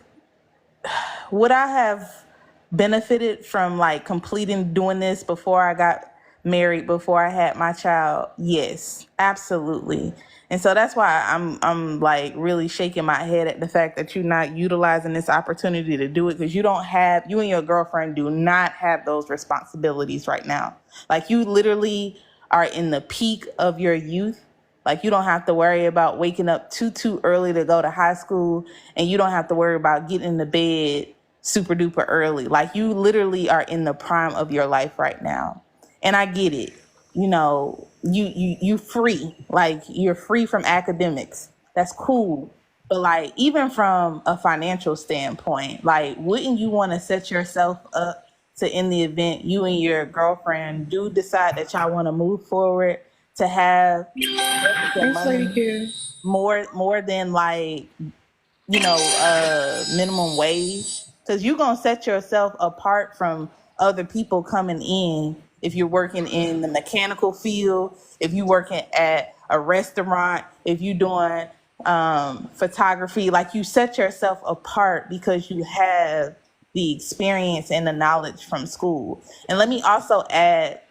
would I have benefited from like completing doing this before I got married before I had my child? Yes, absolutely. And so that's why I'm like really shaking my head at the fact that you're not utilizing this opportunity to do it, because you and your girlfriend do not have those responsibilities right now. Like, you literally are in the peak of your youth. Like, you don't have to worry about waking up too early to go to high school, and you don't have to worry about getting into bed super duper early. Like, you literally are in the prime of your life right now. And I get it. You know, you free. Like, you're free from academics. That's cool. But like, even from a financial standpoint, like, wouldn't you want to set yourself up to, in the event you and your girlfriend do decide that y'all want to move forward, to have Thanks, Lady Q. more than like, minimum wage? Because you're gonna set yourself apart from other people coming in if you're working in the mechanical field, if you're working at a restaurant, if you're doing photography. Like, you set yourself apart because you have the experience and the knowledge from school. And let me also add,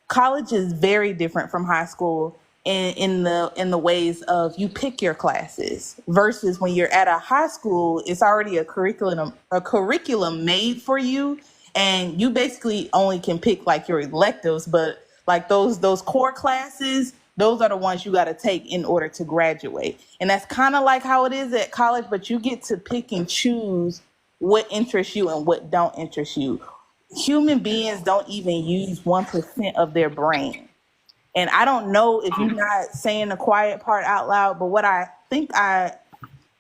college is very different from high school in the ways of you pick your classes, versus when you're at a high school, it's already a curriculum made for you, and you basically only can pick like your electives. But like those core classes, those are the ones you got to take in order to graduate. And that's kind of like how it is at college, but you get to pick and choose what interests you and what don't interest you. Human beings don't even use 1% of their brain. And I don't know if you're not saying the quiet part out loud, but what I think I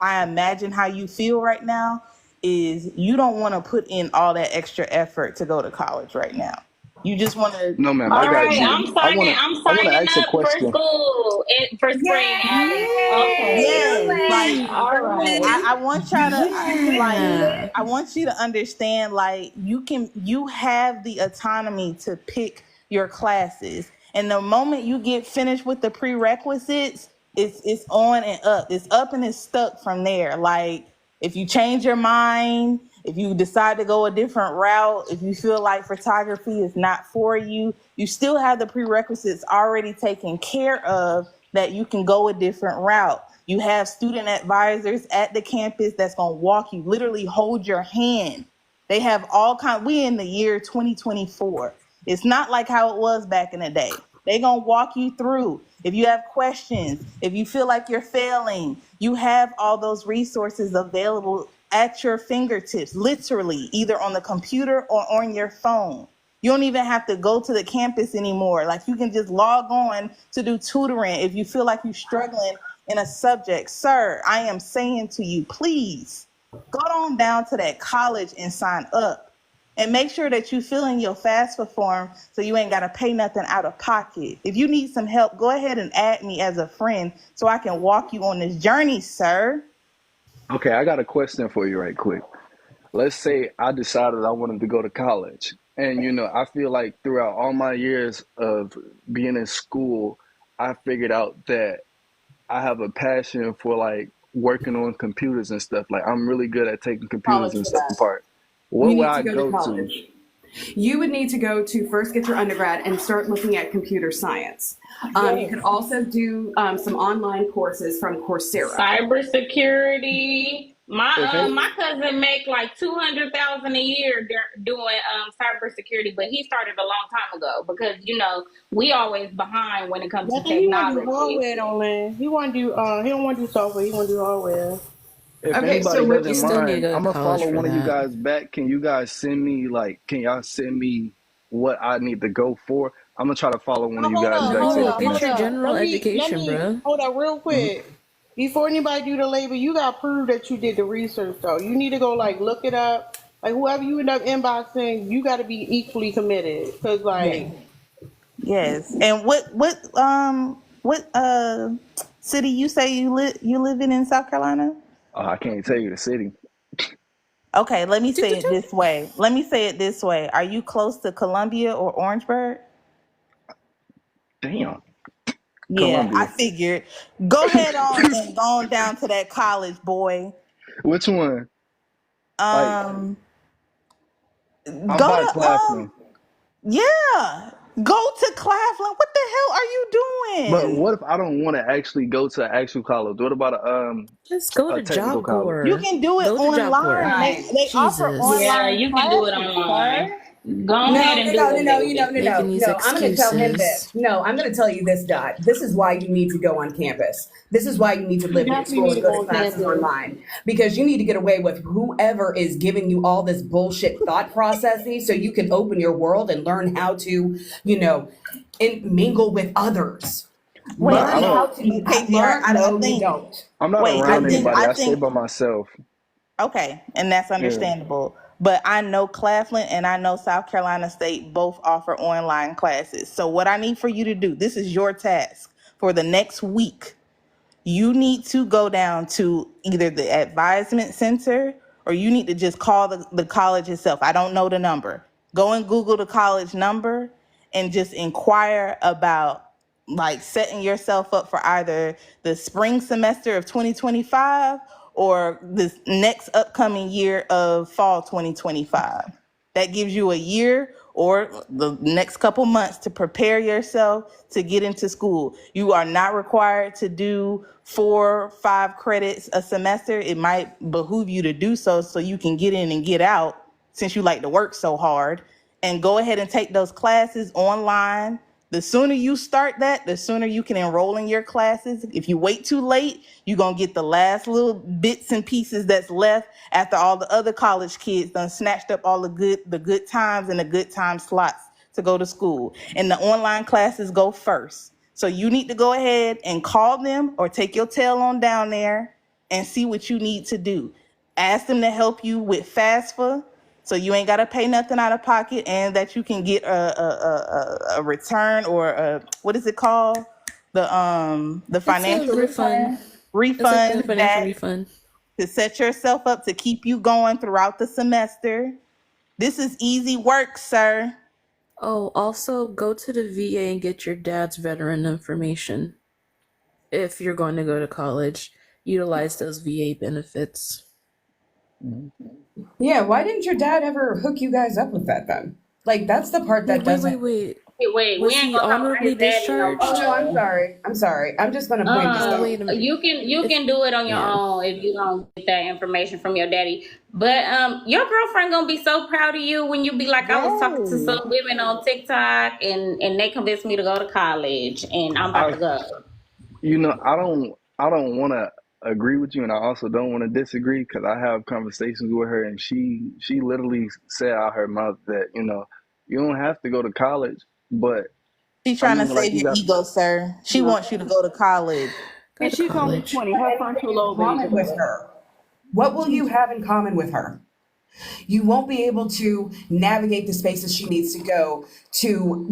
imagine how you feel right now is you don't want to put in all that extra effort to go to college right now. You just want to. No, ma'am, All I got right, you. I'm signing ask a up for question. school for spring, Alex. Okay. Yes, like, All right. I want y'all to I want you to understand, like, you have the autonomy to pick your classes, and the moment you get finished with the prerequisites, it's on and up. It's up and it's stuck from there. Like, if you change your mind, if you decide to go a different route, if you feel like photography is not for you, you still have the prerequisites already taken care of, that you can go a different route. You have student advisors at the campus that's going to walk you, literally hold your hand. They have all kinds. We in the year 2024. It's not like how it was back in the day. They're going to walk you through. If you have questions, if you feel like you're failing, you have all those resources available at your fingertips, literally, either on the computer or on your phone. You don't even have to go to the campus anymore. Like, you can just log on to do tutoring if you feel like you're struggling in a subject. Sir, I am saying to you, please go on down to that college and sign up. And make sure that you fill in your FAFSA form so you ain't got to pay nothing out of pocket. If you need some help, go ahead and add me as a friend so I can walk you on this journey, sir. Okay, I got a question for you right quick. Let's say I decided I wanted to go to college. And, I feel like throughout all my years of being in school, I figured out that I have a passion for like working on computers and stuff. Like, I'm really good at taking computers and stuff apart. What You would need I to go to college. You would need to go to first get your undergrad and start looking at computer science. You could also do some online courses from Coursera. Cybersecurity. My cousin make like $200,000 a year doing cybersecurity, but he started a long time ago because we always behind when it comes to technology. He want to do hardware, don't man. He want to do he don't want to do software. He want to do hardware. If Okay, so anybody what doesn't you mind, I'm gonna follow one of you guys back. Can you guys send me can y'all send me what I need to go for? I'm gonna try to follow one of you guys back. Get your general education, bro. Hold up real quick. Before anybody do the label, you got to prove that you did the research, though. You need to go, look it up. Like, whoever you end up inboxing, you got to be equally committed. Because, Yes. And what city you say you live in South Carolina? I can't tell you the city. Okay, let me say it this way. Are you close to Columbia or Orangeburg? Damn. Yeah, Columbia. I figured. Go ahead on and go on down to that college, boy. Which one? I'm by Claflin. Yeah. Go to Claflin. What the hell are you But doing? what if I don't want to actually go to an actual college? What about Just go a to technical Job college? You Corps. can do it Go to Job Corps. online. Right. They offer Jesus. Yeah, online you can do it classes, online. sir. Go ahead and do it, baby. Making these I'm going to tell him this. excuses. No, I'm going to tell you this, Dot. This is why you need to go on campus. This is why you need to You live in definitely school need and to go go to on classes campus. online, because you need to get away with whoever is giving you all this bullshit thought processes so you can open your world and learn how to, mingle with others. Wait, But Learn I how don't. to okay, JR, learn. I No, you think, don't. I'm not wait, I around think, anybody. I I stay think, by myself. okay, and that's Yeah. understandable. But I know Claflin and I know South Carolina State both offer online classes. So what I need for you to do, this is your task for the next week. You need to go down to either the advisement center or you need to just call the college itself. I don't know the number. Go and Google the college number and just inquire about like setting yourself up for either the spring semester of 2025 or this next upcoming year of fall 2025. That gives you a year or the next couple months to prepare yourself to get into school. You are not required to do 4 or 5 credits a semester. It might behoove you to do so you can get in and get out since you like to work so hard. And go ahead and take those classes online. The sooner you start that, the sooner you can enroll in your classes. If you wait too late, you're going to get the last little bits and pieces that's left after all the other college kids done snatched up all the good times and the good time slots to go to school. And the online classes go first. So you need to go ahead and call them or take your tail on down there and see what you need to do. Ask them to help you with FAFSA, so you ain't gotta pay nothing out of pocket, and that you can get a return or what is it called? The It's a financial refund. It's like a refund financial that refund. to set yourself up to keep you going throughout the semester. This is easy work, sir. Oh, also go to the VA and get your dad's veteran information. If you're going to go to college, utilize those VA benefits. Yeah, why didn't your dad ever hook you guys up with that then? Like, that's the part that Wait, doesn't. wait. Wait, Was we ain't he gonna talk about honorably his daddy no discharged? Oh no, I'm more. sorry. I'm sorry. I'm just gonna point this out. Wait a minute. You can do it on your Yeah. own if you don't get that information from your daddy. But your girlfriend gonna be so proud of you when you be like, I was talking to some women on TikTok and they convinced me to go to college and I'm about to go. I don't want to agree with you, and I also don't want to disagree because I have conversations with her, and she literally said out her mouth that you don't have to go to college, but She's I trying to mean, like, save you your got. ego, sir. She wants you to go to college. Go And to she's only college. 20. Her frontal lobe age Common is with her. What will you have in common with her? You won't be able to navigate the spaces she needs to go to,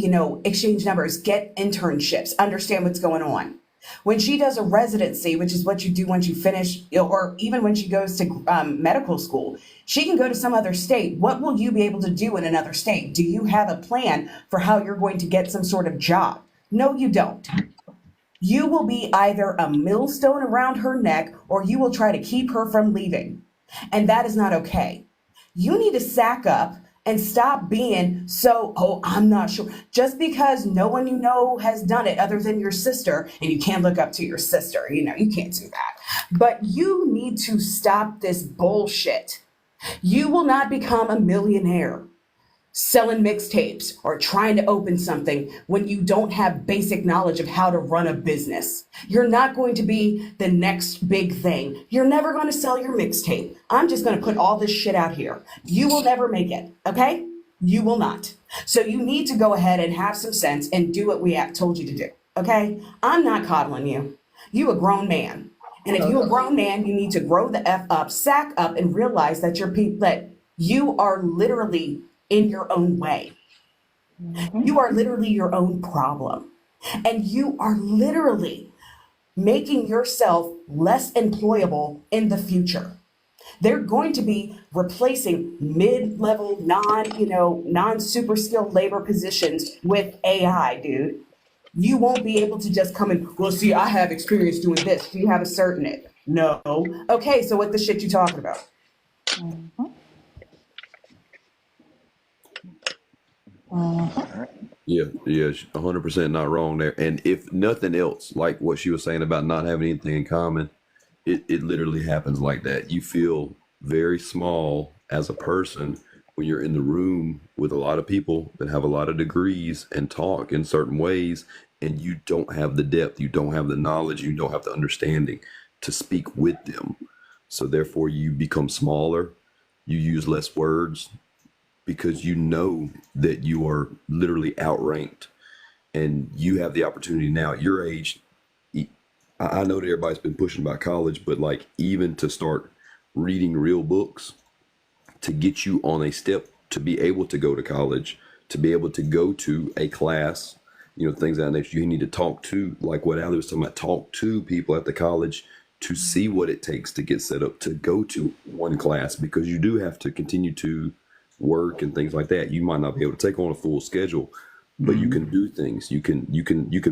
exchange numbers, get internships, understand what's going on. When she does a residency, which is what you do once you finish, or even when she goes to medical school, she can go to some other state. What will you be able to do in another state? Do you have a plan for how you're going to get some sort of job? No, you don't. You will be either a millstone around her neck or you will try to keep her from leaving. And that is not okay. You need to sack up and stop being so, I'm not sure. Just because no one you know has done it other than your sister, and you can't look up to your sister, you can't do that. But you need to stop this bullshit. You will not become a millionaire selling mixtapes or trying to open something when you don't have basic knowledge of how to run a business. You're not going to be the next big thing. You're never going to sell your mixtape. I'm just going to put all this shit out here. You will never make it, okay? You will not. So you need to go ahead and have some sense and do what we have told you to do, okay? I'm not coddling you. You a grown man. And if you're a grown man, you need to grow the F up, sack up, and realize that that you are literally in your own way. You are literally your own problem. And you are literally making yourself less employable in the future. They're going to be replacing mid-level, non-super skilled labor positions with AI, dude. You won't be able to just come in, well, see, I have experience doing this. Do you have a cert in it? No. Okay, so what the shit you talking about? Yeah, yeah, 100% not wrong there. And if nothing else, like what she was saying about not having anything in common, it literally happens like that. You feel very small as a person when you're in the room with a lot of people that have a lot of degrees and talk in certain ways, and you don't have the depth, you don't have the knowledge, you don't have the understanding to speak with them. So therefore, you become smaller, you use less words because you know that you are literally outranked, and you have the opportunity now at your age. I know that everybody's been pushing about college, but like even to start reading real books to get you on a step to be able to go to college, to be able to go to a class, things of that nature. You need to talk to, like what Ali was talking about, talk to people at the college to see what it takes to get set up to go to one class, because you do have to continue to work and things like that. You might not be able to take on a full schedule, but you can do things. You can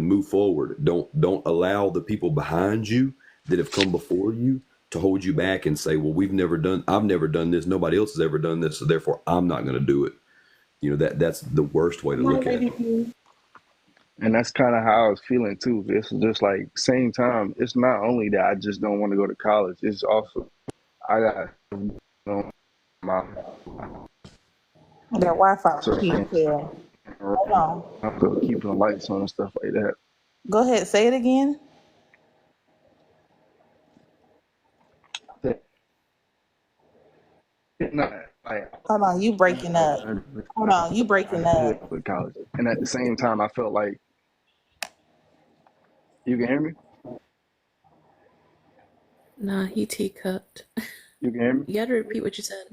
move forward. Don't allow the people behind you that have come before you to hold you back and say, well, I've never done this. Nobody else has ever done this. So therefore I'm not going to do it. That's the worst way to look at it. And that's kind of how I was feeling too. It's just like same time. It's not only that I just don't want to go to college. It's also I got my That Wi-Fi so keep here. Hold on. I feel keeping the lights on and stuff like that. Go ahead. Say it again. It's not like Hold on. You breaking up. Hold on. You breaking up. with college, and at the same time, I felt like you can hear me. Nah, he teacupped. You can hear me. You gotta repeat what you said.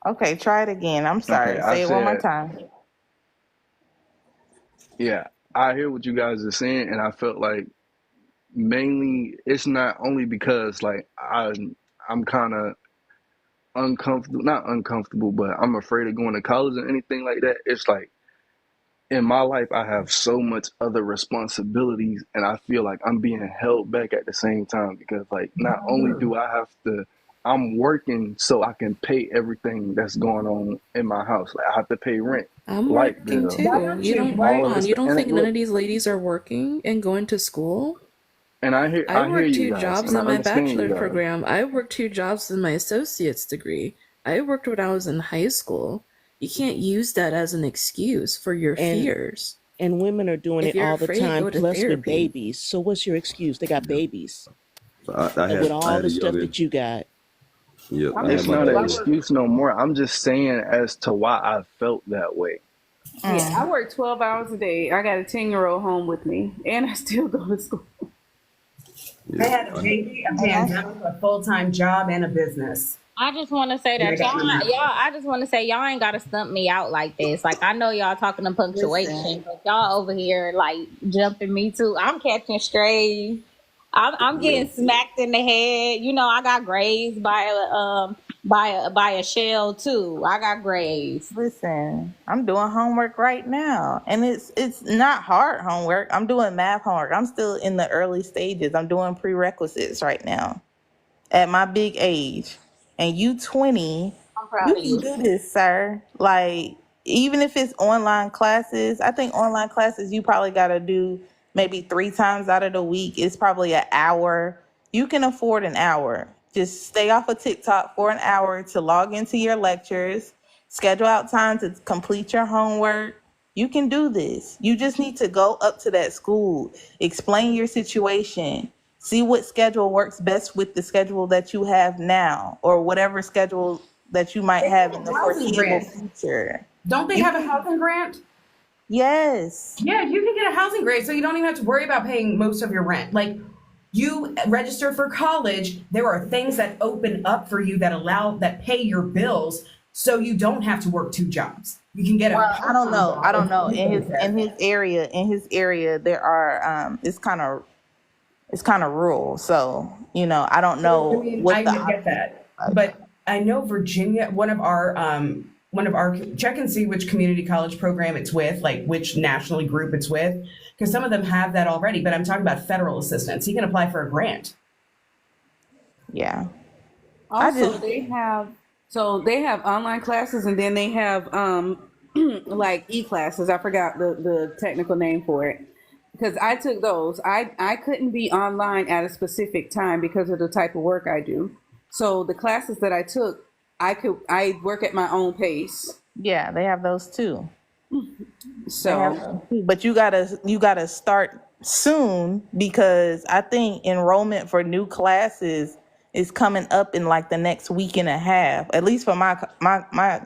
Okay, try it again. I'm sorry. Okay, I Say it one more said, time. yeah, I hear what you guys are saying, and I felt like mainly it's not only because like I'm kind of uncomfortable, not uncomfortable, but I'm afraid of going to college or anything like that. It's like in my life, I have so much other responsibilities, and I feel like I'm being held back at the same time because, like, not only do I have to, I'm working so I can pay everything that's going on in my house. Like, I have to pay rent, I'm light working bill, too. You don't hold all of on. this. You don't And think none look, of these ladies are working and going to school? and I I hear work you 2 guys, jobs and I in my understand you bachelor's guys. program. I worked 2 jobs in my associate's degree. I worked when I was in high school. You can't use that as an excuse for your And fears. and women are doing If it you're all the afraid, time, go to plus with therapy. babies. So what's your excuse? They got babies. So I And with had I all had the a stuff young, that you got. yeah, I I had It's my not an daughter. excuse no more. I'm just saying as to why I felt that way. Yeah, I work 12 hours a day. I got a 10-year-old home with me, and I still go to school. I had a baby, a pandemic, a full-time job, and a business. I just want to say And I that got my y'all. I just want to say y'all ain't gotta stump me out like this. Like I know y'all talking to punctuation, Listen. but y'all over here like jumping me too. I'm catching strays. I'm getting smacked in the head. You know, I got grazed by a shell too. I got grazed. Listen, I'm doing homework right now, and it's not hard homework. I'm doing math homework. I'm still in the early stages. I'm doing prerequisites right now at my big age. And you 20, I'm proud you of can you. do this, sir. Like, even if it's online classes, I think online classes you probably got to do maybe 3 times out of the week. It's probably an hour. You can afford an hour. Just stay off of TikTok for an hour to log into your lectures, schedule out time to complete your homework. You can do this. You just need to go up to that school, explain your situation, see what schedule works best with the schedule that you have now, or whatever schedule that you might have in the housing foreseeable grant. future. Don't they You have a housing grant? Yes. Yeah, you can get a housing grant, so you don't even have to worry about paying most of your rent. Like, you register for college, there are things that open up for you that pay your bills, so you don't have to work 2 jobs. You can get a Well, I don't part-time know. job I don't with know. benefits. In his area, there are it's kind of rural. So I don't I know mean, what I the get that, like. but I know Virginia. One of our check and see which community college program it's with, like which national group it's with, because some of them have that already. But I'm talking about federal assistance. You can apply for a grant. Yeah. I Also, just they have online classes, and then they have like e-classes. I forgot the technical name for it. Because I took those. I couldn't be online at a specific time because of the type of work I do. So the classes that I took, I work at my own pace. Yeah, they have those too. So, but you gotta start soon because I think enrollment for new classes is coming up in like the next week and a half. At least for my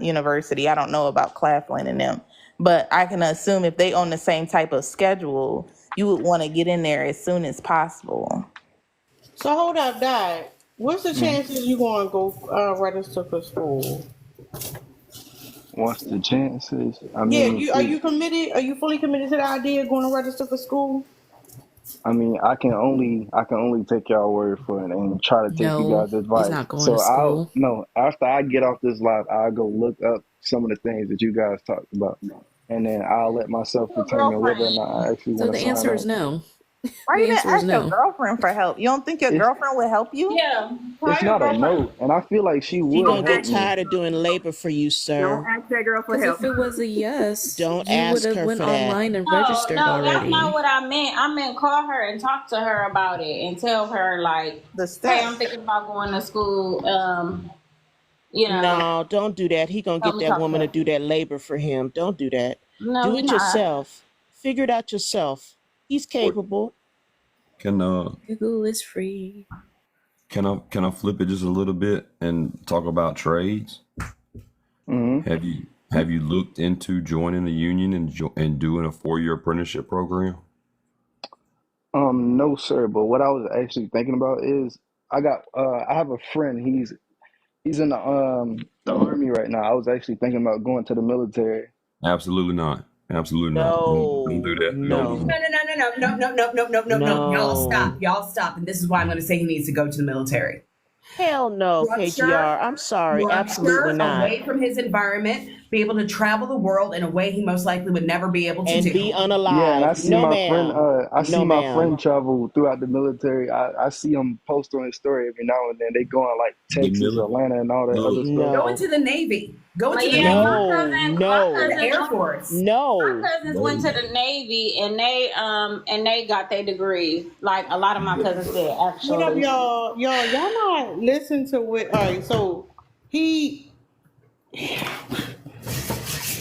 university. I don't know about Claflin and them, but I can assume if they on the same type of schedule, you would want to get in there as soon as possible. So hold up, Dad. What's the chances you going to go register for school? What's the chances? I mean, Yeah, are you committed? Are you fully committed to the idea of going to register for school? I mean, I can only take y'all word for it and try to take you No, guys' advice. he's not going So to school. after I get off this live, I'll go look up some of the things that you guys talked about, and then I'll let myself determine whether or not I actually So want to the sign answer up. is no. Why The you didn't answer is ask your no. girlfriend for help? You don't think your It's girlfriend would help you? Yeah. it's not a no, and I feel like she She would gonna get help me. tired of doing labor for you, don't sir. ask that girl for Because help. if it was a yes, Don't you would ask have her went for that. online and No, registered no, that's not already. what I meant. I meant call her and talk to her about it and tell her like, The hey, I'm steps. thinking about going to school. You know, No, don't do that. He gonna help get me that talk to woman her. to do that labor for him. Don't do that. No, Do he it not. yourself. Figure it out yourself. He's capable. Can Google is free. I flip it just a little bit and talk about trades? hmm Have you looked into joining a union and doing a 4-year apprenticeship program? No, sir. But what I was actually thinking about is I have a friend. He's in the army right now. I was actually thinking about going to the military. Absolutely not. Absolutely not. Don't do No, that. No, no, no. Y'all stop. no. Y'all stop. And this is why I'm going to say he needs to go to the military. Hell no, KGR. I'm sorry. Absolutely Structure not. away from his environment, be able to travel the world in a way he most likely would never be able to And do. be Yeah, and I unalive. see No, my friend. ma'am. I see No, my ma'am. friend travel throughout the military. I see him post on his story every now and then. They go on like The Texas, mili- Atlanta, and all that other Look, stuff. Go No, into the Navy. Go But into the yeah, Navy. my no, cousin, my no, The cousins, Air my Force. no. cousins went to the Navy and they got their degree. Like a lot of my cousins did What up, actually. y'all? Y'all not listen to what? All right, so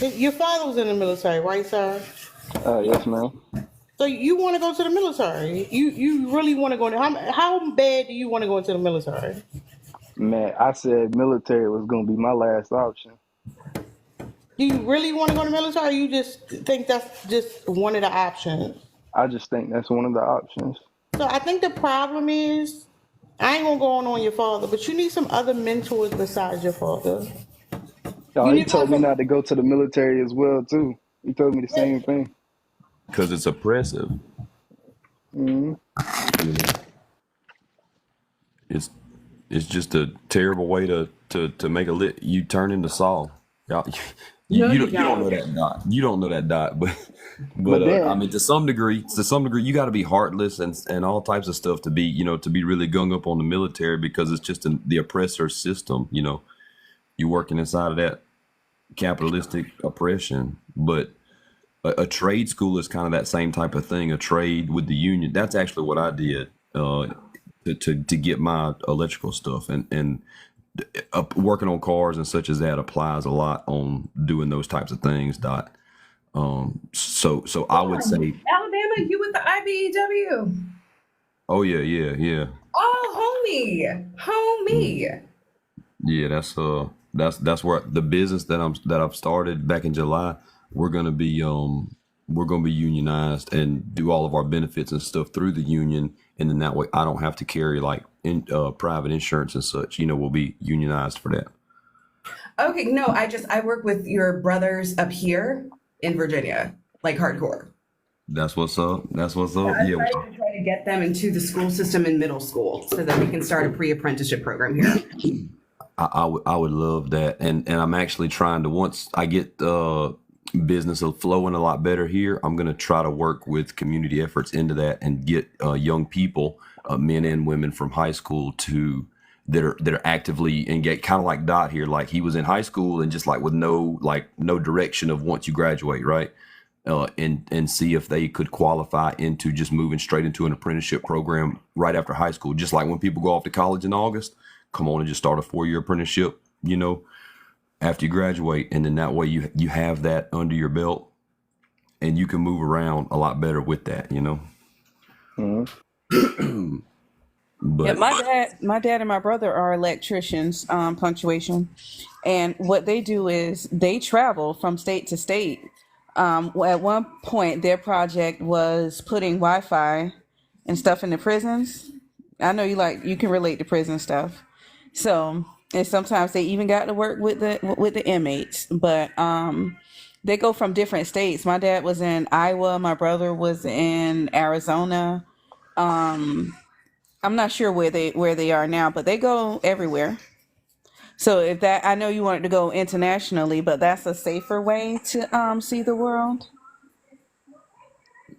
your father was in the military, right, sir? Yes, ma'am. So you want to go to the military? You really want to go? How bad do you want to go into the military? Man, I said military was gonna be my last option. Do you really want to go to the military? Or you just think that's just one of the options? I just think that's one of the options. So I think the problem is, I ain't gonna go on your father, but you need some other mentors besides your father. No, You he need told me some. not to go to the military as well too. He told me the same thing. because it's oppressive. hmm You know, it's just a terrible way to make a lit. You turn into Saul. Y'all, No, you you don't know don't. that dot. You don't know that dot, but But I then, mean, to some degree, you got to be heartless and all types of stuff to be to be really gung up on the military because it's just the oppressor system. You're working inside of that capitalistic oppression, but a trade school is kind of that same type of thing. A trade with the union. That's actually what I did to get my electrical stuff and working on cars and such as that applies a lot on doing those types of things. Dot. So I would say, Alabama, you with the IBEW. oh yeah. Oh, homie. Yeah, that's where the business that I've started back in July. We're gonna be unionized and do all of our benefits and stuff through the union, and then that way I don't have to carry like private insurance and such. We'll be unionized for that. Okay, no, I work with your brothers up here in Virginia, like hardcore. That's what's up. That's what's I up. Yeah, tried to try to get them into the school system in middle school so that we can start a pre-apprenticeship program here. I would love that, and I'm actually trying to, once I get business flowing a lot better here, I'm gonna try to work with community efforts into that and get young people, men and women from high school to that are actively engaged, kind of like Dot here. Like he was in high school and just like with no direction of once you graduate, right? And see if they could qualify into just moving straight into an apprenticeship program right after high school. Just like when people go off to college in August, come on and just start a 4-year apprenticeship, after you graduate. And then that way you have that under your belt and you can move around a lot better with that, But Yeah, my dad and my brother are electricians, punctuation, and what they do is they travel from state to state. At one point, their project was putting Wi-Fi and stuff in the prisons. I know you can relate to prison stuff. So, and sometimes they even got to work with the inmates, but they go from different states. My dad was in Iowa, my brother was in Arizona. I'm not sure where they are now, but they go everywhere. So I know you wanted to go internationally, but that's a safer way to see the world.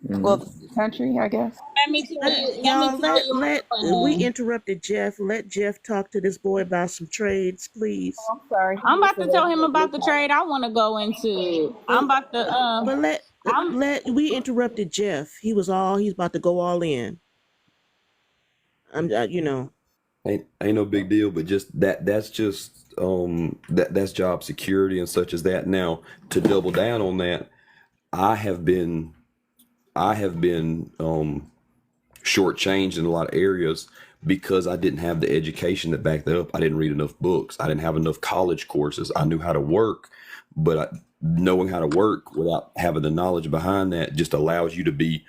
Well, the country, I guess. Let me tell you. Y'all, let we Um, interrupted Jeff. Let Jeff talk to this boy about some trades, please. I'm sorry. I'm about to tell him about the trade I want to go into. I'm about to. But we interrupted Jeff. He's about to go all in. ain't no big deal, but just that's just that's job security and such as that. Now, to double down on that, I have been shortchanged in a lot of areas because I didn't have the education that backed that up. I didn't read enough books. I didn't have enough college courses. I knew how to work, but knowing how to work without having the knowledge behind that just allows you to be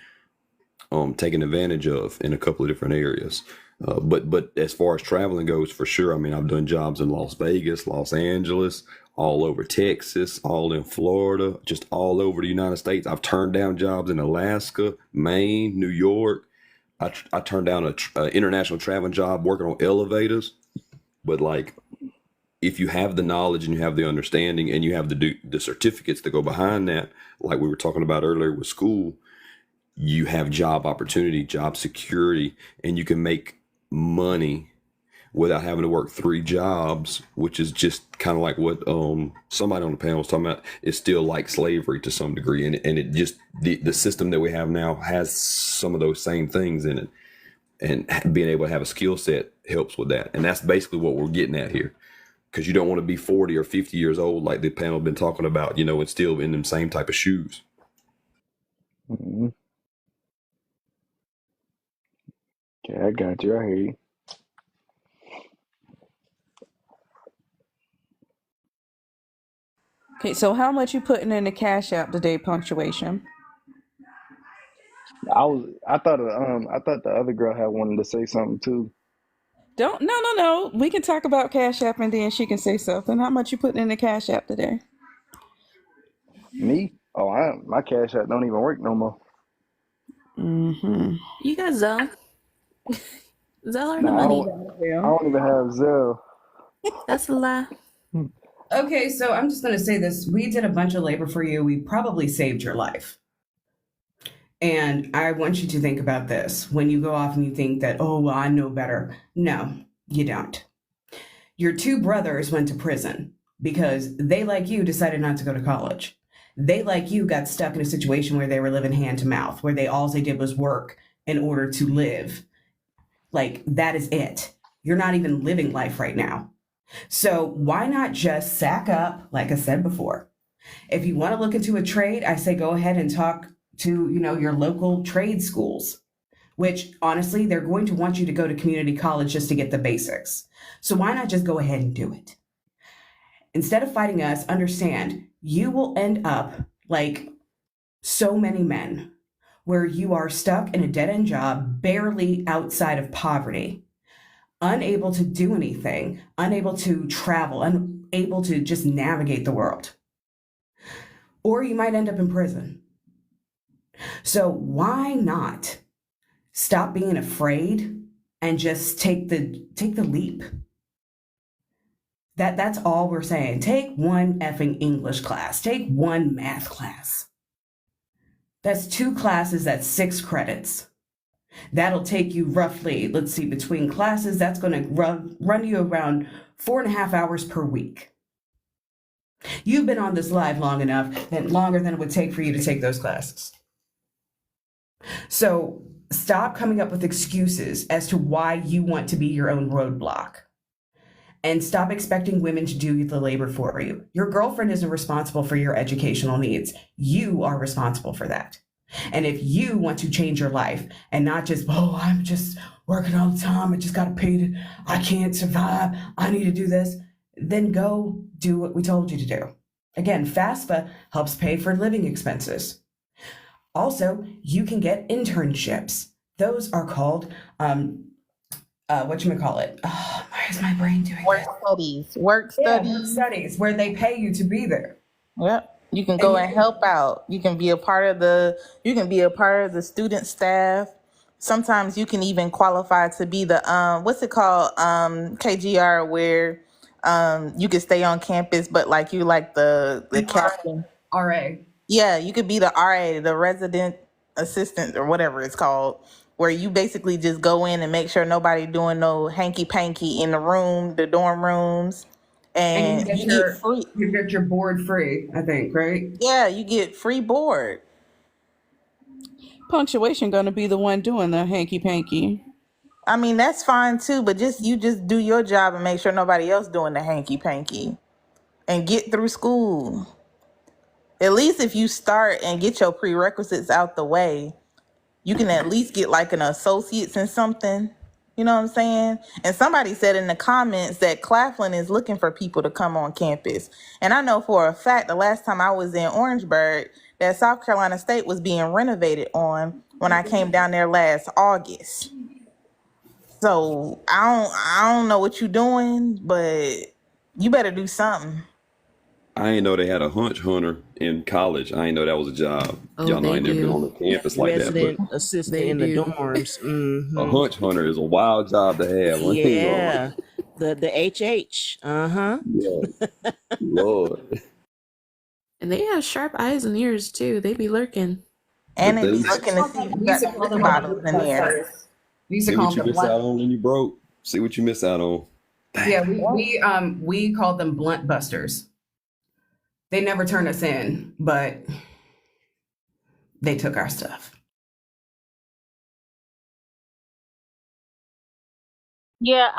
taken advantage of in a couple of different areas. But as far as traveling goes, for sure, I mean, I've done jobs in Las Vegas, Los Angeles, all over Texas, all in Florida, just all over the United States. I've turned down jobs in Alaska, Maine, New York. I turned down an international traveling job working on elevators. But like, if you have the knowledge and you have the understanding and you have the certificates that go behind that, like we were talking about earlier with school, you have job opportunity, job security, and you can make money without having to work 3 jobs, which is just kind of like what somebody on the panel was talking about. It's still like slavery to some degree, and it just the system that we have now has some of those same things in it, and being able to have a skill set helps with that. And that's basically what we're getting at here, because you don't want to be 40 or 50 years old like the panel been talking about, and still in them same type of shoes. Mhm. Okay, I got you. I hear you. Okay, so how much you putting in the Cash App today, punctuation? I thought the other girl had wanted to say something too. No. We can talk about Cash App and then she can say something. How much you putting in the Cash App today? Me? Oh, my Cash App don't even work no more. Mm-hmm. You got Zelle. Zelle or the Nah, I money? don't even have Zelle. That's a lie. Okay, so I'm just going to say this. We did a bunch of labor for you. We probably saved your life. And I want you to think about this. When you go off and you think that, oh, well, I know better. No, you don't. Your 2 brothers went to prison because they, like you, decided not to go to college. They, like you, got stuck in a situation where they were living hand to mouth, where all they did was work in order to live. Like, that is it. You're not even living life right now. So why not just sack up, like I said before? If you want to look into a trade, I say go ahead and talk to, your local trade schools, which honestly, they're going to want you to go to community college just to get the basics. So why not just go ahead and do it? Instead of fighting us, understand you will end up like so many men where you are stuck in a dead-end job, barely outside of poverty, unable to do anything, unable to travel, unable to just navigate the world. Or you might end up in prison. So why not stop being afraid and just take the leap? That's all we're saying. Take one effing English class. Take one math class. That's 2 classes, that's 6 credits. That'll take you roughly, let's see, between classes, that's going to run you around 4.5 hours per week. You've been on this live long enough, that longer than it would take for you to take those classes. So stop coming up with excuses as to why you want to be your own roadblock. And stop expecting women to do the labor for you. Your girlfriend isn't responsible for your educational needs. You are responsible for that. And if you want to change your life and not just, oh, I'm just working all the time, I just got to pay, I can't survive, I need to do this, then go do what we told you to do. Again, FAFSA helps pay for living expenses. Also, you can get internships. Those are called, whatchamacallit? Oh, why is my brain doing Work this? studies. Work studies. Work studies, where they pay you to be there. Yep. You can go and help out. You can be a part of the student staff. Sometimes you can even qualify to be the what's it called? KGR, where you can stay on campus, but like you like the captain. RA. Yeah, you could be the RA, the resident assistant or whatever it's called, where you basically just go in and make sure nobody doing no hanky panky in the dorm rooms. And you get your board free, I think, right? Yeah, you get free board. Punctuation gonna be the one doing the hanky panky. I mean, that's fine too, but you just do your job and make sure nobody else doing the hanky panky and get through school. At least if you start and get your prerequisites out the way, you can at least get like an associate's in something. You know what I'm saying? And somebody said in the comments that Claflin is looking for people to come on campus. And I know for a fact the last time I was in Orangeburg that South Carolina State was being renovated on when I came down there last August. So I don't know what you're doing, but you better do something. I ain't know they had a hunch hunter in college. I ain't know that was a job. Oh, Y'all know I they ain't never been do. on the campus like that. Resident But assistant in the dorms. a hunch hunter is a wild job to have. I ain't gonna Yeah. The HH. Uh-huh. Yeah. Lord. And they have sharp eyes and ears too. They be lurking. And But they be they- looking to see if you got liquor bottles in there. See what you miss out on when you broke. See what you miss out on. Yeah, we called them blunt busters. They never turned us in, but they took our stuff. Yeah,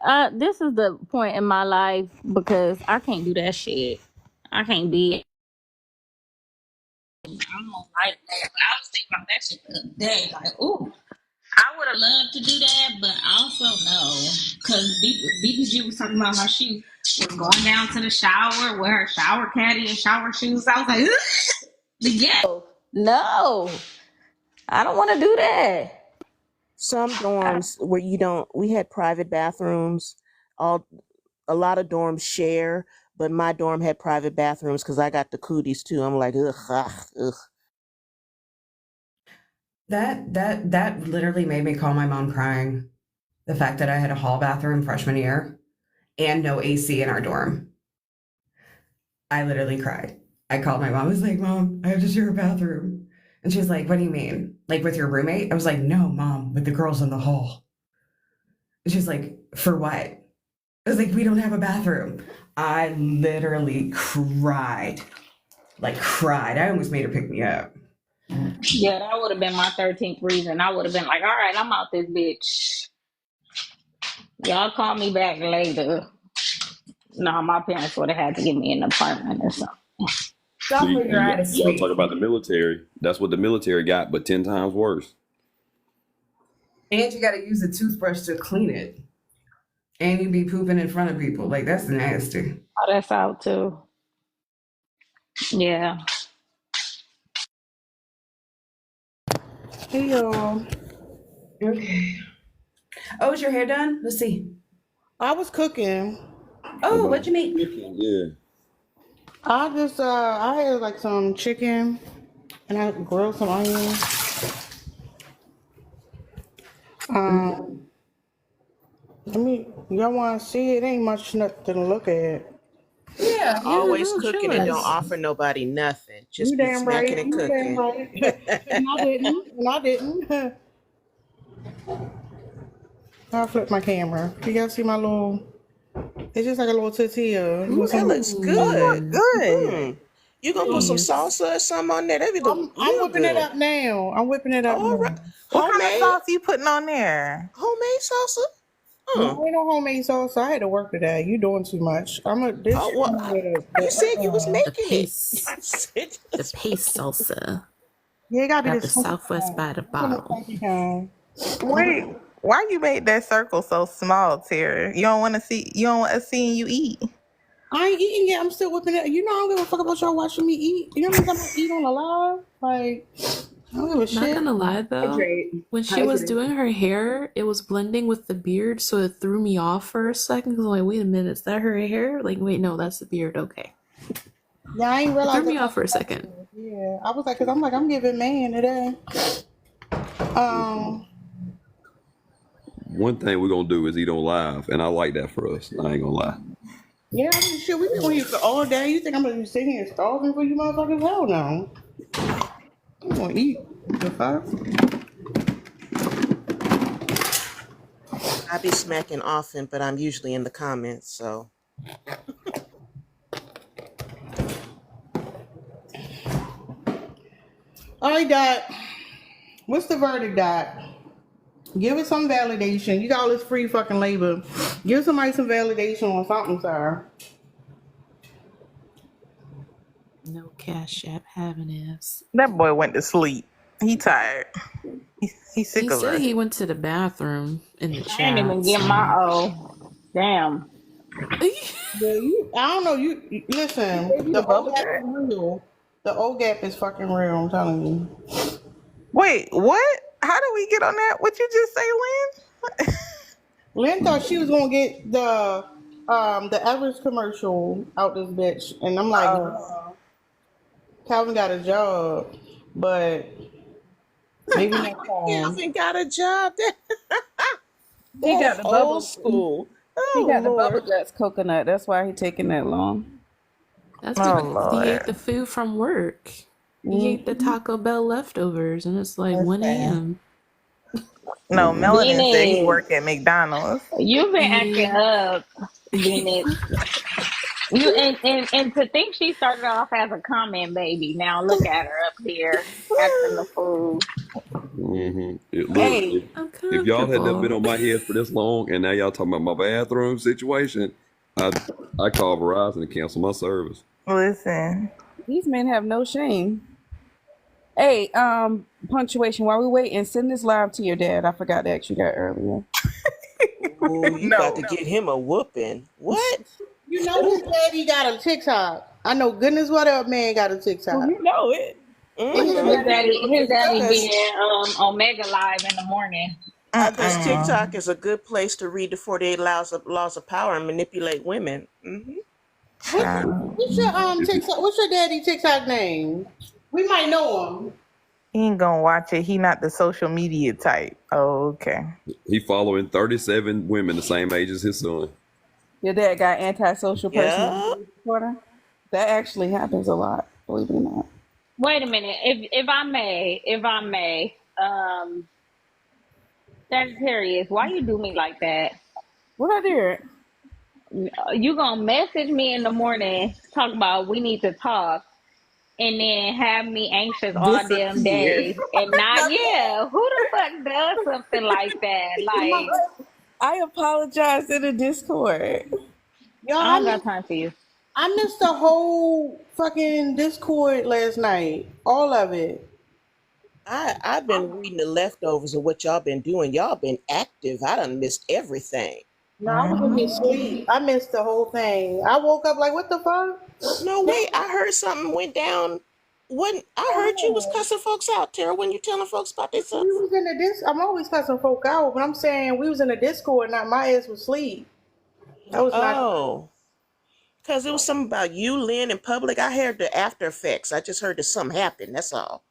I this is the point in my life because I can't do that shit. I can't be. I don't like that. But I was thinking about that shit the other day. Like, ooh, I would have loved to do that, but also no, because BBG was talking about how she was going down to the shower with her shower caddy and shower shoes. I was like, ugh, the ghetto. No, I don't want to do that. Some dorms where we had private bathrooms. A lot of dorms share, but my dorm had private bathrooms because I got the cooties too. I'm like, ugh. That literally made me call my mom crying. The fact that I had a hall bathroom freshman year and no AC in our dorm. I literally cried. I called my mom. I was like, Mom, I have to share a bathroom. And she was like, what do you mean? Like with your roommate? I was like, no, Mom, with the girls in the hall. And she's like, for what? I was like, we don't have a bathroom. I literally cried. Like cried. I almost made her pick me up. Yeah, that would have been my 13th reason. I would have been like, all right, I'm out this bitch. Y'all call me back later. No, my parents would have had to give me an apartment or something. Y'all talk about the military. That's what the military got, but 10 times worse. And you got to use a toothbrush to clean it. And you be pooping in front of people. Like, that's nasty. Oh, that's out too. Yeah. Hey y'all. Okay. Oh, is your hair done? Let's see. I was cooking. Oh, what'd you make? Yeah. I just I had like some chicken and I grilled some onions. Y'all want to see it? Ain't much nothing to look at. Yeah, Always cooking and don't offer nobody nothing. Just You be damn right. smacking and You damn cooking. right. And I didn't. I'll flip my camera. You guys see my little? It's just like a little tortilla. Ooh, with that some- looks good. Good. You gonna put some Yes. salsa or something on there? That be look I'm real whipping it good. up now. I'm whipping it up All now. right. What kind of Homemade? sauce you putting on there? Homemade salsa? No, ain't no homemade sauce. I had to work today. You doing too much. This. Oh, well, you said you was The making it. paste. I said The paste salsa. Yeah, it gotta be Got the the Southwest by the bottle. Wait, why you made that circle so small, Tara? You don't want to see. You don't want us seeing you eat. I ain't eating yet. I'm still whipping it. You know I don't give a fuck about y'all watching me eat. You know what I'm gonna eat on the live? Like, I don't give a Not shit. gonna lie though, Hydrate. when she was Hydrate. doing her hair, it was blending with the beard, so it threw me off for a second. Cause I'm like, wait a minute, is that her hair? Like, wait, no, that's the beard. Okay, Yeah, I ain't it realized. threw me off for a second. Yeah, I was like, cause I'm giving man today. One thing we're gonna do is eat on live, and I like that for us. I ain't gonna lie. Yeah, I mean, shit, we been on here for all day. You think I'm gonna be sitting here starving for you motherfuckers? Hell no. I'm gonna eat. The fuck? I be smacking often, but I'm usually in the comments, so. All right, Dot. What's the verdict, Dot? Give us some validation. You got all this free fucking labor. Give somebody some validation on something, sir. No cash app having ass. That boy went to sleep. He tired. He's sick He of said us. he went to the bathroom in the I chat. didn't even get my O. Damn. Yeah, I don't know. You listen. The O gap is real. The O gap is fucking real. I'm telling you. Wait, what? How did we get on that? What you just say, Lynn? Lynn thought she was gonna get the Everest commercial out this bitch, and I'm like, Calvin got a job, but maybe next time. Calvin got a job. He got the bubble Old school. He got the Oh, bubble Lord. guts coconut. That's why he taking that long. That's Oh, because he Lord. ate the food from work. He ate the Taco Bell leftovers, and it's like 1 a.m. No, Melanin said he Bennett, work at McDonald's. you've been acting up, Bennett. You and to think she started off as a comment baby. Now look at her up here acting the fool. Look, Hey, if y'all had never been on my head for this long, and now y'all talking about my bathroom situation, I call Verizon to cancel my service. Listen, these men have no shame. Hey, punctuation. While we waiting, send this live to your dad. I forgot to ask you that earlier. Ooh, you about to get him a whooping. What? You know his daddy got a TikTok. I know goodness what that man got a TikTok. Well, you know it. His daddy being Omega Live in the morning. I guess TikTok is a good place to read the 48 laws of power and manipulate women. What's your TikTok? What's your daddy TikTok name? We might know him. he ain't gonna watch it. He not the social media type. Oh, okay. He following 37 women the same age as his son. Your dad got antisocial Yeah. personality disorder. That actually happens a lot. Believe it or not. Wait a minute, if I may, Sagittarius, why you do me like that? What I did? You gonna message me in the morning, talk about we need to talk, and then have me anxious all damn day, and not who the fuck does something like that? Like, I apologize in the Discord. Yo, I don't got time for you. I missed the whole fucking Discord last night. All of it. I've been reading the leftovers of what y'all been doing. Y'all been active. I done missed everything. No, I was in sleep. I missed the whole thing. I woke up like, what the fuck? No, wait, I heard something went down. I heard you was cussing folks out, Tara, when you telling folks about this stuff. We was in the I'm always cussing folk out, but I'm saying we was in the Discord, not my ass was asleep. That was not. Because it was something about you, Lynn, in public. I heard the after effects. I just heard that something happened. That's all.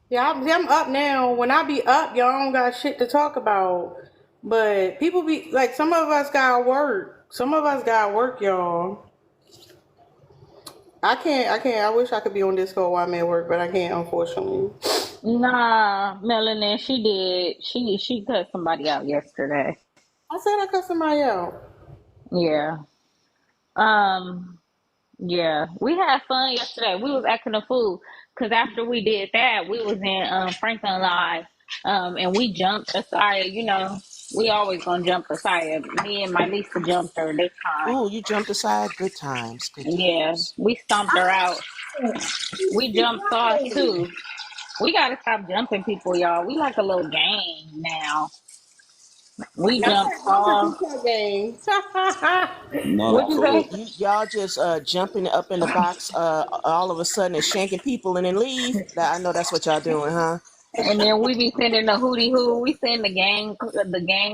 Yeah, I'm up now. When I be up, y'all don't got shit to talk about. But people be like, some of us got work. Some of us got work, y'all. I can't. I wish I could be on Discord while I'm at work, but I can't, unfortunately. Nah, Melanin, she did. She cut somebody out yesterday. I said I cut somebody out. Yeah. Um. Yeah. We had fun yesterday. We was acting a fool because after we did that, we was in Franklin Live. And we jumped Asaya. You know, we always gonna jump Asaya. Me and my Lisa jumped her this time. Oh, you jumped aside. Good times. Good Yeah, times. we stomped her out. We jumped Sauce too. We gotta stop jumping people, y'all. We like a little gang now. We Y'all jumped said welcome Sauce. to our game. Not What a you clue. say? Y'all just jumping up in the box all of a sudden and shanking people and then leave. I know that's what y'all doing, huh? And then we be sending the hootie hoo. We send the gang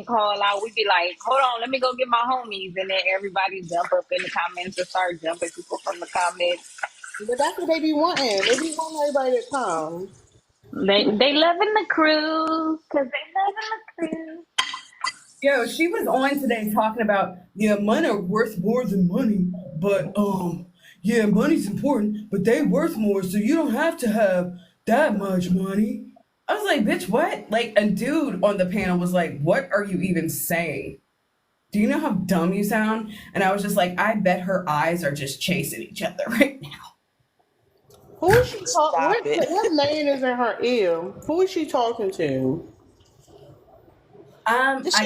call out. We be like, hold on, let me go get my homies, and then everybody jump up in the comments and start jumping people from the comments. But that's what they be wanting. They be wanting everybody to come. They loving the crew because they loving the crew. Yo, she was on today talking about, yeah, money are worth more than money, but yeah, money's important, but they worth more, so you don't have to have that much money. I was like, bitch, what? Like, a dude on the panel was like, what are you even saying? Do you know how dumb you sound? And I was just like, I bet her eyes are just chasing each other right now. Who is she talking? Stop it. What man is in her ear? Who is she talking to? I guess.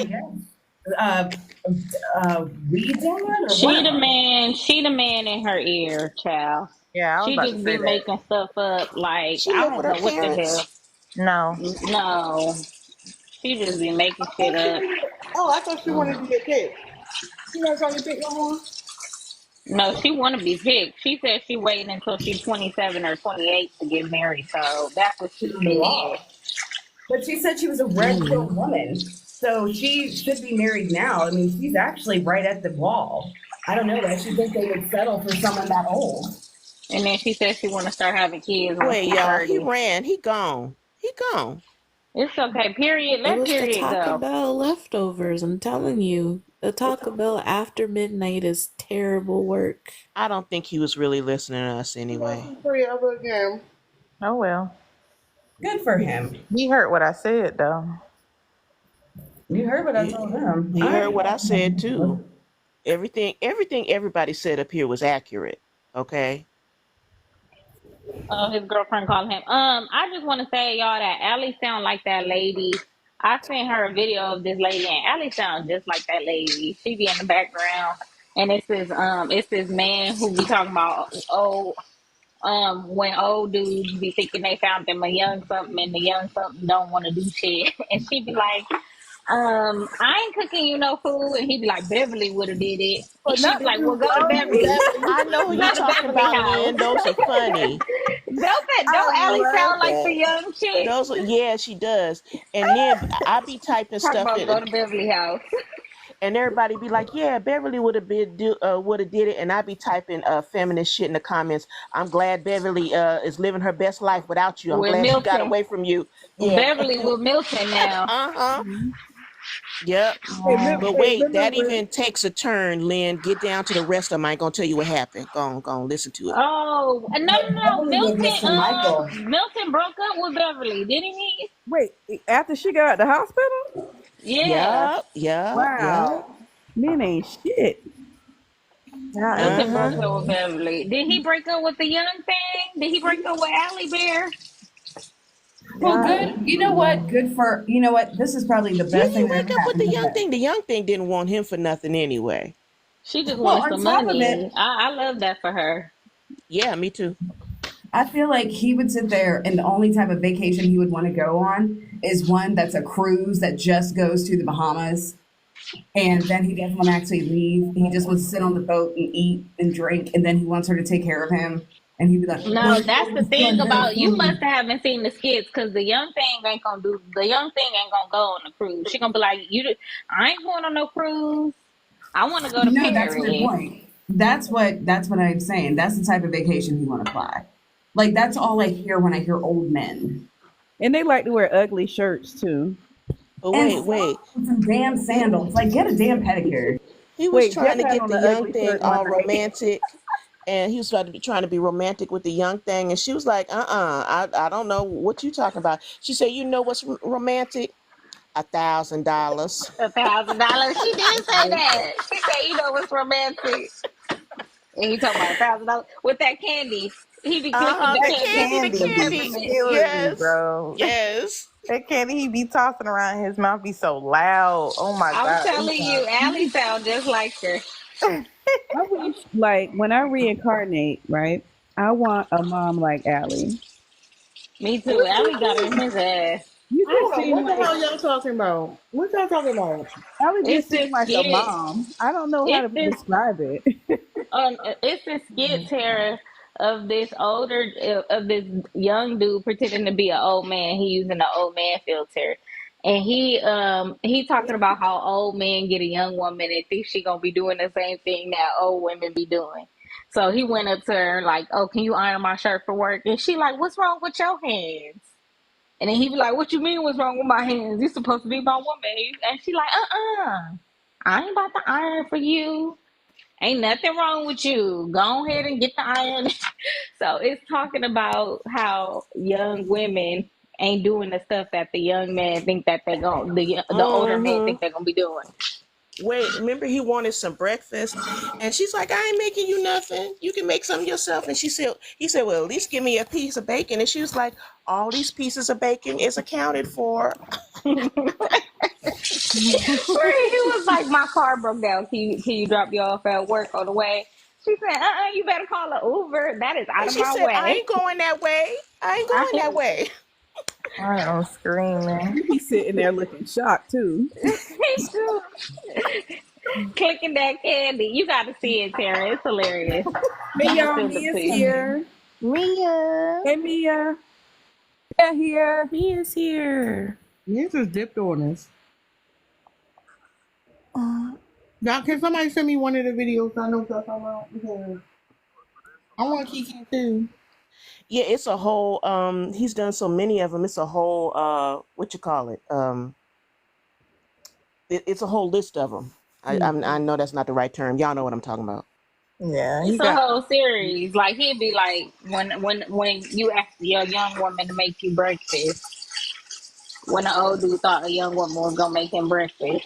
Weed dad or She what? the man. She the man in her ear, child. Yeah, I was She about just to be say that. making stuff up. Like She I live with don't her know what the parents. hell. No. No, she just be making shit up. I thought she wanted to get picked. She not trying to pick no more. No, she want to be picked. She said she waiting until she's 27 or 28 to get married. So that's what she said. But she said she was a red pill woman. So she should be married now. I mean, she's actually right at the wall. I don't know. I should think they would settle for someone that old. And then she said she want to start having kids when Wait, she's y'all. He 30. ran. He gone. He gone. It's okay. Period. It Let was the period Taco go. Bell leftovers. I'm telling you, the Taco Bell after midnight is terrible work. I don't think he was really listening to us anyway. Free ever again. Oh well. Good for him. He heard what I said though. You heard what I told him. He heard what I said too. Everything everybody said up here was accurate. Okay. His girlfriend called him. I just want to say, y'all, that Allie sound like that lady. I sent her a video of this lady, and Allie sounds just like that lady. She be in the background, and it's this man who be talking about when old dudes be thinking they found them a young something, and the young something don't want to do shit, and she be like, I ain't cooking you no food, and he be like, Beverly would have did it. And she be like, well, go to Beverly. I know who Go you're to talking Beverly about, house. Lynn. Those are funny. Don't Allie sound like the young chick? Yeah, she does. And then I be typing Talk stuff about go to Beverly house. and everybody be like, "Yeah, Beverly would have did it," and I be typing feminist shit in the comments. I'm glad Beverly is living her best life without you. I'm With glad she got Milton. away from you. Yeah. Beverly with Milton now. Uh-huh. Yep. But wait, that even takes a turn, Lynn. Get down to the rest of them. I ain't gonna tell you what happened. Go on, listen to it. Oh, no. Milton broke up with Beverly, didn't he? Wait, after she got out the hospital? Yeah. Wow. Men ain't shit. Milton broke up with Beverly. Did he break up with the young thing? Did he break up with Allie Bear? Well, good. You know what? This is probably the best thing. Didn't he break up with the young thing? The young thing didn't want him for nothing anyway. She just wanted some money. I love that for her. Yeah, me too. I feel like he would sit there and the only type of vacation he would want to go on is one that's a cruise that just goes to the Bahamas. And then he doesn't want to actually leave. He just wants to sit on the boat and eat and drink. And then he wants her to take care of him. And he'd be like, no, that's the thing about you must haven't seen the skits because the young thing ain't gonna go on the cruise. She gonna be like, I ain't going on no cruise. I want to go to Paris. That's a good point. That's what I'm saying. That's the type of vacation you want to fly. Like that's all I hear when I hear old men. And they like to wear ugly shirts too. But wait. Some damn sandals. Like get a damn pedicure. He was trying to get the young thing all romantic. and he was trying to be romantic with the young thing, and she was like, I don't know what you talking about. She said, you know what's romantic? $1,000. $1,000. She did say that. She said, you know what's romantic? And he talking about $1,000 with that candy. He be clicking the That candy. candy The be candy. killing me, Yes. bro. Yes. That candy he be tossing around his mouth be so loud. Oh my I'm god. telling you, Allie sound just like her. I wish, like, when I reincarnate, right? I want a mom like Allie. Me too. Allie got her in his ass. You I just don't know seem what the like hell y'all talking about. What y'all talking about? Allie just It's seemed this like a skit. mom. I don't know how to It's this describe it. it's a skit, Tara, of this of this young dude pretending to be an old man. He using the old man filter, and he talking about how old men get a young woman and think she gonna be doing the same thing that old women be doing. So he went up to her like, "Oh, can you iron my shirt for work?" And she like, "What's wrong with your hands?" And then he be like, "What you mean? What's wrong with my hands? You supposed to be my woman." And she like, I ain't about to iron for you. Ain't nothing wrong with you. Go ahead and get the iron." So it's talking about how young women ain't doing the stuff that the young men think that they gon' the older men think they're gonna be doing. Wait, remember he wanted some breakfast, and she's like, "I ain't making you nothing. You can make some yourself." And he said, "Well, at least give me a piece of bacon." And she was like, "All these pieces of bacon is accounted for." He was like, "My car broke down. Can you drop you off at work on the way?" She said, "You better call an Uber. That is out And of she my said, "I way." ain't going that way. I ain't going that way." I am screaming. You be sitting there looking shocked too. Clicking that candy. You got to see it, Tara. It's hilarious. Hey I'm y'all, gonna send it Mia's to you. here. Mia. Hey Mia. Yeah, here. Mia's here. This is dipped on us. Now, can somebody send me one of the videos I know what y'all talking about? Because I want Kiki too. Yeah, it's a whole. He's done so many of them. It's a whole. What you call it? It's a whole list of them. I know that's not the right term. Y'all know what I'm talking about. Yeah, It's a whole series. Like he'd be like, when you ask your young woman to make you breakfast, when the old dude thought a young woman was gonna make him breakfast.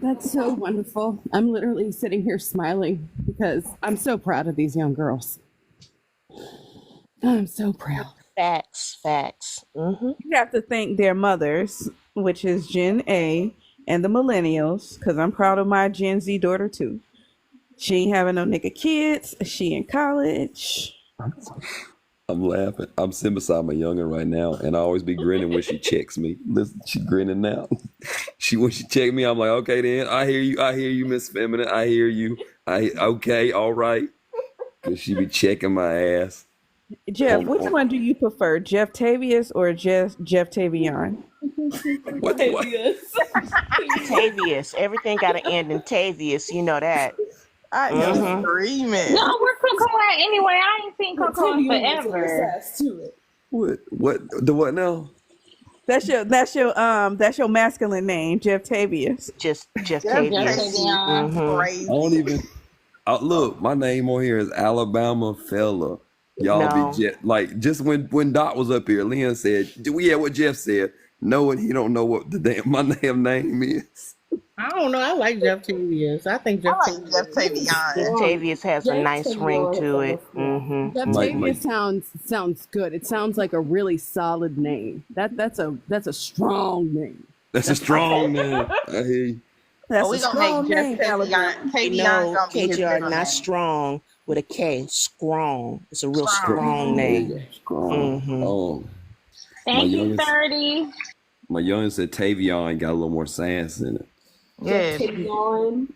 That's so wonderful. I'm literally sitting here smiling because I'm so proud of these young girls. I'm so proud. Facts. You have to thank their mothers, which is Gen A and the millennials, because I'm proud of my Gen Z daughter too. She ain't having no nigga kids. She in college. I'm laughing. I'm sitting beside my youngin right now, and I always be grinning when she checks me. Listen, she grinning now. When she check me, I'm like, okay, then I hear you, Miss Feminine. I hear you. Okay, all right. Cause she be checking my ass. Jeff, which one do you prefer, Jeff Tavius or Jeff Tavion? What? Tavius. Everything got to end in Tavius. You know that. I am screaming. No, where Coco at anyway? I ain't seen Coco in forever. What? The what now? That's your masculine name, Jeff Tavius. Just Jeff Tavius. I don't even. Look, my name on here is Alabama Fella. Y'all be just when Doc was up here, Lynn said, what Jeff said. No, and he don't know what my damn name is. I don't know. I like Jeff Tavius. I think Jeff Tavius has a nice ring to it. Mm-hmm. Jeff Tavius sounds good. It sounds like a really solid name. That's a strong name. That's a strong name. I hear you. That's we gonna make Jeff Tavion. No, KJR, not strong with a K. Strong. It's a real strong name. Strong. Mm-hmm. Oh. Thank you, 30. My youngest said Tavion got a little more sass in it. Yeah. Tavion.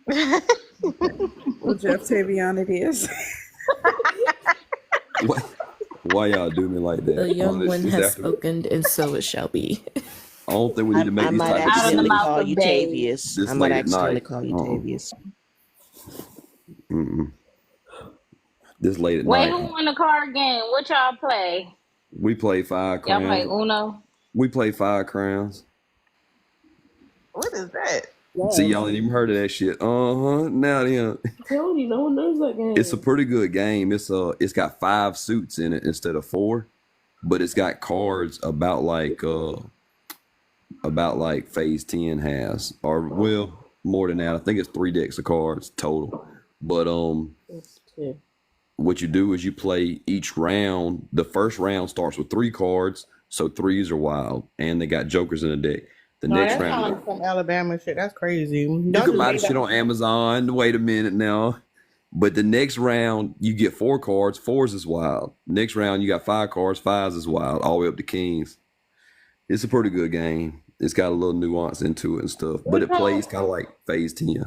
Well, Jeff Tavion it is. Why y'all do me like that? The young one has spoken, and so it shall be. I don't think we need to make I these might type of accidentally decisions. call you Tavius. I might accidentally call you Tavius. This late at Wait, night. who won the card game? What y'all play? We play 5 crowns. Y'all play Uno? We play 5 crowns. What is that? See, y'all ain't even heard of that shit. Now then, I'm telling you, no one knows that game. it's a pretty good game. It's got 5 suits in it instead of 4, but it's got cards about like Phase 10 has, or well, more than that. I think it's 3 decks of cards total. But That's 2. what you do is you play each round. The first round starts with 3 cards, so 3s are wild, and they got jokers in the deck. The No, next that round, sounds like some Alabama shit. That's crazy. you Don't can you buy say the shit that? on Amazon. Wait a minute now. But the next round, you get 4 cards. 4s is wild. Next round, you got 5 cards. 5s is wild, all the way up to kings. It's a pretty good game. It's got a little nuance into it and stuff, but it plays kind of like Phase 10.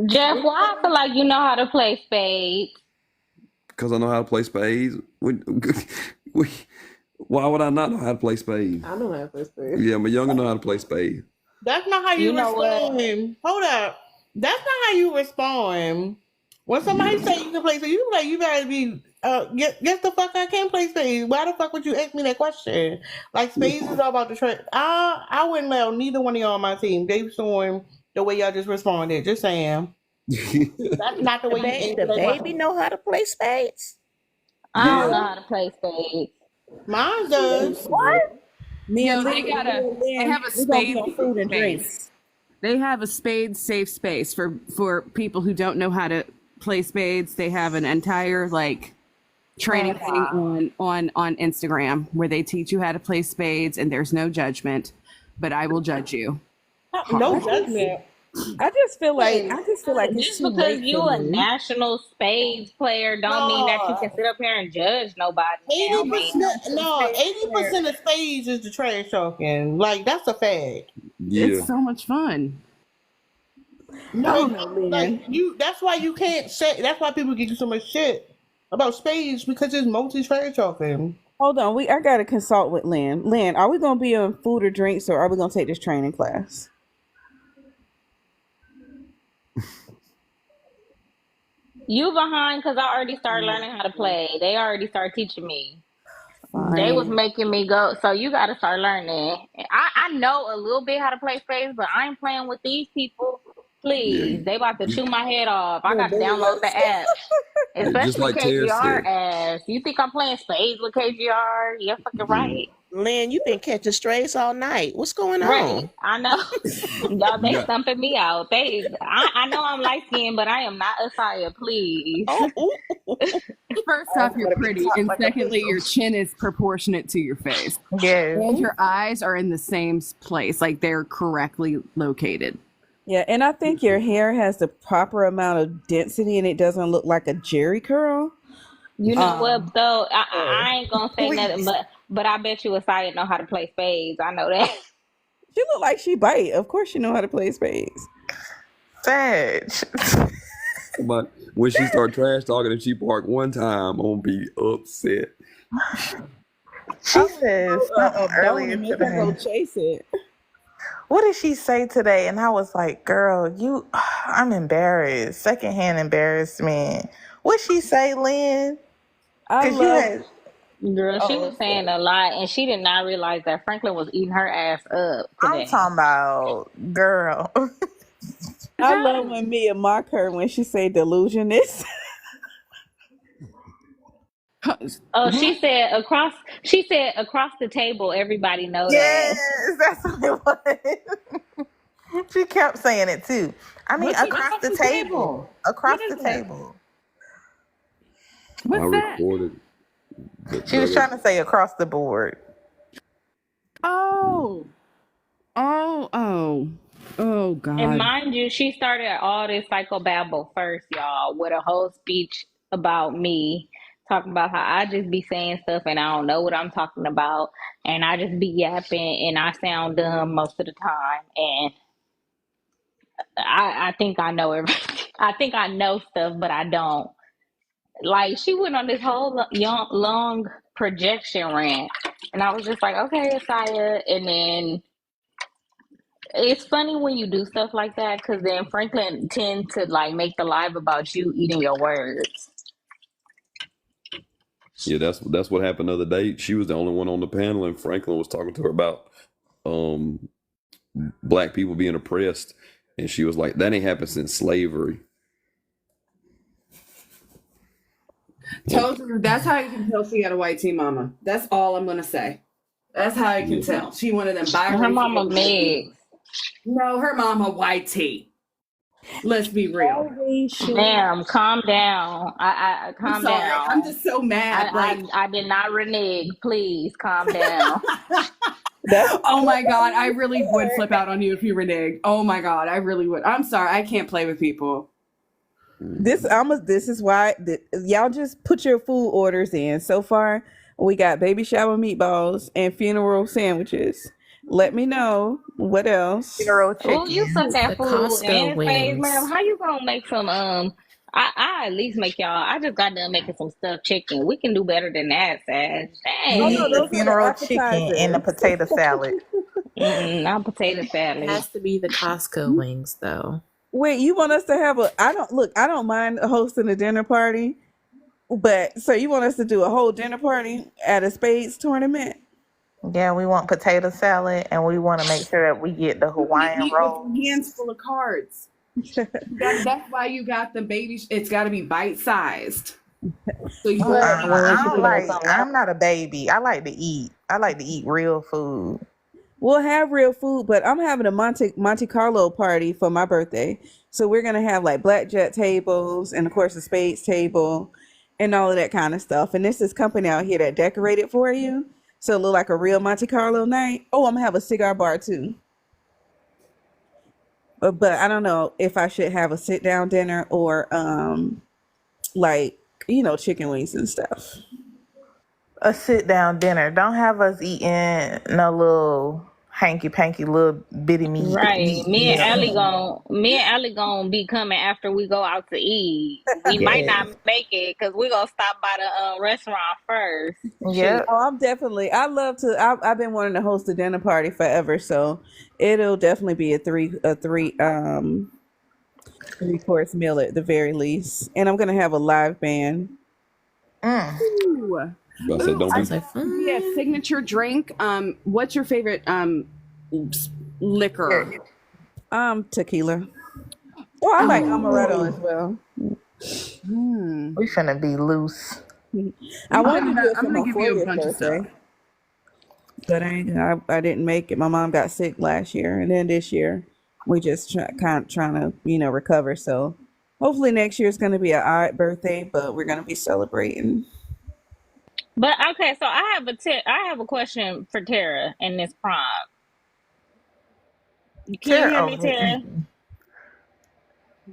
Jeff, why I feel like you know how to play spades? Because I know how to play spades. Why would I not know how to play spades? I know how to play spades. Yeah, my younger know how to play spades. That's not how You you know what? respond. Hold up. That's not how you respond. When somebody say you can play spades, you be like, you better be guess the fuck I can't play spades. Why the fuck would you ask me that question? Like spades is all about the trade. I wouldn't let neither one of y'all on my team. They showing the way y'all just responded. Just saying. That's not the way you The answer that baby question. know how to play spades. I don't know Yeah. how to play spades. Mine does. Me and No, they Lynn, got a. They have a we're gonna be spade on food and drinks. space. They have a spade safe space for people who don't know how to play spades. They have an entire like training thing on Instagram where they teach you how to play spades, and there's no judgment, but I will judge you. No hard. judgment. I just feel like it's Just too because late you for a me. national spades player don't mean that you No. can sit up here and judge nobody. Now, man. 80% of spades is the trash talking. Like that's a fact. Yeah. It's so much fun. No, no, like you. That's why you can't say. That's why people give you so much shit about spades because it's multi trash talking. Hold on, I gotta consult with Lynn. Lynn, are we gonna be on food or drinks, or are we gonna take this training class? You behind because I already started learning how to play. They already started teaching me. They was making me go, so you got to start learning. I know a little bit how to play spades, but I ain't playing with these people. Please, they about to chew my head off. I got to download the app, Just especially like Tara KGR said. ass. You think I'm playing spades with KGR? You're fucking right. Lynn, you been catching strays all night. What's going Right, on? I know. Y'all, they Yeah. stumping me out. I know I'm light skinned, but I am not Asaya. Please. First off, you're pretty, and secondly, your chin is proportionate to your face, Yes. and your eyes are in the same place, like they're correctly located. Yeah, and I think your hair has the proper amount of density, and it doesn't look like a Jerry curl. You know what though? I ain't gonna say Please. nothing, but I bet you Asaya know how to play spades. I know that. She look like she bite. Of course, she know how to play spades. Sag. But when she start trash talking and she park one time, I'm gonna be upset. She said something Bone earlier and make her go today. chase it. What did she say today? And I was like, girl, I'm embarrassed. Secondhand embarrassment. What she say, Lynn? I 'Cause you love. had Girl, she was saying a lot, and she did not realize that Franklin was eating her ass up I'm today. talking about girl. I love when Mia mock her when she say delusionist. Oh, she said across the table. Everybody know Yes, that. that's what it was. She kept saying it too. I mean, What's across the table. Across the table. I What's that? recorded. She was trying to say across the board. Oh, God. And mind you, she started all this psychobabble first, y'all, with a whole speech about me, talking about how I just be saying stuff and I don't know what I'm talking about, and I just be yapping and I sound dumb most of the time, and I think I know everything. I think I know stuff, but I don't. Like, she went on this whole long projection rant, and I was just like, okay, Asaya, and then it's funny when you do stuff like that because then Franklin tends to like make the live about you eating your words. Yeah, that's what happened the other day. She was the only one on the panel, and Franklin was talking to her about black people being oppressed. And she was like, that ain't happened since slavery. Told you, that's how you can tell she had a white teen mama. That's all I'm gonna say. That's how you can tell. She one of them Her mama biracial. mixed. No, her mama white tea. Let's be real. Ma'am, calm down. I I'm calm sorry. down. I'm just so mad. I did not renege. Please calm down. Oh my God, I really would flip out on you if you reneged. Oh my God, I really would. I'm sorry, I can't play with people. This is why y'all just put your food orders in. So far, we got baby shower meatballs and funeral sandwiches. Let me know what else. Funeral Oh, you chicken. suck that The food Costco and phase, ma'am. wings. How you gonna make some I at least make y'all. I just got done making some stuffed chicken. We can do better than that, Sag. You Oh Dang. no, need the those are the funeral chicken and the appetizers. potato salad. Not potato It salad. has to be the Costco wings, though. Wait, you want us to have I don't mind hosting a dinner party, but so you want us to do a whole dinner party at a spades tournament? Yeah, we want potato salad and we want to make sure that we get the You want to Hawaiian eat with your hands rolls. full of cards. That's why you got the baby. It's got to be bite sized. So you Well, have I don't like, I'm not a baby. I like to eat. I like to eat real food. We'll have real food, but I'm having a Monte Carlo party for my birthday. So we're gonna have like blackjack tables and of course a spades table and all of that kind of stuff. And this is company out here that decorate it for you. So it look like a real Monte Carlo night. Oh, I'm gonna have a cigar bar too. But I don't know if I should have a sit down dinner or like, chicken wings and stuff. A sit down dinner. Don't have us eating no little hanky panky little bitty Right. meat. Me and Allie gonna be coming after we go out to eat. We might Yeah. not make it because we're gonna stop by the restaurant first. Yep. Oh, I love to. I've been wanting to host a dinner party forever, so it'll definitely be a three course meal at the very least, and I'm gonna have a live band. Ooh. But I said, don't I be. said, yeah, signature drink. What's your favorite liquor? Tequila. Oh, I like amaretto as well. We finna be loose. I wanted to do it I'm for gonna my give you a 40th bunch of birthday, stuff. but I didn't make it. My mom got sick last year, and then this year we just trying to recover. So hopefully next year is going to be an odd birthday, but we're going to be celebrating. But okay, so I have a question for Tara in this prompt. Can you hear me, Tara?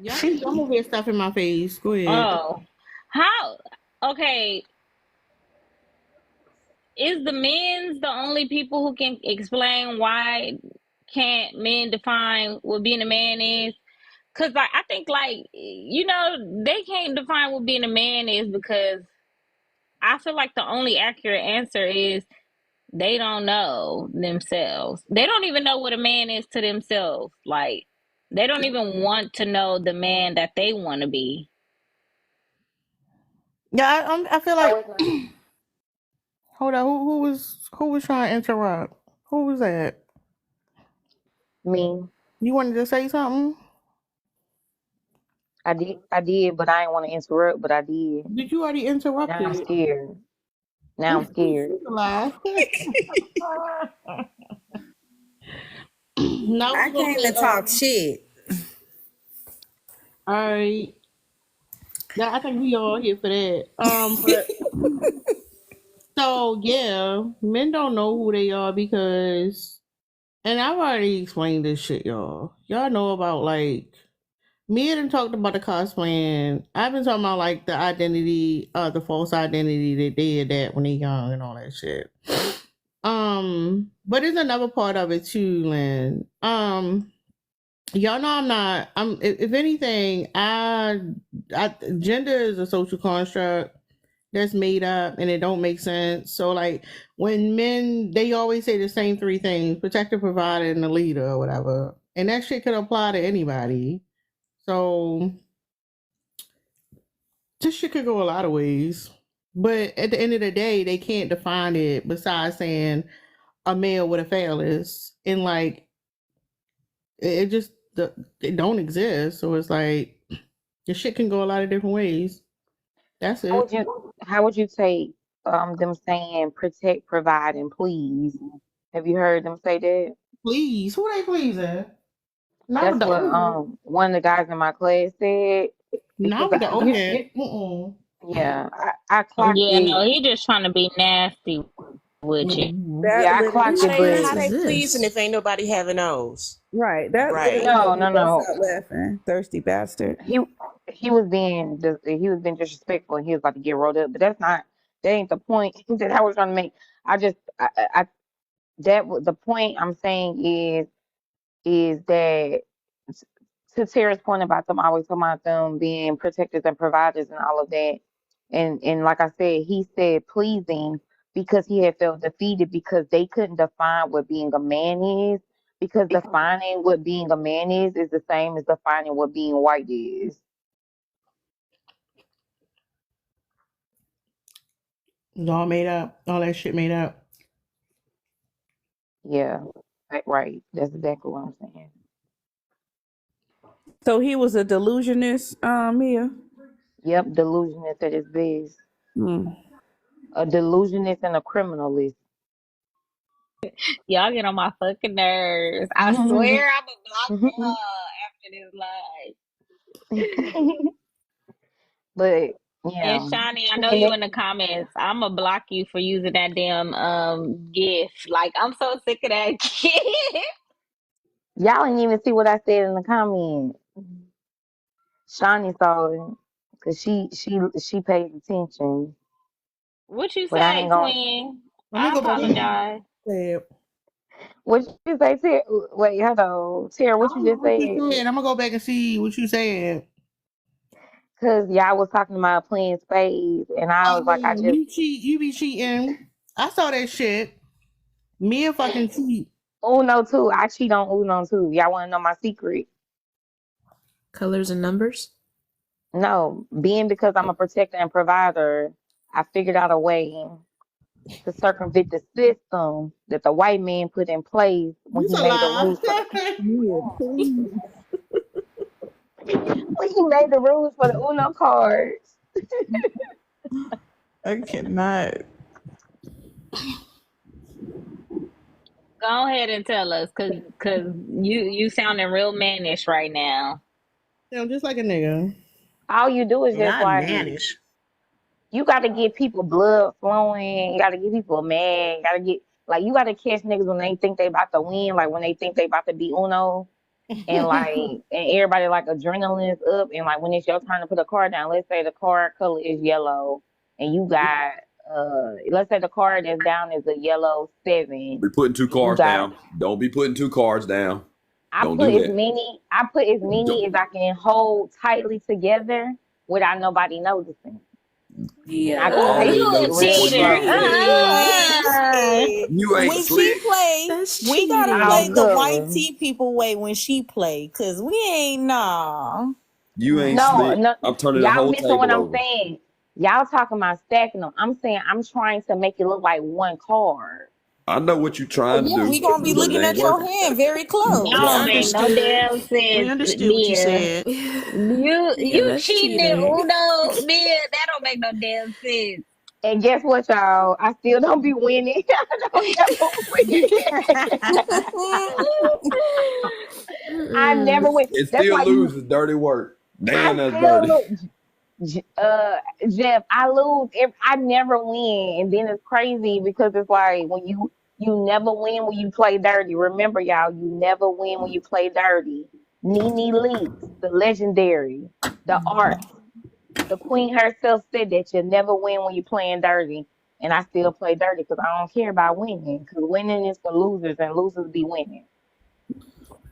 Yeah, don't move your stuff in my face. Go ahead. Oh, okay. Is the men's the only people who can explain why can't men define what being a man is? Because I think they can't define what being a man is because I feel like the only accurate answer is they don't know themselves. They don't even know what a man is to themselves. Like, they don't even want to know the man that they want to be. Yeah, I feel like. Hold on, who was trying to interrupt? Who was that? Me. You wanted to say something? I did, but I didn't want to interrupt, but I did. Did you already interrupt Now I'm it? scared. Now I'm scared. No, I came to talk shit. All right. Yeah, I think we all here for that. But so yeah, men don't know who they are because, and I've already explained this shit, y'all. Y'all know about like me and them talked about the cosplaying. I've been talking about like the identity, the false identity that they adapt when they're young and all that shit. But there's another part of it too, Lynn. Y'all know if anything, gender is a social construct that's made up and it don't make sense. So like when men, they always say the same three things: protector, provider, and the leader or whatever. And that shit could apply to anybody. So this shit could go a lot of ways. But at the end of the day, they can't define it besides saying a male with a phallus. And like It just it don't exist. So it's like your shit can go a lot of different ways. That's How it. would you take them saying protect, provide, and please? Have you heard them say that? Please, who they pleasing? Not with That's the what old head. one of the guys in my class said because Not with the old head. Mm-mm. yeah, I clocked Yeah, no, it. he just trying to be nasty with you. That Yeah, I literally clocked How it, they but how they is pleasing if this? ain't nobody having those? right. That Right. literally no, made me no, bust no. out laughing. Thirsty bastard. He was being disrespectful and he was about to get rolled up, but that ain't the point that I was trying to make. I that was the point I'm saying is that to Tara's point about them always talking about them being protectors and providers and all of that, and like I said, he said pleasing because he had felt defeated because they couldn't define what being a man is. Because defining what being a man is the same as defining what being white is. It's all made up. All that shit made up. Yeah, right. That's exactly what I'm saying. So he was a delusionist, Mia. Yep, delusionist at his best. Hmm. A delusionist and a criminalist. Y'all get on my fucking nerves. I swear I'm gonna block y'all after this live. But And yeah, Shawnee, I know and you in the comments. I'm gonna block you for using that damn GIF. Like I'm so sick of that GIF. y'all didn't even see what I said in the comments. Shawnee saw it because she paid attention. What you But I say, ain't gonna. twin? Let me I go back and apologize. say What you say, Tara? Wait, hold on, Tara. I What you don't know just what you said? said. I'm gonna go back and see what you said. Cause y'all was talking about playing spades, and I Oh was like, I yeah, just you be cheating. I saw that shit. Me and fucking cheat. Uno too. I cheat on Uno too. Y'all want to know my secret? Colors and numbers? No, being because I'm a protector and provider, I figured out a way to circumvent the system that the white man put in place when You he a made the lie. rules for Yeah, please. when he made the rules for the Uno cards. I cannot. Go ahead and tell us, cause you sounding real mannish right now. Sound just like a nigga. All you do is just Not like mannish. you got to get people blood flowing. You got to get people mad. You got to get like you got to catch niggas when they think they about to win, like when they think they about to be Uno. And like and everybody like adrenaline is up and like when it's your turn to put a card down, let's say the card color is yellow and you got let's say the card that's down is a yellow 7 Be putting two and you cards got down. Don't be putting two cards down. I Don't put do as that. many I put as many Don't. as I can hold tightly together without nobody noticing. And I Ooh, play Always you a shit notice before real you cheater. even slow. do it. You ain't When she slick. play, That's we gotta I'll play cheating. the white cover. tee people way when she play, cause we ain't nah. You ain't No, slick. no, I'm turning the y'all whole missing what table I'm over. saying. Y'all talking about stacking them. I'm saying I'm trying to make it look like one card. I know what you're Oh trying to yeah, we do, gonna be but it looking ain't at your working. hand very That close. We don't make no understood. damn We sense, understood what you Mia. said. You Yeah, you that's cheating in cheating. Uno, Mia? That don't make no damn sense. And guess what, y'all? I still don't be winning. I don't never win. I never Mm-mm. win. It That's still why you. loses dirty work. I Damn, that's still dirty. lose. Jeff, I lose. I never win, and then it's crazy because it's like when you never win when you play dirty. Remember, y'all, you never win when you play dirty. Nene Leakes, the legendary, the art, the queen herself said that you never win when you're playing dirty, and I still play dirty because I don't care about winning. Because winning is for losers, and losers be winning.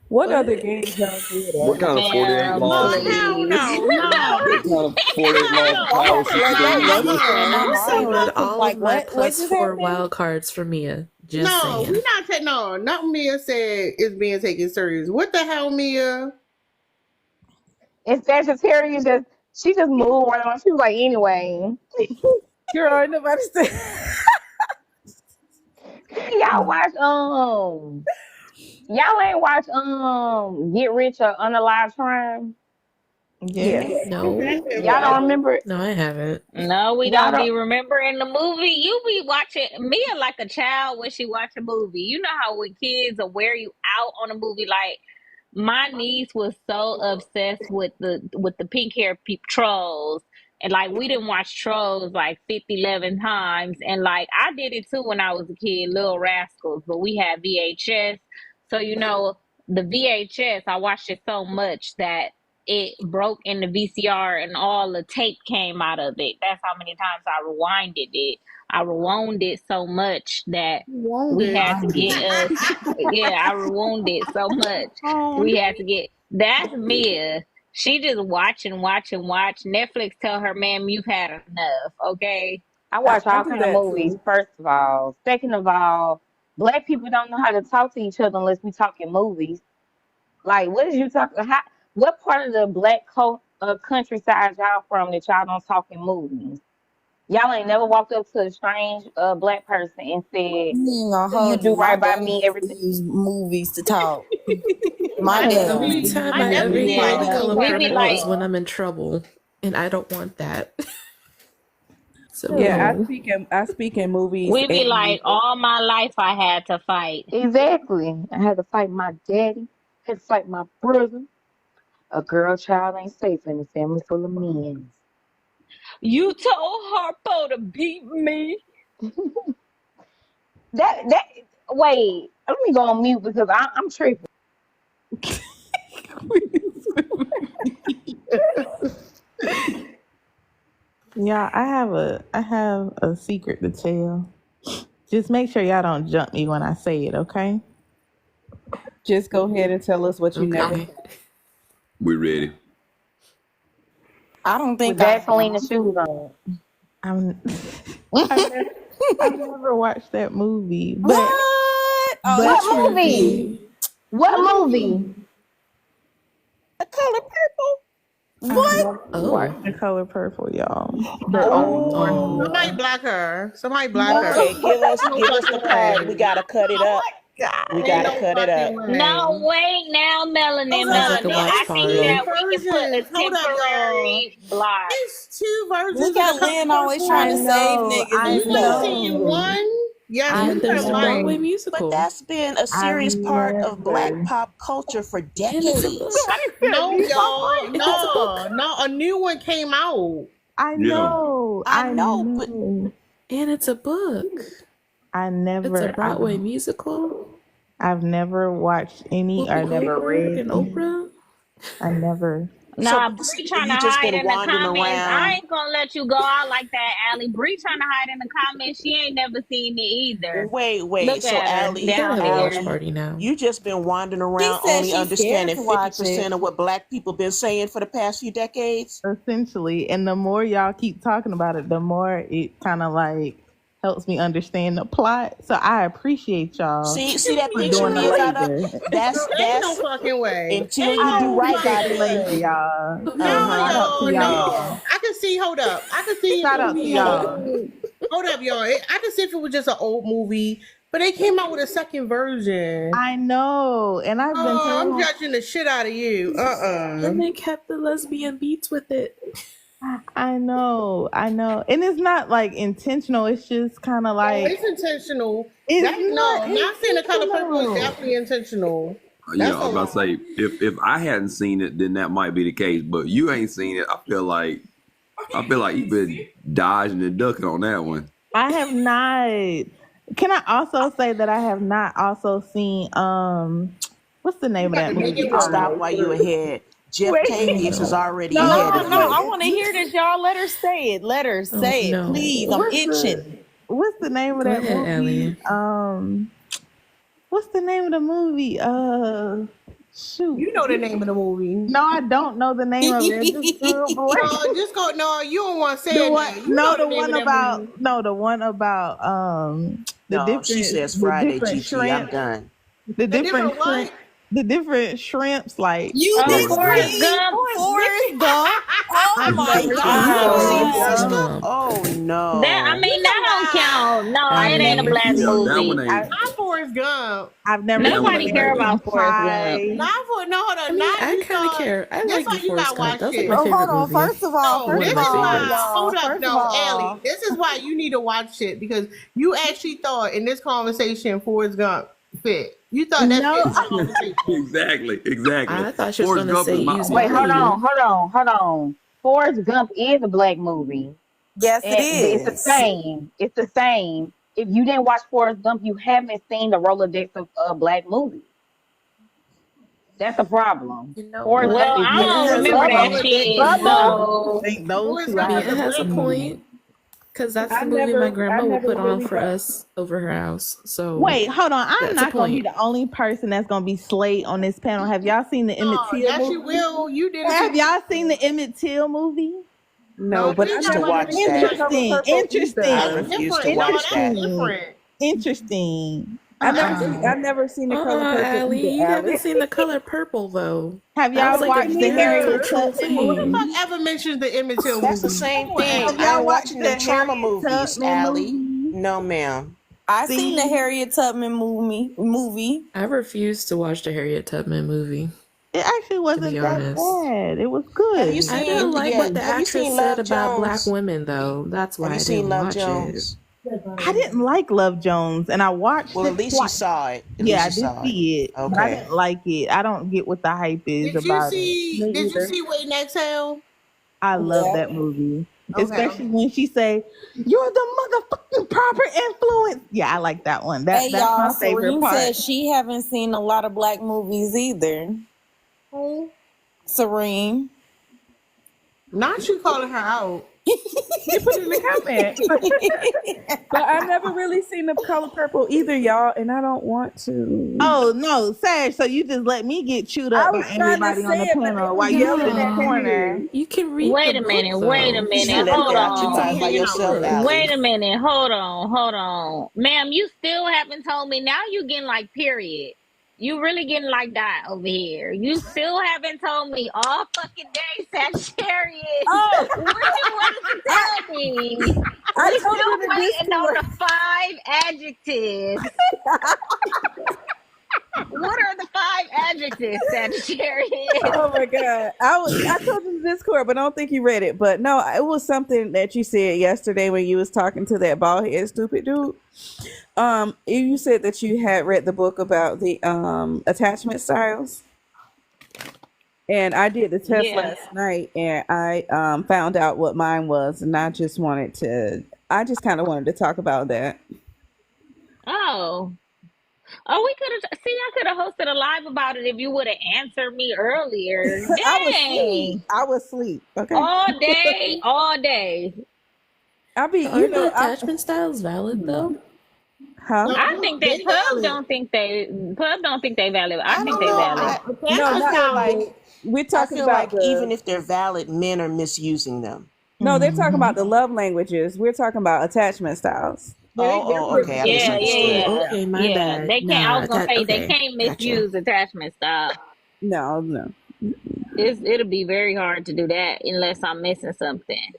What What? other games y'all good What at? kind of 48 Ma'am, laws Oh of hell please. no, what no, kind of 48 laws of no, I'm power about to shit let you that think you no, register in listening my I to? heart. sold no. all of Like my what plus just four happened? wild cards for Mia. Just No, we saying. not taking no. Not Mia said it's being taken serious. What the hell, Mia? And Sagittarius she just moved right on. She was like, anyway, Girl, ain't nobody say. y'all watch Y'all ain't watch Get Rich or Unalive Crime? Yeah. No. Y'all don't remember it? No, I haven't. No, we Y'all don't don't. be remembering the movie. You be watching Mia like a child when she watch a movie. You know how when kids will wear you out on a movie. Like my niece was so obsessed with the pink hair trolls. And like we didn't watch Trolls like 50, 11 times. And like I did it too when I was a kid, Little Rascals, but we had VHS. So the VHS, I watched it so much that it broke in the VCR and all the tape came out of it. That's how many times I rewinded it. I rewound it so much that we had to get us. Yeah, I rewound it so much we had to get. That's Mia. She just watch and watch and watch. Netflix tell her, "Ma'am, you've had enough." Okay. I watch I all do kind of that movies. too. First of all, second of all, black people don't know how to talk to each other unless we talking movies. Like, what is you talking? What part of the black countryside y'all from that y'all don't talk in movies? Y'all ain't never walked up to a strange black person and said, You ain't gonna "Do you hold do you. My right by daddy me?" used to Everything. use movies to talk. My I dad. Only never, time I I never ever be hear like The that. Color We be Purple is like, when I'm in trouble, and I don't want that. So Yeah, no. I speak in movies we be and like, all my life I had to fight. Exactly. I had to fight my daddy. Had to fight my brother. A girl child ain't safe in a family full of men. You told Harpo to beat me. That wait, let me go on mute because I'm tripping. Yeah, I have a secret to tell. Just make sure y'all don't jump me when I say it, okay? just go ahead and tell us what you never Okay. said. We ready. I don't With think I Vaseline and shoes on. I'm I've never watched that movie, but What? Oh, but you What movie? tripping. What movie? The Color Purple? I've What? never Oh. watched The Color Purple, y'all. The old Oh. Somebody block her. Somebody block her. Okay, give us No the fucking card. We way. gotta cut it up. We Ain't gotta no cut it up. fucking No, way. wait now, Melanin, Sounds like a Melanin. No, watch I it's think party. two that we can put a versions. Hold up, y'all. temporary block. It's two versions Look of how the Color Lynn always trying I to Purple. save know, niggas I and You ain't stuff. seen know, one? Yes, I And you there's have a like. Broadway know. But musical. that's been a I've serious part of black never. pop culture for And it's a book. decades. No, y'all. And it's a book. No, a new one came out. I Yeah. know, I I know, but know. And it's a book. I It's a never, Broadway musical I've never watched any or Whoopi never Goldberg read and any. Oprah. I never. Nah, so Bree trying to you just hide been in the wandering comments. I around. ain't gonna let you go out like that, Allie. Bree trying to hide in the comments. She ain't never seen it either. Wait. Look So at her We gotta down have a watch there. party now. You just been wandering She around said only she's scared understanding to watch 50% it. of what black people been saying for the past few decades. Essentially, and the more y'all keep talking about it, the more it kind of like helps me understand the plot. So I appreciate y'all See that for picture doing the Mia got up? labor. Ain't no fucking way. Until Ain't you do no right by Appreciate the fucking labor, these. way. y'all. No, Shout out to y'all, y'all. no. I can see, hold up. I can see if Shout it out was to just an y'all. old, hold up, y'all. I can see if it was just an old movie, but they came out with a second version. I know, and I've been Oh, I'm telling. judging the shit out of you. And they kept the lesbian beats with it. I know, and it's not like intentional. It's just kind of No, like it's intentional. it's That not not seeing the Color Purple is intentional. definitely intentional. Yeah, That's I a was about to lie. say if I hadn't seen it, then that might be the case. But you ain't seen it. I feel like you've been dodging and ducking on that one. I have not. Can I also say that I have not also seen what's the name of that movie? You can stop while you ahead. Jeff Wait. Tavius is already No, ahead of no, you. I want to hear this, y'all. Let her say it. Let her say it, no. please. I'm itching. What's the name of Go that ahead, movie? What's the name of the movie? Shoot. You know the name of the movie. No, I don't know the name of it. It just drew a blank. No, just go. No, you don't want to say The it. one, Now. You no, know the name one of that about movie. the one about the No, different she says the Friday, different GG. I'm shrimp, done. the different what? shrimp, the different shrimps. Like You did Forrest see Gump. Forrest Gump. Oh I've my never You never seen Forrest God. Gump? Oh That I no. mean that don't count. No, I've it ain't a never black Yeah, that movie. one ain't. I'm Forrest Gump. I've never Nobody seen care American about Forrest Pie. Gump. Not for no, hold on. I mean, Not I you kind of thought. care. I This like why the you Forrest gotta Gump. watch That was like it. my Oh, favorite hold on. movie. First of all, No, One this of my is why. favorites. Hold up, first of no, all, Allie. This is why you need to watch it because you actually thought in this conversation Forrest Gump fit. You thought that fit in the conversation. Exactly. I thought she was Forrest gonna Gump say is my use wait, hold value. on. Forrest Gump is a black movie. Yes, it And it's the is. same. It's the same. If you didn't watch Forrest Gump, you haven't seen the Rolodex of black movies. That's a problem. You know Forrest what? Gump Well, is I Mia don't has a remember that point. shit. Bubba. So I think those Forrest two I Gump Mia is a haven't has a black seen. movie. point. Because that's I the movie my never grandma would put on really for us over her house. So Wait, hold on. I'm that's a not gonna be point. the only person that's gonna be slayed on this panel. Have y'all seen the Emmett Oh, Till yes, you movie? will. You didn't Have see. y'all seen the Emmett Till movie? No, No, but we I ain't To talking never about watch the really that. seen the color Interesting. purple I either. refuse to different. No, watch that's that. different. Interesting. I've never seen the color purple Allie, either, you haven't Allie. seen The Color Purple though. Have That was y'all like a watched the very Harriet cultural Tubman Who the thing. movie? fuck ever mentions the Emmett Till That's the movie? same thing. Have I y'all ain't watched watching the them trauma Harriet movies, Tubman Allie. movie? No, ma'am. I seen the See, Harriet Tubman movie. I refuse to watch the Harriet Tubman movie, it actually to wasn't be that honest. bad. It was Have you good. I didn't seen? like Yeah. what the Have you actress seen said Love about black Jones? women though. That's Have why you I seen didn't Love watch Jones? it. I didn't like Love Jones, and I watched Well, it at least you twice. saw it. At Yeah, least I you did saw it. see it, but I Okay. didn't like it. I don't get what the hype is Did you about it. see? Me Did you either. see Wait and Exhale? I love Yeah. that movie, Okay. especially when she say, "You're the motherfucking proper influence." Yeah, I like that one. Hey That's y'all, my favorite Serene part. said she haven't seen a lot of black movies either. Who? Serene. Not you calling her out. You put it in the comment. But I've never really seen the color purple either, y'all, and I don't want to. Oh no, Sage! So you just let me get chewed I up by was trying to everybody on say the it, but they panel were while you sit yelling in the at corner. me. You can read wait the a book minute. Wait a though. She minute. left Hold it out your on. time by yourself, Wait Allie. Wait a minute. Hold on. Ma'am, you still haven't told me. Now you getting like period. You really getting like that over here. You still haven't told me all fucking day, Sagittarius. Oh, What you wanted to tell me? I We told you still in the waiting on Discord. the 5 adjectives. What are the 5 adjectives, Sagittarius? Oh my god! I told you in the Discord, but I don't think you read it. But no, it was something that you said yesterday when you was talking to that bald head stupid dude. You said that you had read the book about the attachment styles, and I did the test Yeah. last night, and I found out what mine was, and I just kind of wanted to talk about that. Oh. Oh, we could have. See, I could have hosted a live about it if you would have answered me earlier. I was asleep. Dang. I was asleep. Okay. All day, all day. I be, Aren't the attachment styles valid though? Huh? I think that Pub don't think they valid. I think they know. valid. No, I feel like we're I talking feel about like even if they're valid, men are misusing them. No, they're talking about the love languages. We're talking about attachment styles. Okay. I Yeah. Okay, my bad. They can't. I was gonna say they okay, can't misuse attachment style. No. It'll be very hard to do that unless I'm missing something.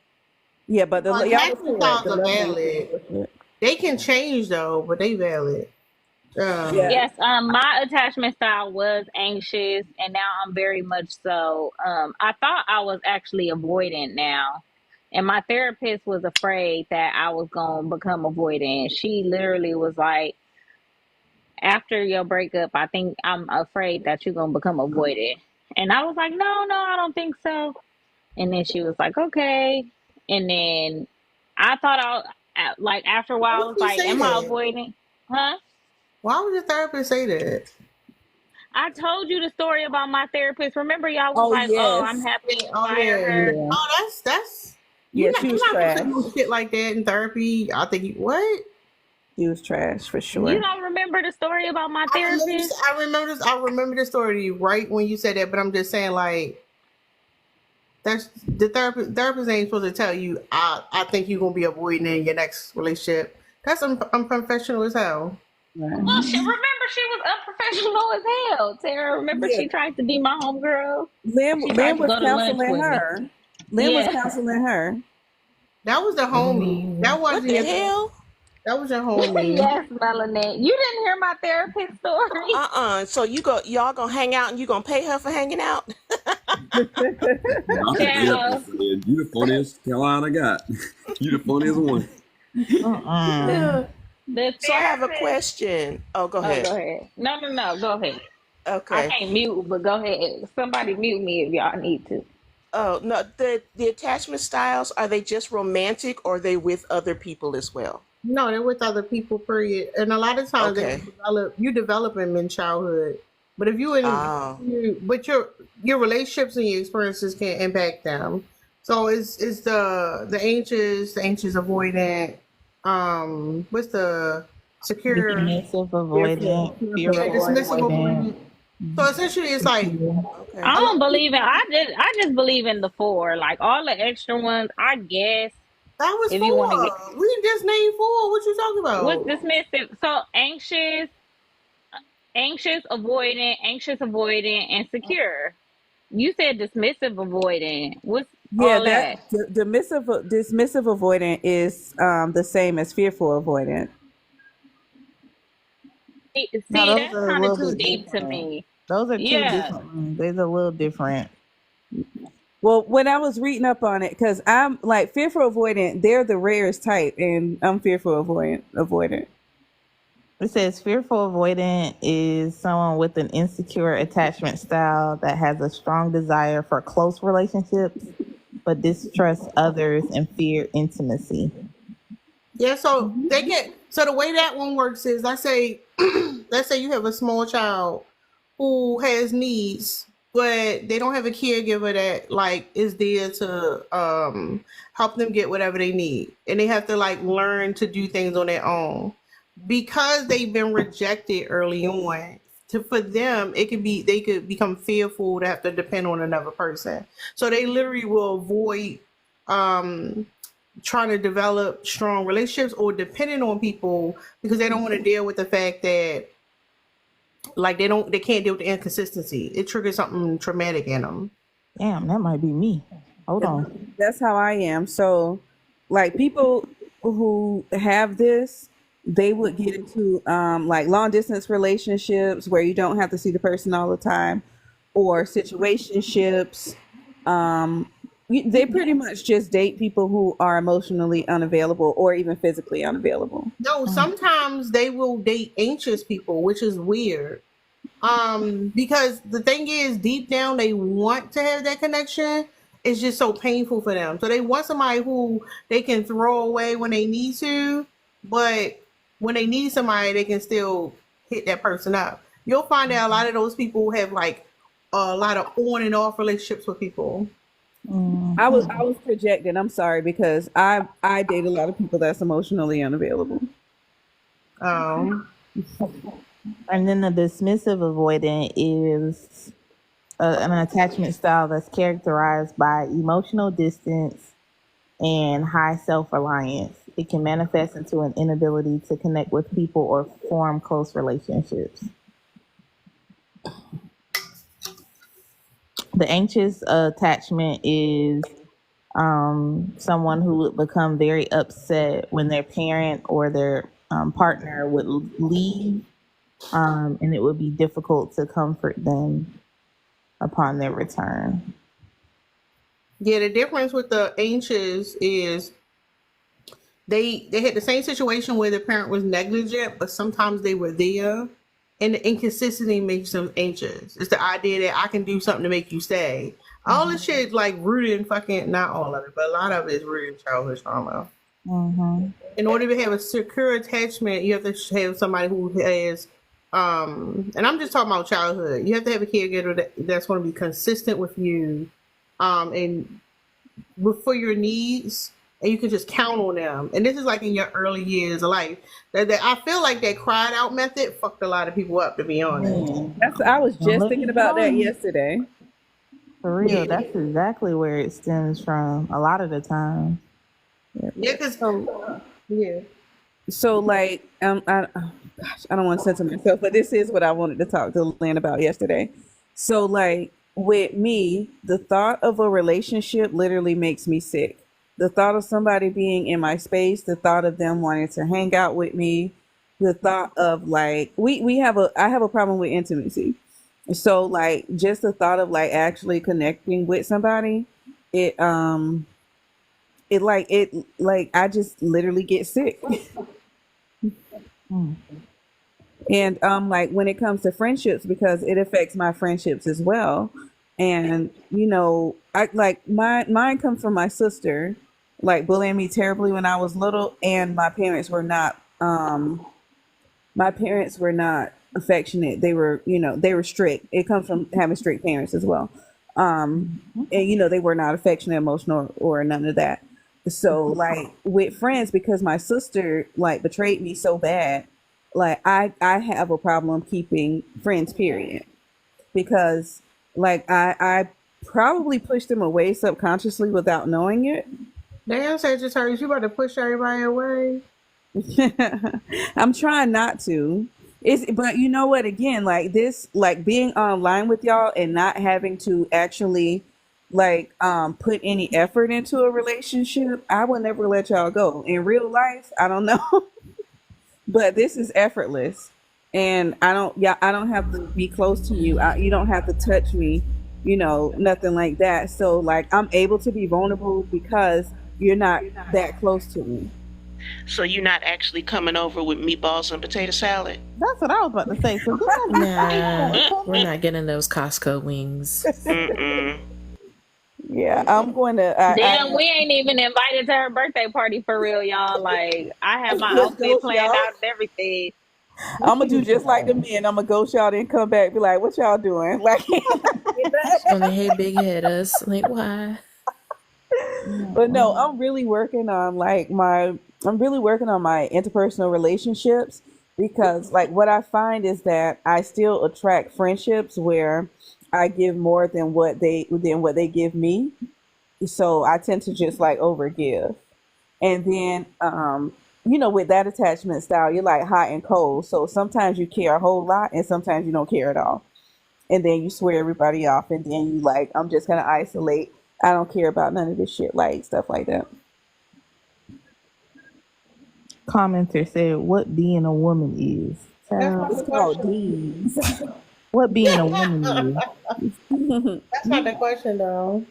Yeah, but the Attachment styles are valid. They can change though, but they valid. Yes, my attachment style was anxious, and now I'm very much so. I thought I was actually avoidant now, and my therapist was afraid that I was gonna become avoidant. She literally was like, "After your breakup, I think I'm afraid that you're gonna become avoidant." And I was like, "No, I don't think so." And then she was like, "Okay," and then I thought like after a while, I was like, "Am I avoidant?" Huh? Why would your therapist say that? I told you the story about my therapist. Remember, y'all was like, "Oh, I'm happy to fire her." Yeah. Oh, that's. Yeah, You're she was not trash. supposed to do shit like that in therapy. I think what? She was trash for sure. You don't remember the story about my therapist? I remember the story right when you said that, but I'm just saying like. That's the therapist ain't supposed to tell you. I think you're gonna be avoiding in your next relationship. That's unprofessional as hell. Well, remember she was unprofessional as hell. Tara, remember she tried to be my homegirl. Lynn She tried to was go to lunch counseling with me. her. Lynn was Yeah. counseling her. That was the homie. That wasn't What the your hell? That was your homie. Yes, Melanin. You didn't hear my therapist story? So y'all gonna hang out and you gonna pay her for hanging out? I think Yeah. you the funniest Carolina got. You the funniest one. So I have a question. Oh, go ahead. Go ahead. No, go ahead. I Okay. can't mute, but go ahead. Somebody mute me if y'all need to. Oh no, the attachment styles, are they just romantic or are they with other people as well? No, they're with other people, period. And a lot of times Okay. you develop them in childhood. But if Oh. but your relationships and your experiences can impact them. So it's the anxious avoidant, what's the secure, Dismissive, avoidant, yeah, fearful, dismissive avoidant. avoidant. So essentially it's like Okay. I don't believe in. I just believe in the 4. Like all the extra ones, I guess. that was If you want to get 4. We just named 4. What you talking what's about? dismissive, so anxious, avoidant, and secure. You said dismissive, avoidant. What's Yeah, all that? dismissive avoidant is the same as fearful avoidant. See, No, those that's are a kind of little too bit deep to different. me. Those are two Yeah. different ones. They're a little different. Well, when I was reading up on it, because I'm like fearful avoidant, they're the rarest type, and I'm fearful avoidant. It says fearful avoidant is someone with an insecure attachment style that has a strong desire for close relationships, but distrusts others and fear intimacy. Yeah, so the way that one works is let's say you have a small child who has needs, but they don't have a caregiver that like is there to help them get whatever they need. And they have to like learn to do things on their own. Because they've been rejected early on, for them they could become fearful to have to depend on another person. So they literally will avoid trying to develop strong relationships or depending on people because they don't want to deal with the fact that like they can't deal with the inconsistency. It triggers something traumatic in them. Damn, that might be me. Hold on. That's how I am. So, like people who have this, they would get into like long distance relationships where you don't have to see the person all the time, or situationships. They pretty much just date people who are emotionally unavailable or even physically unavailable. No, sometimes they will date anxious people, which is weird. Because the thing is, deep down, they want to have that connection. It's just so painful for them. So they want somebody who they can throw away when they need to, but when they need somebody, they can still hit that person up. You'll find that a lot of those people have like a lot of on and off relationships with people. I was projecting. I'm sorry because I date a lot of people that's emotionally unavailable. And then the dismissive avoidant is an attachment style that's characterized by emotional distance and high self-reliance. It can manifest into an inability to connect with people or form close relationships. The anxious attachment is someone who would become very upset when their parent or their partner would leave, and it would be difficult to comfort them upon their return. Yeah, the difference with the anxious is they had the same situation where the parent was negligent, but sometimes they were there. And the inconsistency makes them anxious. It's the idea that I can do something to make you stay. All this shit like rooted in fucking, not all of it, but a lot of it is rooted in childhood trauma. In order to have a secure attachment, you have to have somebody who has, and I'm just talking about childhood. You have to have a caregiver that's going to be consistent with you, and for your needs, and you can just count on them. And this is like in your early years of life. That I feel like that cried out method fucked a lot of people up, to be honest. I was just thinking about that yesterday. For real, that's exactly where it stems from a lot of the time. Yeah, because So like I don't want to censor myself, but this is what I wanted to talk to Lynn about yesterday. So like with me, the thought of a relationship literally makes me sick. the thought of somebody being in my space, the thought of them wanting to hang out with me, the thought of like I have a problem with intimacy. So like just the thought of like actually connecting with somebody, it I just literally get sick. And like when it comes to friendships, because it affects my friendships as well. And you know, I like mine comes from my sister, like bullying me terribly when I was little, and my parents were not affectionate. They were, you know, they were strict. It comes from having strict parents as well. And you know, they were not affectionate, emotional, or none of that. So like with friends, because my sister like betrayed me so bad, like I have a problem keeping friends, period. Because like I probably pushed them away subconsciously without knowing it. Damn, Sagittarius, you about to push everybody away? I'm trying not to. But you know what? Again, like this, like being online with y'all and not having to actually like put any effort into a relationship, I will never let y'all go. In real life, I don't know. But this is effortless, and I don't have to be close to you. You don't have to touch me, you know, nothing like that. So like I'm able to be vulnerable because you're not that close to me. So you're not actually coming over with meatballs and potato salad? That's what I was about to say. So Nah, we're not getting those Costco wings. Yeah, I'm going to. Damn, we ain't even invited to her birthday party for real, y'all. Like, I have my outfit planned out and everything. I'm gonna do just like the men. I'm gonna go shout and come back, be like, "What y'all doing?" Like, Only hey big head us. Like why? but no, I'm really working on my interpersonal relationships, because like what I find is that I still attract friendships where I give more than what they give me. So I tend to just like overgive. And then you know, with that attachment style, you're like hot and cold. So sometimes you care a whole lot and sometimes you don't care at all. And then you swear everybody off, and then you like, I'm just gonna isolate. I don't care about none of this shit, like stuff like that. Commenter said, "What being a woman is." It's called D's. What being a woman is. That's not the question, though.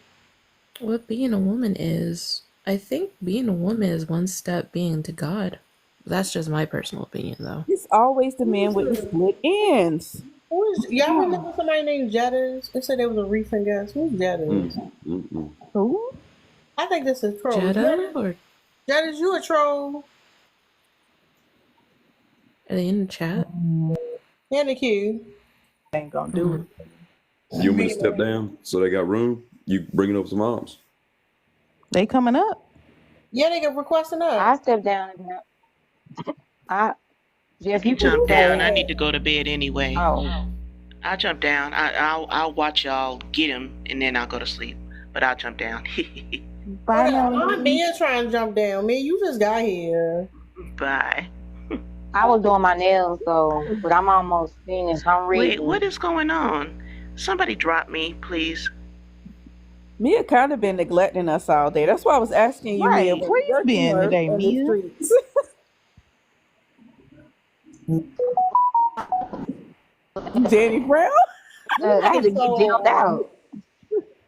What being a woman is? I think being a woman is one step being to God. That's just my personal opinion, though. It's always the man with the split ends. Y'all remember somebody named Jetters? They said they was a recent guest. Who's Jetters? Who? I think this is troll. Jetta or Jetters, you a troll? are they in the chat? In the queue. Ain't gonna do it. You want me to step down so they got room? You bringing up some moms? They coming up. Yeah, they got requesting up. I step down. Jeff, You you jump can down. go. I need to go to bed anyway. Oh, I'll jump down. I'll watch y'all get him, and then I'll go to sleep. But I'll jump down. bye, Why Melanie. Mia trying to jump down? Mia, you just got here. Bye. I was doing my nails, but I'm almost finished. I'm reading. Wait, what is going on? Somebody drop me, please. Mia kind of been neglecting us all day. That's why I was asking you, Mia, Right. Where you been today, in the Mia? streets. Danny Brown? I had to get dimmed out.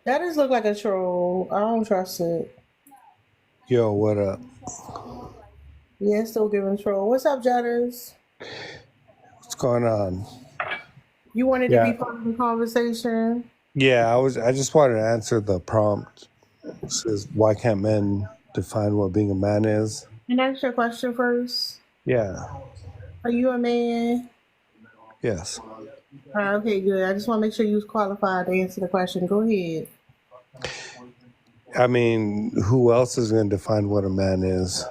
That just look like a troll. I don't trust it. Yo, what up? Yeah, it's still giving troll. What's up, Jetters? What's going on? You wanted Yeah. to be part of the conversation? Yeah, I just wanted to answer the prompt. It says, why can't men define what being a man is? Can I ask your question first? Yeah. Are you a man? Yes. Okay, good. I just want to make sure you was qualified to answer the question. Go ahead. I mean, who else is going to define what a man is?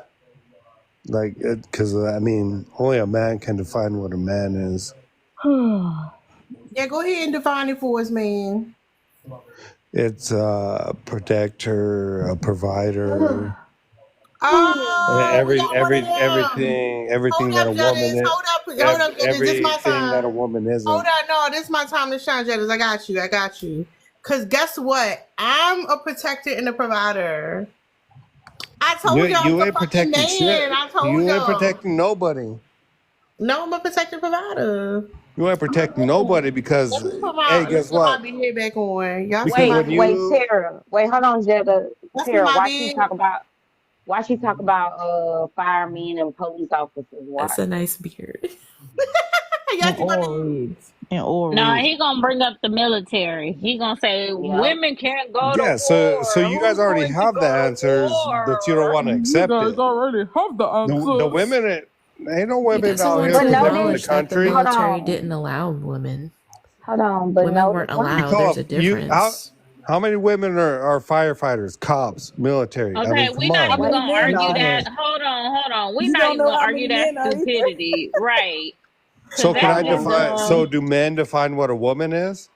Like, because I mean, only a man can define what a man is. Yeah, go ahead and define it for us, man. It's a protector, a provider, Oh, everything hold that up, a Jetters. woman is, Hold up, Jetters. This is my everything that a time. woman isn't. Hold on, no, this is my time to shine, Jetters. I got you. Because guess what? I'm a protector and a provider. I told y'all You I'm a ain't fucking protecting shit. man. I told You ain't y'all. protecting nobody. No, I'm a protective provider. You ain't protecting nobody because, hey, Let me guess put my what? beard back on. Y'all see Because my Wait, when beard? wait, you, Tara. Wait, hold on, Jetta. That's Tara, my why she beard. talk about firemen and police officers? Why? That's a nice beard. Y'all see my Oil beard? rigs. And oil No, rigs. he gonna bring up the military. He gonna say Yep. women can't go to yeah, so war. you guys Who's already going to have the go to answers, but you don't war? want to You accept guys it. already have the The answers. women, ain't no He women doesn't out want here to But protecting the notice, acknowledge that the country. hold military on, didn't allow women. hold on, but Women notice weren't why. You allowed. There's call a you difference. how many women are firefighters, cops, military? I Okay, mean, we're come not How even on. many gonna men argue are that. there? Hold on. We're You not don't even know gonna how argue many that men are either. stupidity, right? Cause So can that's I just Okay, define? So dumb. do men define what a woman is?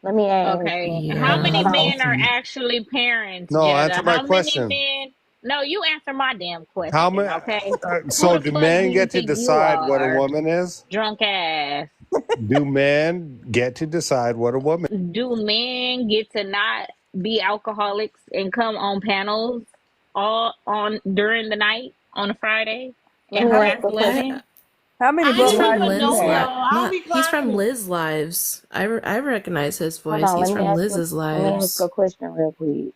let me ask. Okay, how Hold many Yeah. on. men are actually parents, No, Jetta? answer my How many question. men? No, you answer my damn How question, many? okay? Who So the do fuck do men you get to think you decide what a are, woman is? drunk ass? Do men get to decide what a woman? Do men get to not be alcoholics and come on panels all on during the night on a Friday Let and me harass ask a question. women? How many I He's Bud ain't from Lights even do you Lynn's know have? though. Live. I don't Not. be He's from clocking. Liz Lives. I recognize his Hold voice. on, He's let me from ask Liz's a Lives. question real quick.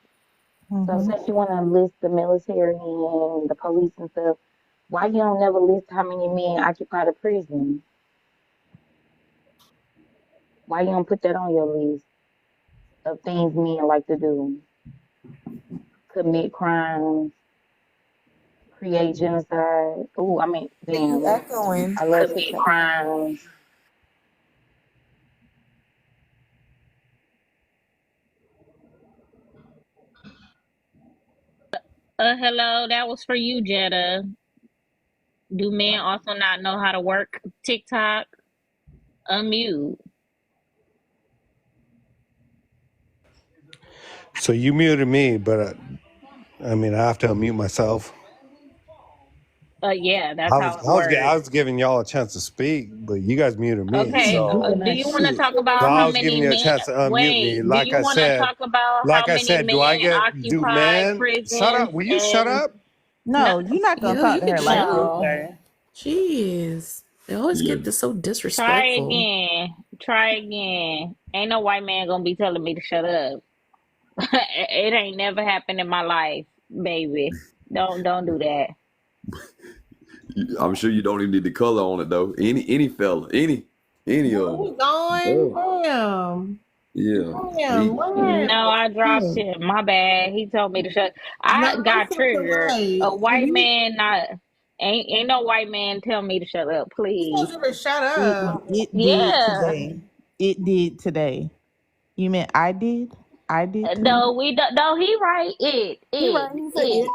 So Mm-hmm. since you want to list the military and the police and stuff, why you don't never list how many men occupy the prison? Why you don't put that on your list of things men like to do? Commit crimes, create genocide. Oh, I mean, You damn. echoing. I love commit crimes. Hello, that was for you, Jetta. Do men also not know how to work TikTok? Unmute. So you muted me, but I mean, I have to unmute myself. Yeah, that's how it I works. was giving y'all a chance to speak, but you guys muted me. Okay, So do you want to talk about I how was giving many you a men? chance to unmute me. Wait, do you want to talk about how many Do I men do occupy men, shut prisons up. Will you shut and up? no, No, you're not gonna Yo, talk you to can her like shut this, up. no. sir. Jeez. They always Yeah. get this so Try disrespectful. again. Try again. Ain't no white man gonna be telling me to shut up. It ain't never happened in my life, baby. Don't do that. I'm sure you don't even need the color on it though. Any fella, any of Where them. he going? Damn. Yeah. Damn. What No, I dropped happened? him. My bad. He told me to shut. No, I I'm got so triggered. right. A white man not ain't no white man tell me to shut up, He please. told you to shut It up. it did Yeah. today. It did today. You meant I did? I did today? No, we don't. No, he right. He right. He said it.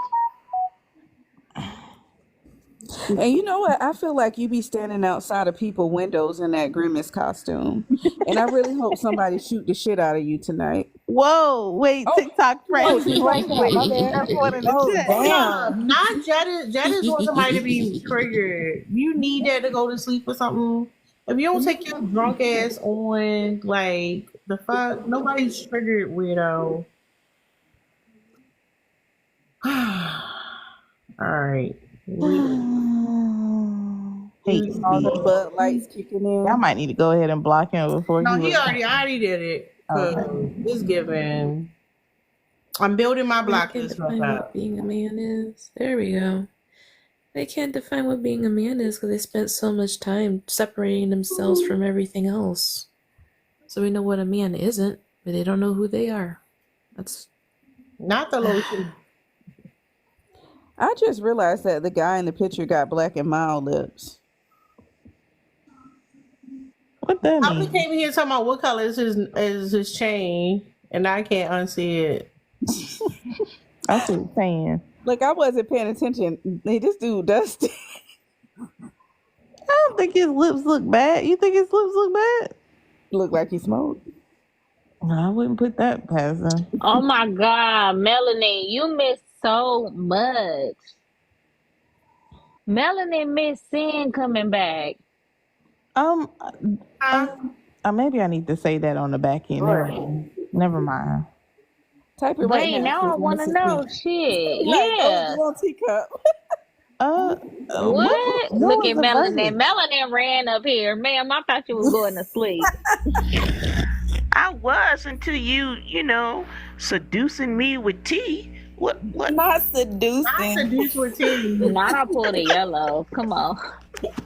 And you know what? I feel like you be standing outside of people' windows in that Grimace costume. And I really hope somebody shoot the shit out of you tonight. Whoa, wait, Oh, TikTok oh, friends. TikTok snap. My Wait, bad. everyone in the Oh, chat. Hold damn. up. Not Jetta. Jetta want somebody to be triggered. You need that to go to sleep or something. If you don't take your drunk ass on, like, the fuck, nobody's triggered, weirdo. Alright. Hate All speech. the Bud Lights kicking in. Y'all might need to go ahead and block him before No, he he was. already did it. Cause Okay. it's given. I'm building my They block can't this fuck define what up. being a man is. There we go. They can't define what being a man is because they spent so much time separating themselves from everything else. So we know what a man isn't, but they don't know who they are. That's not the lotion. I just realized that the guy in the picture got black and mild lips. What that I only mean? came here talking about what color is his chain, and I can't unsee it. I see what you're saying. Look, I wasn't paying attention. Hey, this dude Dusty. I don't think his lips look bad. You think his lips look bad? Look like he smoked. I wouldn't put that past him. Oh my God, Melanie, you missed so much. Melanie missed Sin coming back. Maybe I need to say that on the back end. Never mind. Type it right Wait, now. now I want to know. Shit. Like, Yeah. oh, teacup. What? what Look was at the Melanin. verdict? Melanin ran up here. Ma'am, I thought you was going to sleep. I was until you know, seducing me with tea. What? Not seducing. I seduced with tea. Not I pulled a yellow. Come on.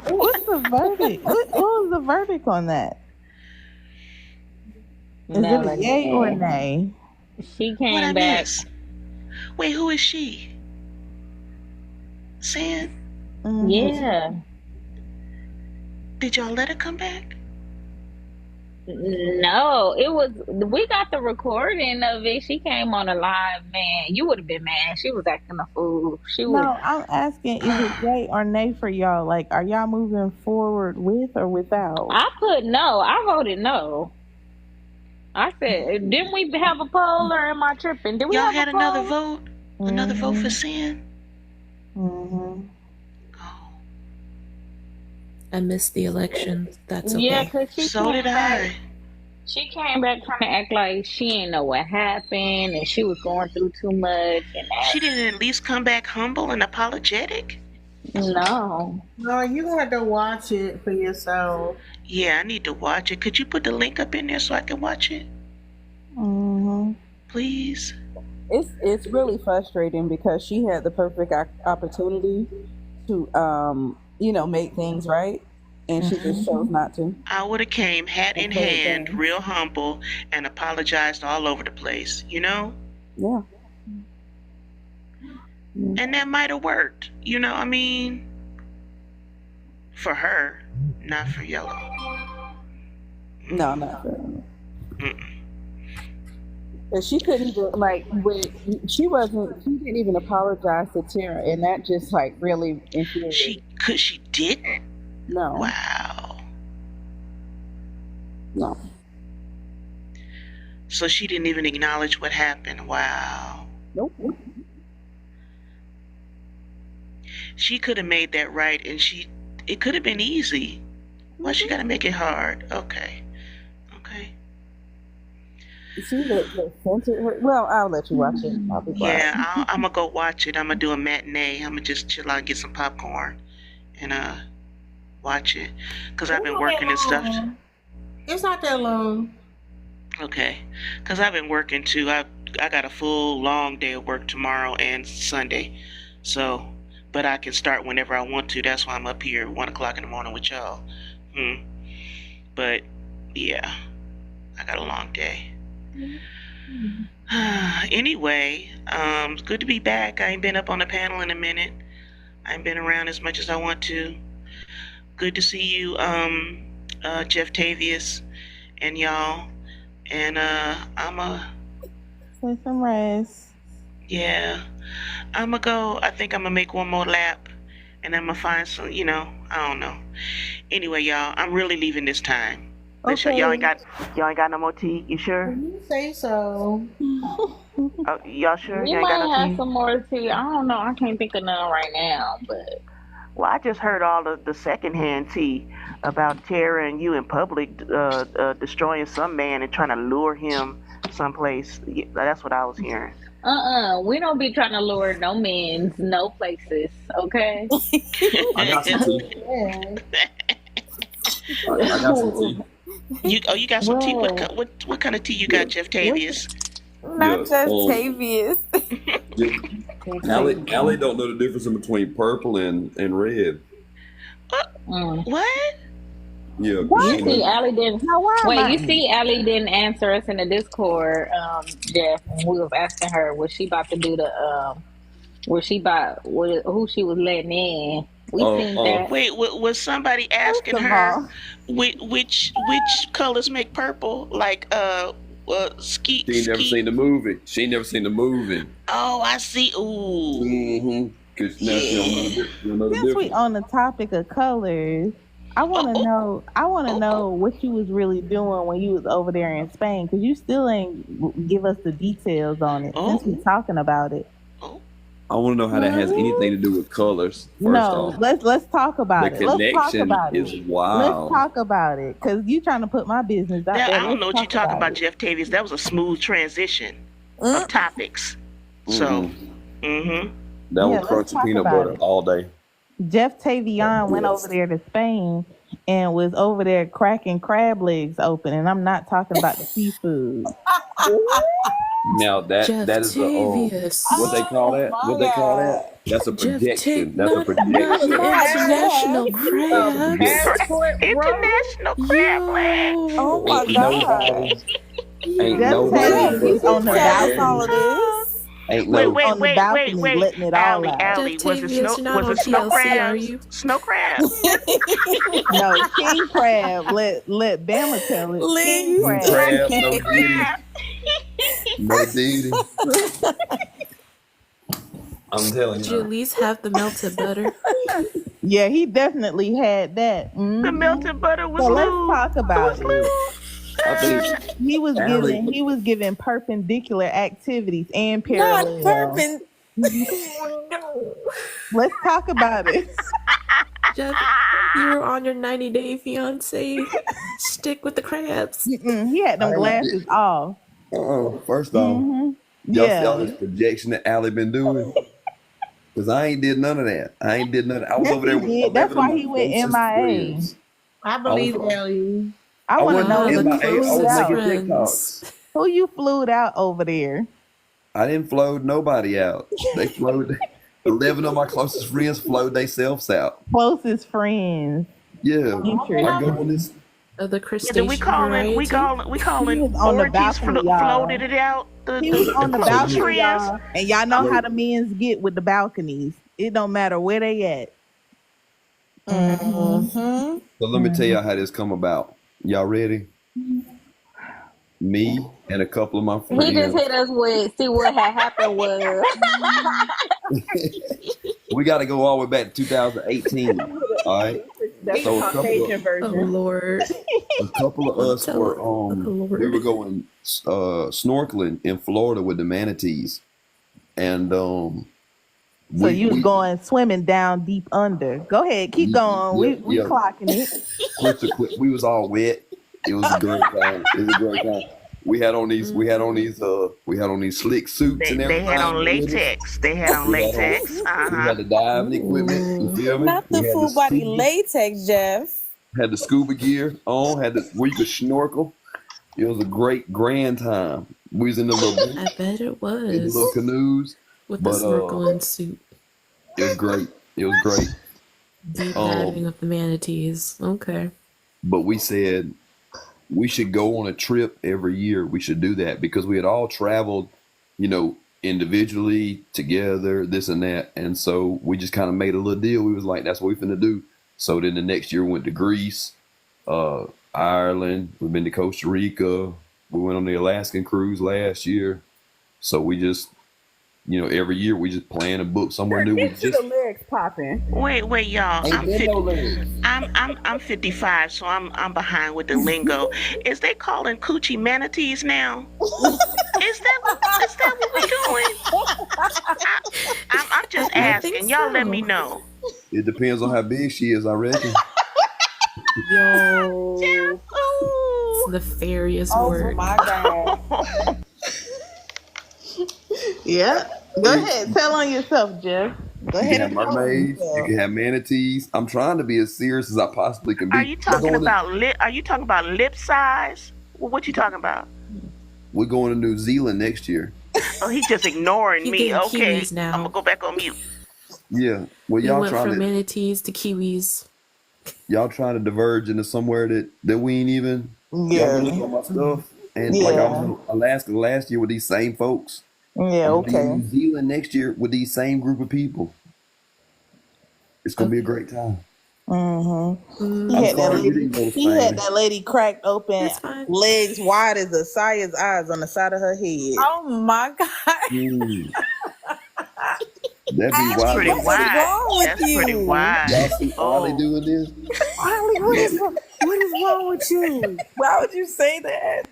What's the verdict? What was the verdict on that? Is it a yay or a nay? She What came I back. miss? Wait, who is she? Sin? Yeah. Did y'all let her come back? No, it was. We got the recording of it. She came on a live, man. You would have been mad. She was acting a fool. She was. No, I'm asking, is it yay or nay for y'all? Like, are y'all moving forward with or without? I put no. I voted no. I said, didn't we have a poll or am I tripping? Did we Y'all have had a poll? another vote? Another vote for Sin? I missed the election. That's okay. Yeah, because she So came did back. I. She came back trying to act like she didn't know what happened and she was going through too much. And She didn't at least come back humble and apologetic? No. No, you have to watch it for yourself. Yeah, I need to watch it. Could you put the link up in there so I can watch it? Please? It's really frustrating because she had the perfect opportunity to make things right, and she just chose not to. I would have came hat in hand, real humble, and apologized all over the place, you know? Yeah. And that might have worked, you know, I mean, for her, not for Yellow. No, not fair. And she couldn't even she didn't even apologize to Tara, and that just really infuriated. She didn't? No. Wow. No. So she didn't even acknowledge what happened. Wow. Nope. She could have made that right, and it could have been easy. Why she gotta make it hard? Okay. See that sent it her. Well, I'll let you watch it. I'll be quiet. Yeah, I'm gonna go watch it. I'm gonna do a matinee. I'm gonna just chill out and get some popcorn and watch it. Because I've been working and stuff. It's not that long. Okay. Because I've been working too. I got a full long day of work tomorrow and Sunday. So, but I can start whenever I want to. That's why I'm up here at 1 o'clock in the morning with y'all. But yeah, I got a long day. Anyway, it's good to be back. I ain't been up on the panel in a minute. I ain't been around as much as I want to. Good to see you, Jeff Tavius and y'all. And Say some rest. yeah, I'ma go. I think I'm gonna make one more lap and I'm gonna find some, I don't know. Anyway, y'all, I'm really leaving this time. Okay. Y'all ain't got no more tea? You sure? You say so. Y'all sure? We You ain't got might no have tea? some more tea. I don't know. I can't think of none right now, but Well, I just heard all of the secondhand tea about Tara and you in public destroying some man and trying to lure him someplace. Yeah, that's what I was hearing. we don't be trying to lure no men's, no places, okay? I got some tea. I got some tea. You got some tea? What kind of tea you got, Jeff Tavius? Not just Tavius. Allie don't know the difference in between purple and red. What? Yeah. You see, Allie didn't. Wait, you see, Allie didn't answer us in the Discord, Jeff. And we was asking her, was she about to do the, who she was letting in? We seen that. Wait, was somebody asking her which colors make purple? Like skeet. She ain't never seen the movie. She ain't never seen the movie. Oh, I see. Ooh. Because now she don't know the Since we difference. on the topic of colors, I want to know. I want to know what you was really doing when you was over there in Spain, because you still ain't give us the details on it. Since we talking about it. I want to know how that has anything to do with colors. First No, off, let's talk about the it. Let's talk connection about is it. wild. Let's talk about it, because you trying to put my business out Now, there. I don't know what you're talking about, it. Jeff Tavius. That was a smooth transition. of topics. So, That Yeah, was let's crunchy talk peanut about butter it. all day. Jeff Tavion went over there to Spain and was over there cracking crab legs open, and I'm not talking about the seafood. Now that Jeff is a Tavius. what they call that? What they call that? That's a Jeff projection. That's a not projection. your international crabs. international crab leg. Oh my Ain't god. nobody, ain't Jeff nobody Tavius on the Tell us balcony. all of this. ain't Wait, no wait, On the wait, balcony, wait, wait. letting it all Allie, out. Allie, Jeff was it Tavius, snow? you're not Was on it snow TLC, are crabs? you? Snow crabs. No, king crab. Let Bama tell it. King Lynn. crab. crab, no ditty, no ditty. I'm telling Did you at you. least have the melted butter? Yeah, he definitely had that. The melted butter was So let's lube. talk about it. I think He was Allie, giving perpendicular activities and Not parallel. Let's talk about it. Jeff, you were on your 90-day fiance. Stick with the crabs. He had them glasses off. First off, y'all see all Yeah. this projection that Allie been doing? Because I ain't did none of that. I was Yes, over there he with did. That's 11 why of he my went closest MIA. friends. I I believe was, Ellie. I I want to wasn't know in who my you I was flew out. making TikToks. Who you flew out over there? I didn't float nobody out. They flowed. 11 of my closest friends flowed themselves out. Closest friends. Yeah, I go on this. Of the Yeah, crustacean we calling He orgies was on the balcony, y'all. floated it out. He was on the So balcony, look, y'all. And y'all know how wait, the men's get with the balconies. It don't matter where they at. Mm-hmm. so let me tell y'all how this come about. Y'all ready? Me and a couple of my He just friends. hit us with see what had happened was We got to go all the way back to 2018. All right. That's So the a couple Caucasian of Oh version. Lord. us Tell were it. Oh we were Lord. going snorkeling in Florida with the manatees, and So we you was going swimming down deep under. Go ahead, keep going. We yeah, clocking it. we was all wet. It was a great time. It was a great time. We had on these slick suits and They everything. had on with us. latex. They had on We had latex. we had the diving equipment. You feel me? Not the We had full body scuba, latex, Jeff. had the scuba gear on. Where you could snorkel. It was a grand time. We was in the little I bet it in the little was. canoes, With the but snorkeling suit. it was great. It was great. Deep diving of the manatees. Okay. But we said we should go on a trip every year. We should do that because we had all traveled, individually, together, this and that. And so we just kind of made a little deal. We was like, that's what we finna do. So then the next year we went to Greece, Ireland. We've been to Costa Rica. We went on the Alaskan cruise last year. So we just, every year we just plan and book somewhere new. We Get to just the legs popping. Wait, y'all. ain't been no legs. I'm 55, so I'm behind with the lingo. Is they calling coochie manatees now? Is that what we're doing? I'm just I think asking. Y'all let me so. know. It depends on how big she is, I reckon. Yo. It's nefarious Oh word. my God. Yeah. Go ahead. Tell on yourself, Jeff. Go You ahead can have and tell on mermaids. You yourself. can have manatees. I'm trying to be as serious as I possibly can be. Are you talking about lip? Are you talking about lip size? Well, what you talking about? We're going to New Zealand next year. Oh, he's just ignoring He's me. getting Okay, kiwis now. I'm gonna go back on mute. Yeah. Well, We y'all went trying from to manatees to kiwis. diverge into somewhere that we ain't even. Y'all been looking Yeah. at my stuff, and like I was Yeah. in Alaska last year with these same folks. Yeah, I'm gonna be in okay. New Zealand next year with these same group of people. It's gonna be a great time. Mm-hmm. He I'm had that sorry we lady. didn't go to He had Spain. that lady cracked open, It's fine. legs wide as Asaya's eyes on the side of her head. Oh my God. Mm. That'd be Ashley, wild. Pretty what is wide. wrong with That's pretty you? wide. Y'all see Ollie Oh, doing this? Harley, what is wrong with you? Why would you say that?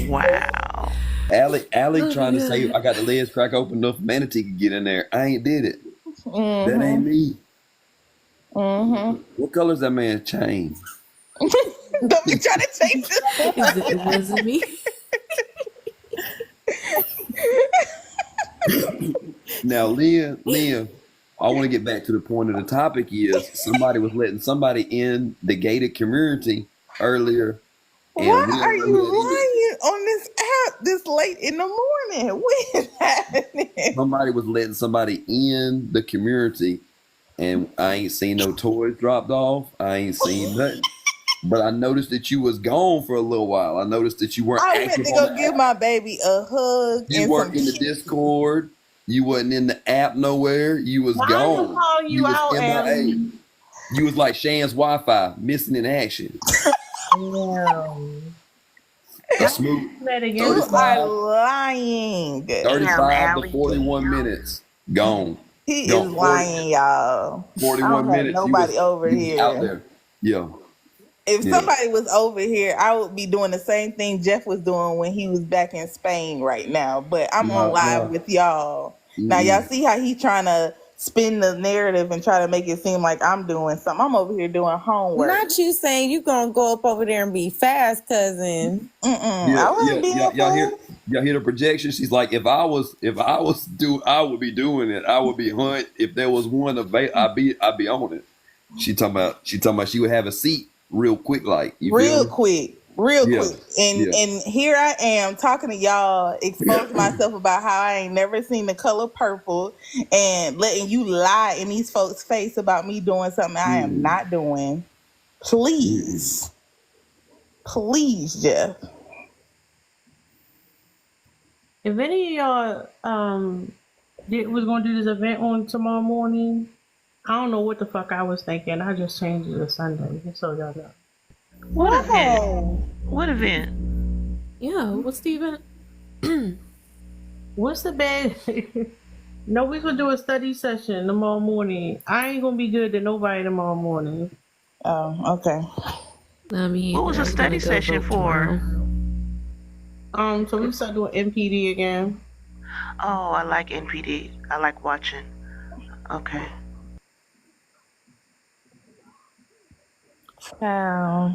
wow. Allie Oh trying to say god. I got the legs crack open enough manatee could get in there. I ain't did it. That Mm-hmm. ain't me. Mm-hmm. What color's that man's chain? Don't be trying to change this. It wasn't me. Now, Leah, I want to get back to the point of the topic is somebody was letting somebody in the gated community earlier. And Why we are over you here lying on this app this late in the morning? What is happening? somebody was letting somebody in the community, and I ain't seen no toys dropped off. I ain't seen nothing. But I noticed that you was gone for a little while. I noticed that you weren't I went active to on go the give app. my baby a hug You and weren't some in the Discord. You wasn't in the app nowhere. You was Why you gone. calling You you was out, MIA. Allie? You was like Shan's Wi-Fi, missing in action. A smooth That again? You are 35, lying. 35 to 41 minutes. Gone. He is Gone. lying, y'all. I 41 don't have minutes. nobody over You was out here. there. Yeah. If Yeah. somebody was over here, I would be doing the same thing Jeff was doing when he was back in Spain right now. But I'm on live with y'all. Now y'all see how he trying to spin the narrative and try to make it seem like I'm doing something. I'm over here doing homework. Not you saying you gonna go up over there and be fast, cousin. I wasn't being Y'all hear the projection? She's like, if I was I would be doing it. I would be hunt. If there was one available, I'd be on it. She talking about she would have a seat real quick, like you real feel me? quick. And here I am talking to y'all, exposing myself about how I ain't never seen The Color Purple and letting you lie in these folks' face about me doing something I am not doing. Please. Please, Jeff. If any of y'all was gonna do this event on tomorrow morning, I don't know what the fuck I was thinking. I just changed it to Sunday, just so y'all know. What event? What event? Yeah, what's the event? What's the bad? No, we gonna do a study session tomorrow morning. I ain't gonna be good to nobody tomorrow morning. Oh, okay. I mean, What was I a was gonna study go session vote for? tomorrow. So we start doing MPD again. Oh, I like NPD. I like watching. Okay. I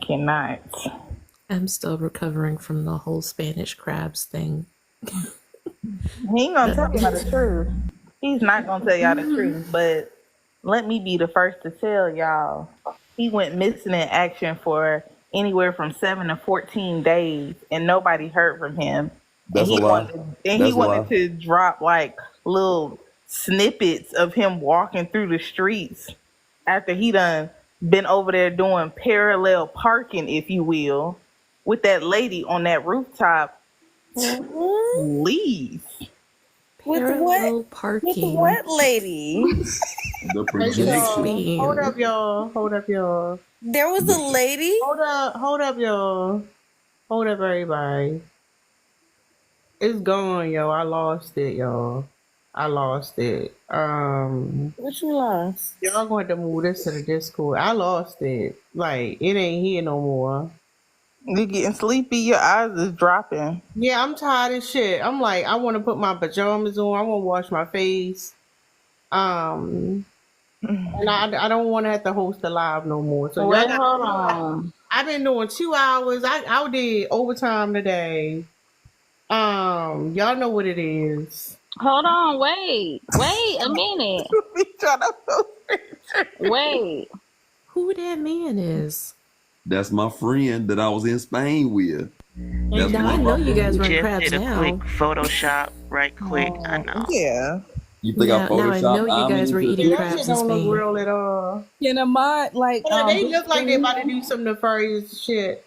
cannot. I'm still recovering from the whole Spanish crabs thing. He ain't gonna tell y'all the truth. He's not gonna tell y'all the truth, but let me be the first to tell y'all. He went missing in action for anywhere from 7 to 14 days, and nobody heard from him. That's a lie. He wanted to drop like little snippets of him walking through the streets after he done been over there doing parallel parking, if you will, with that lady on that rooftop. Please. With Parallel what? parking. With what lady? The projection. Hold up, y'all. Hold up, y'all. There was a lady? Hold up, y'all. Hold up, everybody. It's gone, yo. I lost it, y'all. I lost it. What you lost? Y'all going to move this to the Discord. I lost it. Like, it ain't here no more. You getting sleepy? Your eyes is dropping. Yeah, I'm tired of shit. I'm like, I want to put my pajamas on. I want to wash my face. And I don't want to have to host a live no more. So Wait, y'all hold on. I've been doing 2 hours. I did overtime today. Y'all know what it is. Hold on, wait a minute. Wait. Who that man is? That's my friend that I was in Spain with. That's Now, I know you guys run Jeff crabs did a now. quick Photoshop right quick. I know. Yeah. You think I Now I know photoshopped you guys were eating That crabs shit in don't look Spain. real at all. Can a mod like They look like they about to do some nefarious shit.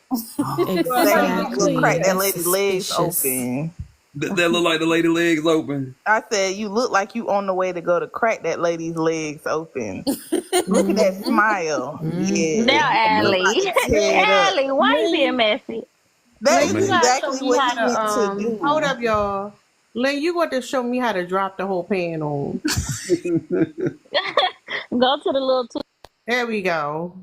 Exactly. Crack that That's lady's legs suspicious. open. That look like the lady legs open. I said you look like you on the way to go to crack that lady's legs open. Look at that smile. Yeah. Now, Allie. Allie, why you being messy? That Lynn, is you gotta show exactly me what how he meant to do. Hold up, y'all. Lynn, you got to show me how to drop the whole pan on. Go to the little There we go.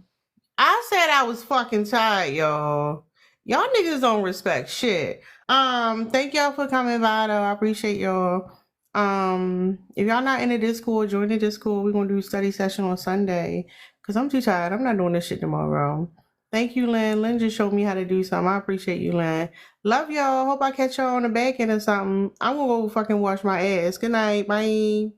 I said I was fucking tired, y'all. Y'all niggas don't respect shit. Thank y'all for coming by though. I appreciate y'all. If y'all not in the Discord, join the Discord. We're gonna do a study session on Sunday. Cause I'm too tired. I'm not doing this shit tomorrow. Thank you, Lynn. Lynn just showed me how to do something. I appreciate you, Lynn. Love y'all. Hope I catch y'all on the back end or something. I'm gonna go fucking wash my ass. Good night. Bye.